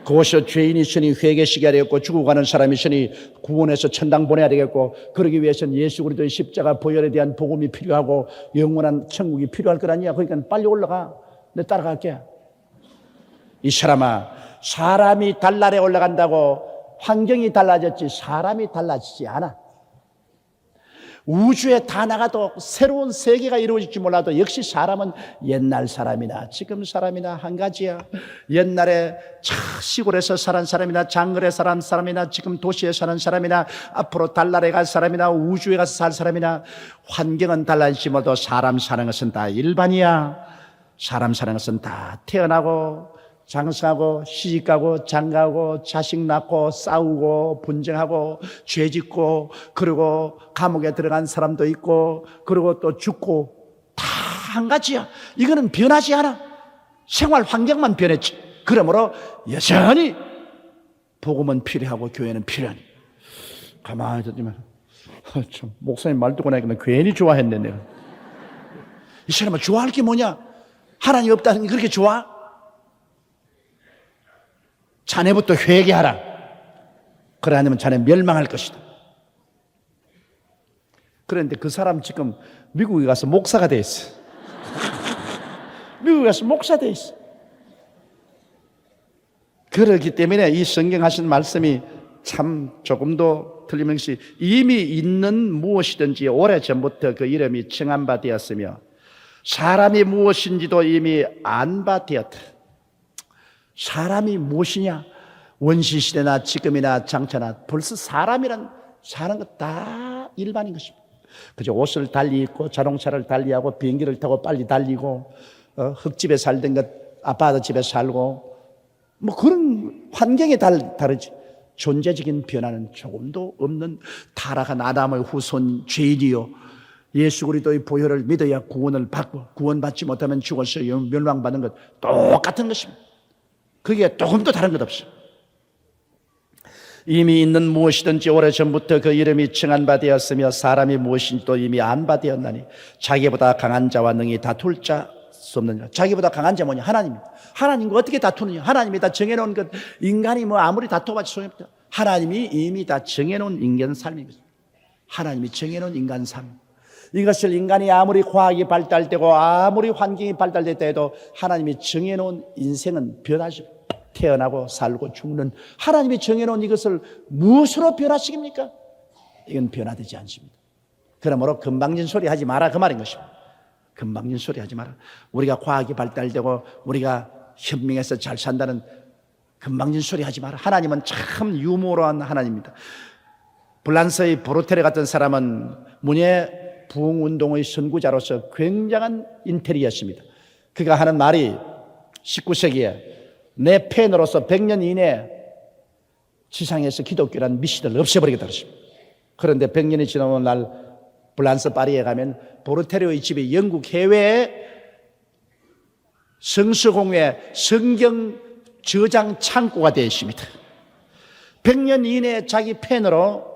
그곳에 죄인이 있으니 회개시켜야 되겠고 죽어가는 사람이 있으니 구원해서 천당 보내야 되겠고, 그러기 위해서는 예수 그리스도의 십자가 보혈에 대한 복음이 필요하고 영원한 천국이 필요할 거 아니야. 그러니까 빨리 올라가. 내가 따라갈게. 이 사람아, 사람이 달나라에 올라간다고 환경이 달라졌지 사람이 달라지지 않아. 우주에 다 나가도 새로운 세계가 이루어질지 몰라도 역시 사람은 옛날 사람이나 지금 사람이나 한 가지야. 옛날에 시골에서 사는 사람이나 장거리에 사는 사람이나 지금 도시에 사는 사람이나 앞으로 달나라에 갈 사람이나 우주에 가서 살 사람이나 환경은 달라질지 몰라도 사람 사는 것은 다 일반이야. 사람 사는 것은 다 태어나고 장사하고 시집가고 장가하고 자식 낳고 싸우고 분쟁하고 죄짓고 그리고 감옥에 들어간 사람도 있고 그리고 또 죽고 다 한 가지야. 이거는 변하지 않아. 생활 환경만 변했지. 그러므로 여전히 복음은 필요하고 교회는 필요하니. 가만히 있더니만 참 목사님 말 듣고 나니까 괜히 좋아했네 내가. 이 사람은 좋아할 게 뭐냐? 하나님 없다는 게 그렇게 좋아? 자네부터 회개하라. 그래 아니면 자네 멸망할 것이다. 그런데 그 사람 지금 미국에 가서 목사가 돼 있어. 미국에 가서 목사 돼 있어. 그렇기 때문에 이 성경 하신 말씀이 참 조금도 틀림없이 이미 있는 무엇이든지 오래전부터 그 이름이 칭한 바 되었으며 사람이 무엇인지도 이미 안 바 되었다. 사람이 무엇이냐? 원시시대나 지금이나 장차나 벌써 사람이란 사는 것 다 일반인 것입니다. 그저 옷을 달리 입고 자동차를 달리하고 비행기를 타고 빨리 달리고 흙집에 살던 것 아파트 집에 살고 뭐 그런 환경이 다르지. 존재적인 변화는 조금도 없는 타락한 아담의 후손 죄인이요 예수 그리스도의 보혈을 믿어야 구원을 받고 구원받지 못하면 죽어서 멸망받는 것 똑같은 것입니다. 그게 조금도 다른 것 없어. 이미 있는 무엇이든지 오래전부터 그 이름이 칭한 바 되었으며 사람이 무엇인지도 이미 안 바 되었나니 자기보다 강한 자와 능히 다툴 자 수 없느냐. 자기보다 강한 자 뭐냐? 하나님입니다. 하나님과 어떻게 다투느냐? 하나님이 다 정해놓은 것. 인간이 뭐 아무리 다퉈봤자 소용없다. 하나님이 이미 다 정해놓은 인간 삶입니다. 하나님이 정해놓은 인간 삶. 이것을 인간이 아무리 과학이 발달되고 아무리 환경이 발달됐다 해도 하나님이 정해놓은 인생은 변하죠. 태어나고 살고 죽는 하나님이 정해놓은 이것을 무엇으로 변화시킵니까? 이건 변화되지 않습니다. 그러므로 금방진 소리 하지 마라 그 말인 것입니다. 금방진 소리 하지 마라. 우리가 과학이 발달되고 우리가 현명해서 잘 산다는 금방진 소리 하지 마라. 하나님은 참 유머러한 하나님입니다. 불란서의 보르테르 같은 사람은 문예 부흥운동의 선구자로서 굉장한 인테리어였습니다. 그가 하는 말이 19세기에 내 펜으로서 100년 이내에 지상에서 기독교란 미신을 없애버리겠다 그랬습니다. 그런데 100년이 지나온 날 불란서 파리에 가면 보르테르의 집이 영국 해외에 성서공회 성경 저장 창고가 되어 있습니다. 100년 이내에 자기 펜으로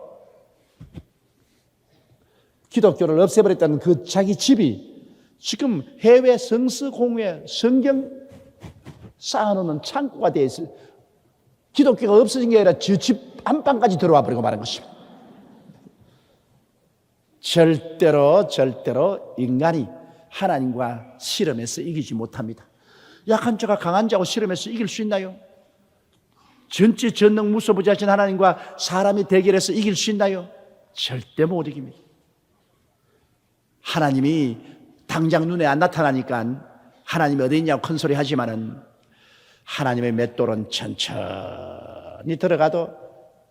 기독교를 없애버렸다는 그 자기 집이 지금 해외 성서공회 성경 쌓아놓는 창고가 되어 있어요. 기독교가 없어진 게 아니라 저 집 안방까지 들어와 버리고 말한 것입니다. 절대로 인간이 하나님과 실험에서 이기지 못합니다. 약한 자가 강한 자하고 실험에서 이길 수 있나요? 전지 전능 무소부지하신 하나님과 사람이 대결해서 이길 수 있나요? 절대 못 이깁니다. 하나님이 당장 눈에 안 나타나니까 하나님이 어디 있냐고 큰 소리 하지만은 하나님의 맷돌은 천천히 들어가도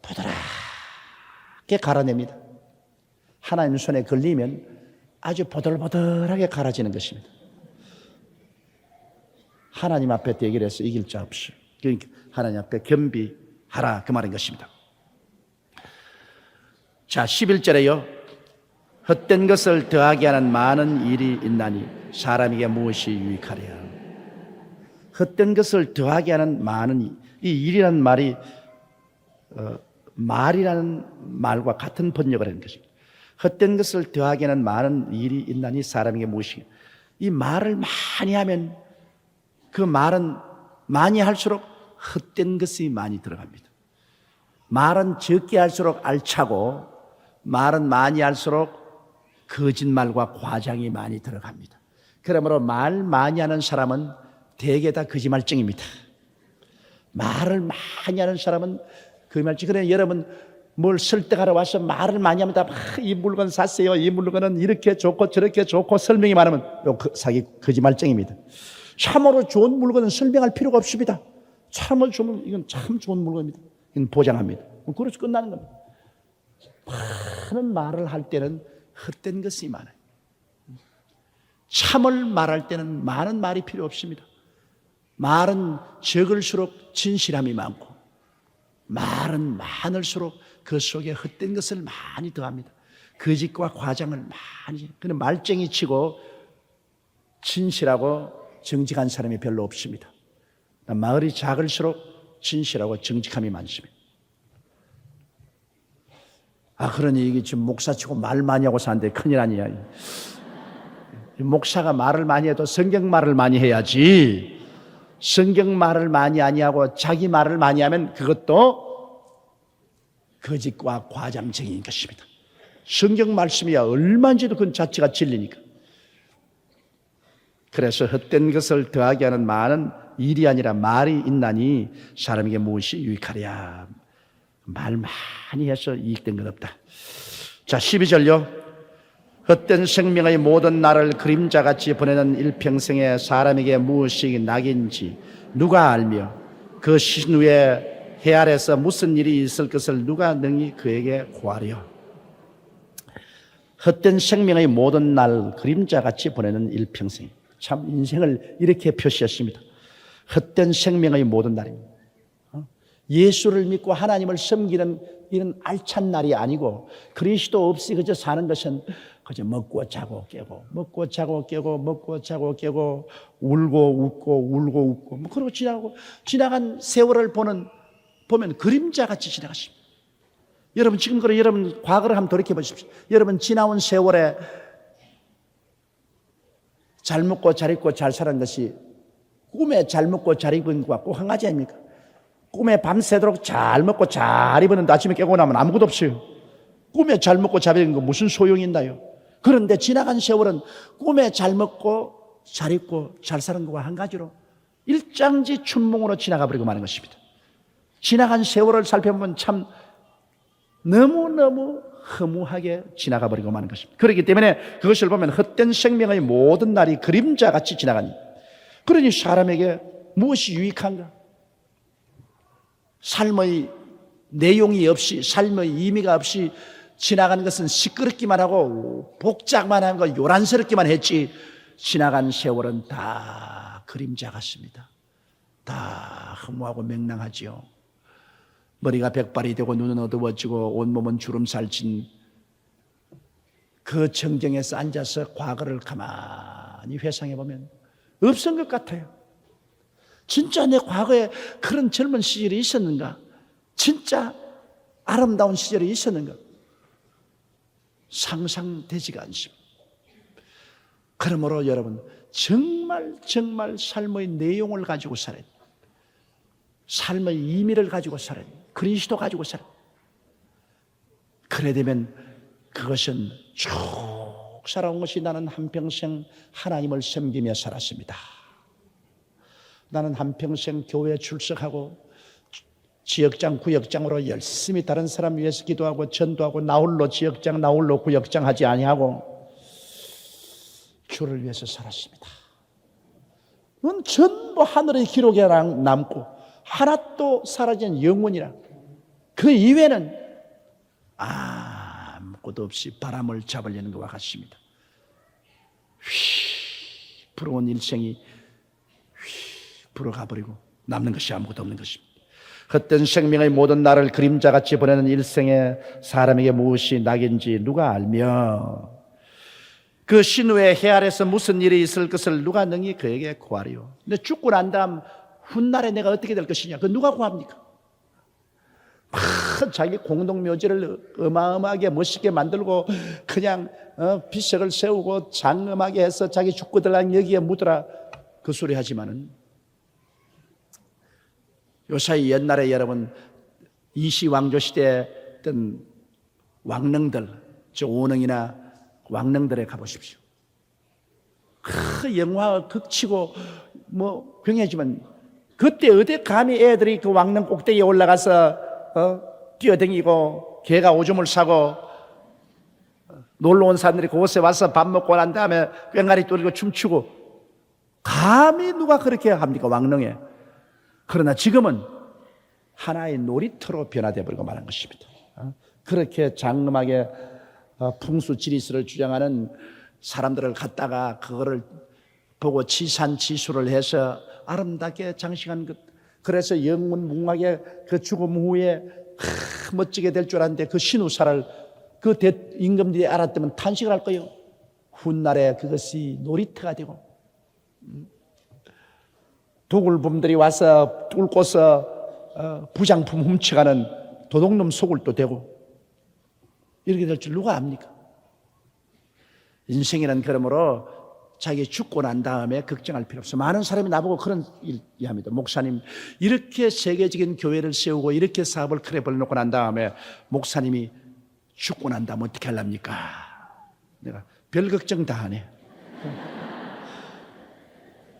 보드랗게 갈아냅니다. 하나님 손에 걸리면 아주 보들보들하게 갈아지는 것입니다. 하나님 앞에 대결해서 이길 자 없이 그러니까 하나님 앞에 겸비하라 그 말인 것입니다. 자 11절에요. 헛된 것을 더하게 하는 많은 일이 있나니 사람에게 무엇이 유익하랴. 헛된 것을 더하게 하는 많은 이 일이라는 말이 말이라는 말과 같은 번역을 하는 것입니다. 헛된 것을 더하게 하는 많은 일이 있나니 사람에게 무엇이 이 말을 많이 하면 그 말은 많이 할수록 헛된 것이 많이 들어갑니다. 말은 적게 할수록 알차고 말은 많이 할수록 거짓말과 과장이 많이 들어갑니다. 그러므로 말 많이 하는 사람은 대개 다 거짓말쟁입니다. 말을 많이 하는 사람은 거짓말쟁이. 그래 여러분 뭘 설득하러 와서 말을 많이 하면 다 이 물건 샀어요. 이 물건은 이렇게 좋고 저렇게 좋고 설명이 많으면 사기 거짓말쟁입니다. 참으로 좋은 물건은 설명할 필요가 없습니다. 참으로 좋은 이건 참 좋은 물건입니다. 이건 보장합니다. 그래서 끝나는 겁니다. 많은 말을 할 때는 헛된 것이 많아요. 참을 말할 때는 많은 말이 필요 없습니다. 말은 적을수록 진실함이 많고 말은 많을수록 그 속에 헛된 것을 많이 더합니다. 거짓과 과장을 많이. 그는 말쟁이 치고 진실하고 정직한 사람이 별로 없습니다. 마을이 작을수록 진실하고 정직함이 많습니다. 그러니 이게 지금 목사 치고 말 많이 하고 사는데 큰일 아니야. 목사가 말을 많이 해도 성경 말을 많이 해야지. 성경 말을 많이 아니하고 자기 말을 많이 하면 그것도 거짓과 과장쟁이인 것입니다. 성경 말씀이야 얼마인지도 그 자체가 진리니까. 그래서 헛된 것을 더하게 하는 많은 일이 아니라 말이 있나니 사람에게 무엇이 유익하랴. 말 많이 해서 이익된 것 없다. 자, 12절요. 헛된 생명의 모든 날을 그림자같이 보내는 일평생에 사람에게 무엇이 낙인지 누가 알며 그 신후에 해 아래서 무슨 일이 있을 것을 누가 능히 그에게 구하려. 헛된 생명의 모든 날 그림자같이 보내는 일평생. 참 인생을 이렇게 표시했습니다. 헛된 생명의 모든 날입니다. 예수를 믿고 하나님을 섬기는 이런 알찬 날이 아니고 그리스도 없이 그저 사는 것은 그저 먹고 자고 깨고 먹고 자고 깨고 먹고 자고 깨고 울고 웃고 울고 웃고 뭐 그러고 지나간 세월을 보면 그림자같이 지나갔습니다. 여러분 지금 그래 여러분 과거를 한번 돌이켜 보십시오. 여러분 지나온 세월에 잘 먹고 잘 입고 잘 사는 것이 꿈에 잘 먹고 잘 입은 것과 꼭 한 가지 아닙니까? 꿈에 밤새도록 잘 먹고 잘 입었는데 아침에 깨고 나면 아무것도 없어요. 꿈에 잘 먹고 잘 입은 거 무슨 소용이 있나요? 그런데 지나간 세월은 꿈에 잘 먹고 잘 입고 잘 사는 것과 한 가지로 일장지 춘몽으로 지나가 버리고 마는 것입니다. 지나간 세월을 살펴보면 참 너무너무 허무하게 지나가 버리고 마는 것입니다. 그렇기 때문에 그것을 보면 헛된 생명의 모든 날이 그림자같이 지나가니 그러니 사람에게 무엇이 유익한가? 삶의 내용이 없이 삶의 의미가 없이 지나가는 것은 시끄럽기만 하고 복잡만 한 거 요란스럽기만 했지 지나간 세월은 다 그림자 같습니다. 다 허무하고 맹랑하지요. 머리가 백발이 되고 눈은 어두워지고 온몸은 주름살 진 그 정경에서 앉아서 과거를 가만히 회상해 보면 없은 것 같아요. 진짜 내 과거에 그런 젊은 시절이 있었는가? 진짜 아름다운 시절이 있었는가? 상상되지가 않습니다. 그러므로 여러분 정말 삶의 내용을 가지고 살아야 돼요. 삶의 의미를 가지고 살아야 돼요. 그리스도 가지고 살아야 돼요. 그래 되면 그것은 쭉 살아온 것이 나는 한평생 하나님을 섬기며 살았습니다. 나는 한평생 교회에 출석하고 지역장, 구역장으로 열심히 다른 사람 위해서 기도하고 전도하고 나홀로 지역장, 나홀로 구역장 하지 아니하고 주를 위해서 살았습니다. 그건 전부 하늘의 기록에 남고 하나도 사라진 영혼이라 그 이외에는 아무것도 없이 바람을 잡으려는 것과 같습니다. 부러운 일생이 불어가 버리고 남는 것이 아무것도 없는 것입니다. 헛된 생명의 모든 날을 그림자같이 보내는 일생에 사람에게 무엇이 낙인지 누가 알며 그 신후에 해 아래서 무슨 일이 있을 것을 누가 능히 그에게 구하리요. 근데 죽고 난 다음 훗날에 내가 어떻게 될 것이냐 그 누가 구합니까? 자기 공동묘지를 어마어마하게 멋있게 만들고 그냥 비석을 세우고 장엄하게 해서 자기 죽고들랑 여기에 묻어라 그 소리 하지만은 요사이 옛날에 여러분 이시왕조 시대에 했던 왕릉들 저 오능이나 왕릉들에 가보십시오. 영화 극치고 뭐 병해지만 그때 어디 감히 애들이 그 왕릉 꼭대기에 올라가서 뛰어다니고 개가 오줌을 싸고 놀러 온 사람들이 그곳에 와서 밥 먹고 난 다음에 꽹가리 뚫리고 춤추고 감히 누가 그렇게 합니까 왕릉에. 그러나 지금은 하나의 놀이터로 변화되어 버리고 말한 것입니다. 그렇게 장엄하게 풍수 지리스를 주장하는 사람들을 갖다가 그거를 보고 지산지수를 해서 아름답게 장식한 것. 그래서 영문문학의 그 죽음 후에 멋지게 될 줄 알았는데 그 신우사를 그 임금들이 알았다면 탄식을 할 거예요. 훗날에 그것이 놀이터가 되고 도굴범들이 와서 뚫고서 부장품 훔쳐가는 도둑놈 소굴도 되고 이렇게 될 줄 누가 압니까? 인생이란 그러므로 자기 죽고 난 다음에 걱정할 필요 없어. 많은 사람이 나보고 그런 얘기합니다. 목사님, 이렇게 세계적인 교회를 세우고 이렇게 사업을 크게 벌려놓고 난 다음에 목사님이 죽고 난 다음에 어떻게 하랍니까? 내가 별 걱정 다 하네.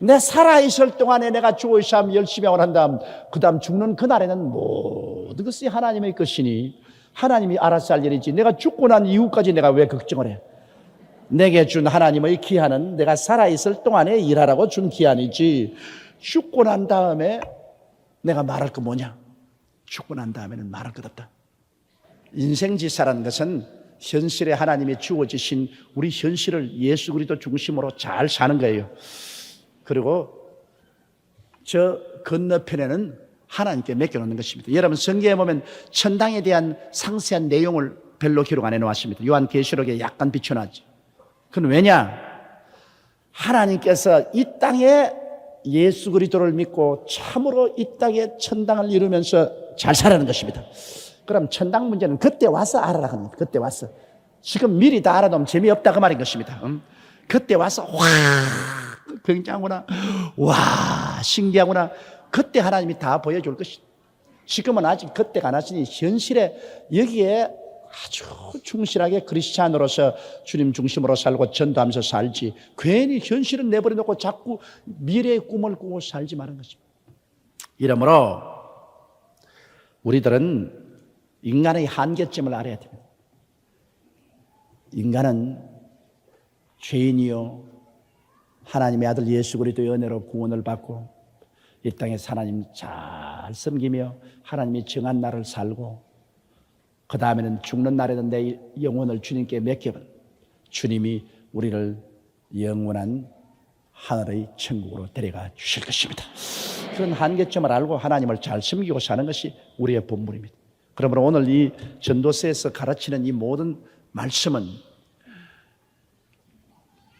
내 살아있을 동안에 내가 주의 삶 열심히 하고 난 다음, 그 다음 죽는 그날에는 모든 것이 하나님의 것이니 하나님이 알아서 할 일이지, 내가 죽고 난 이후까지 내가 왜 걱정을 해? 내게 준 하나님의 기한은 내가 살아있을 동안에 일하라고 준 기한이지, 죽고 난 다음에 내가 말할 거 뭐냐? 죽고 난 다음에는 말할 것 없다. 인생지사라는 것은 현실에 하나님이 주어지신 우리 현실을 예수 그리스도 중심으로 잘 사는 거예요. 그리고 저 건너편에는 하나님께 맡겨놓는 것입니다. 여러분 성경에 보면 천당에 대한 상세한 내용을 별로 기록 안 해놓았습니다. 요한계시록에 약간 비춰놨죠. 그건 왜냐? 하나님께서 이 땅에 예수 그리스도를 믿고 참으로 이 땅에 천당을 이루면서 잘 살아가는 것입니다. 그럼 천당 문제는 그때 와서 알아라 합니다. 그때 와서. 지금 미리 다 알아놓으면 재미없다 그 말인 것입니다. 그때 와서 와 굉장하구나, 와 신기하구나, 그때 하나님이 다 보여줄 것이다. 지금은 아직 그때가 안 왔으니 현실에 여기에 아주 충실하게 크리스찬으로서 주님 중심으로 살고 전도하면서 살지, 괜히 현실은 내버려놓고 자꾸 미래의 꿈을 꾸고 살지 말은 것입니다. 이러므로 우리들은 인간의 한계점을 알아야 됩니다. 인간은 죄인이요 하나님의 아들 예수 그리스도의 은혜로 구원을 받고 이 땅에서 하나님 잘 섬기며 하나님이 정한 날을 살고, 그 다음에는 죽는 날에는 내 영혼을 주님께 맡겨본 주님이 우리를 영원한 하늘의 천국으로 데려가 주실 것입니다. 그런 한계점을 알고 하나님을 잘 섬기고 사는 것이 우리의 본분입니다. 그러므로 오늘 이 전도서에서 가르치는 이 모든 말씀은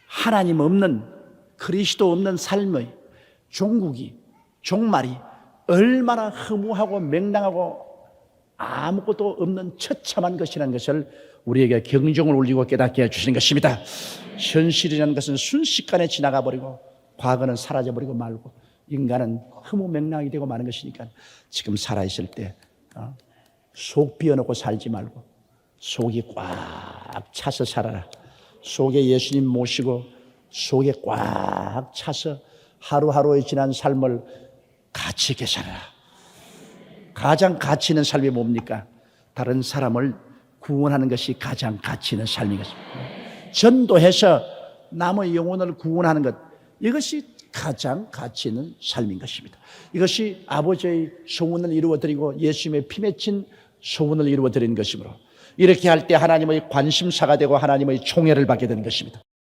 하나님 없는, 그리스도 없는 삶의 종국이, 종말이 얼마나 허무하고 맹랑하고 아무것도 없는 처참한 것이라는 것을 우리에게 경종을 울리고 깨닫게 해주시는 것입니다. 현실이라는 것은 순식간에 지나가 버리고 과거는 사라져 버리고 말고 인간은 허무맹랑이 되고 마는 것이니까 지금 살아있을 때 속 비워놓고 살지 말고 속이 꽉 차서 살아라. 속에 예수님 모시고 속에 꽉 차서 하루하루의 지난 삶을 가치 있게 살아라. 가장 가치 있는 삶이 뭡니까? 다른 사람을 구원하는 것이 가장 가치 있는 삶인 것입니다. 전도해서 남의 영혼을 구원하는 것, 이것이 가장 가치 있는 삶인 것입니다. 이것이 아버지의 소원을 이루어드리고 예수님의 피 맺힌 소원을 이루어드리는 것이므로 이렇게 할 때 하나님의 관심사가 되고 하나님의 총애를 받게 되는 것입니다.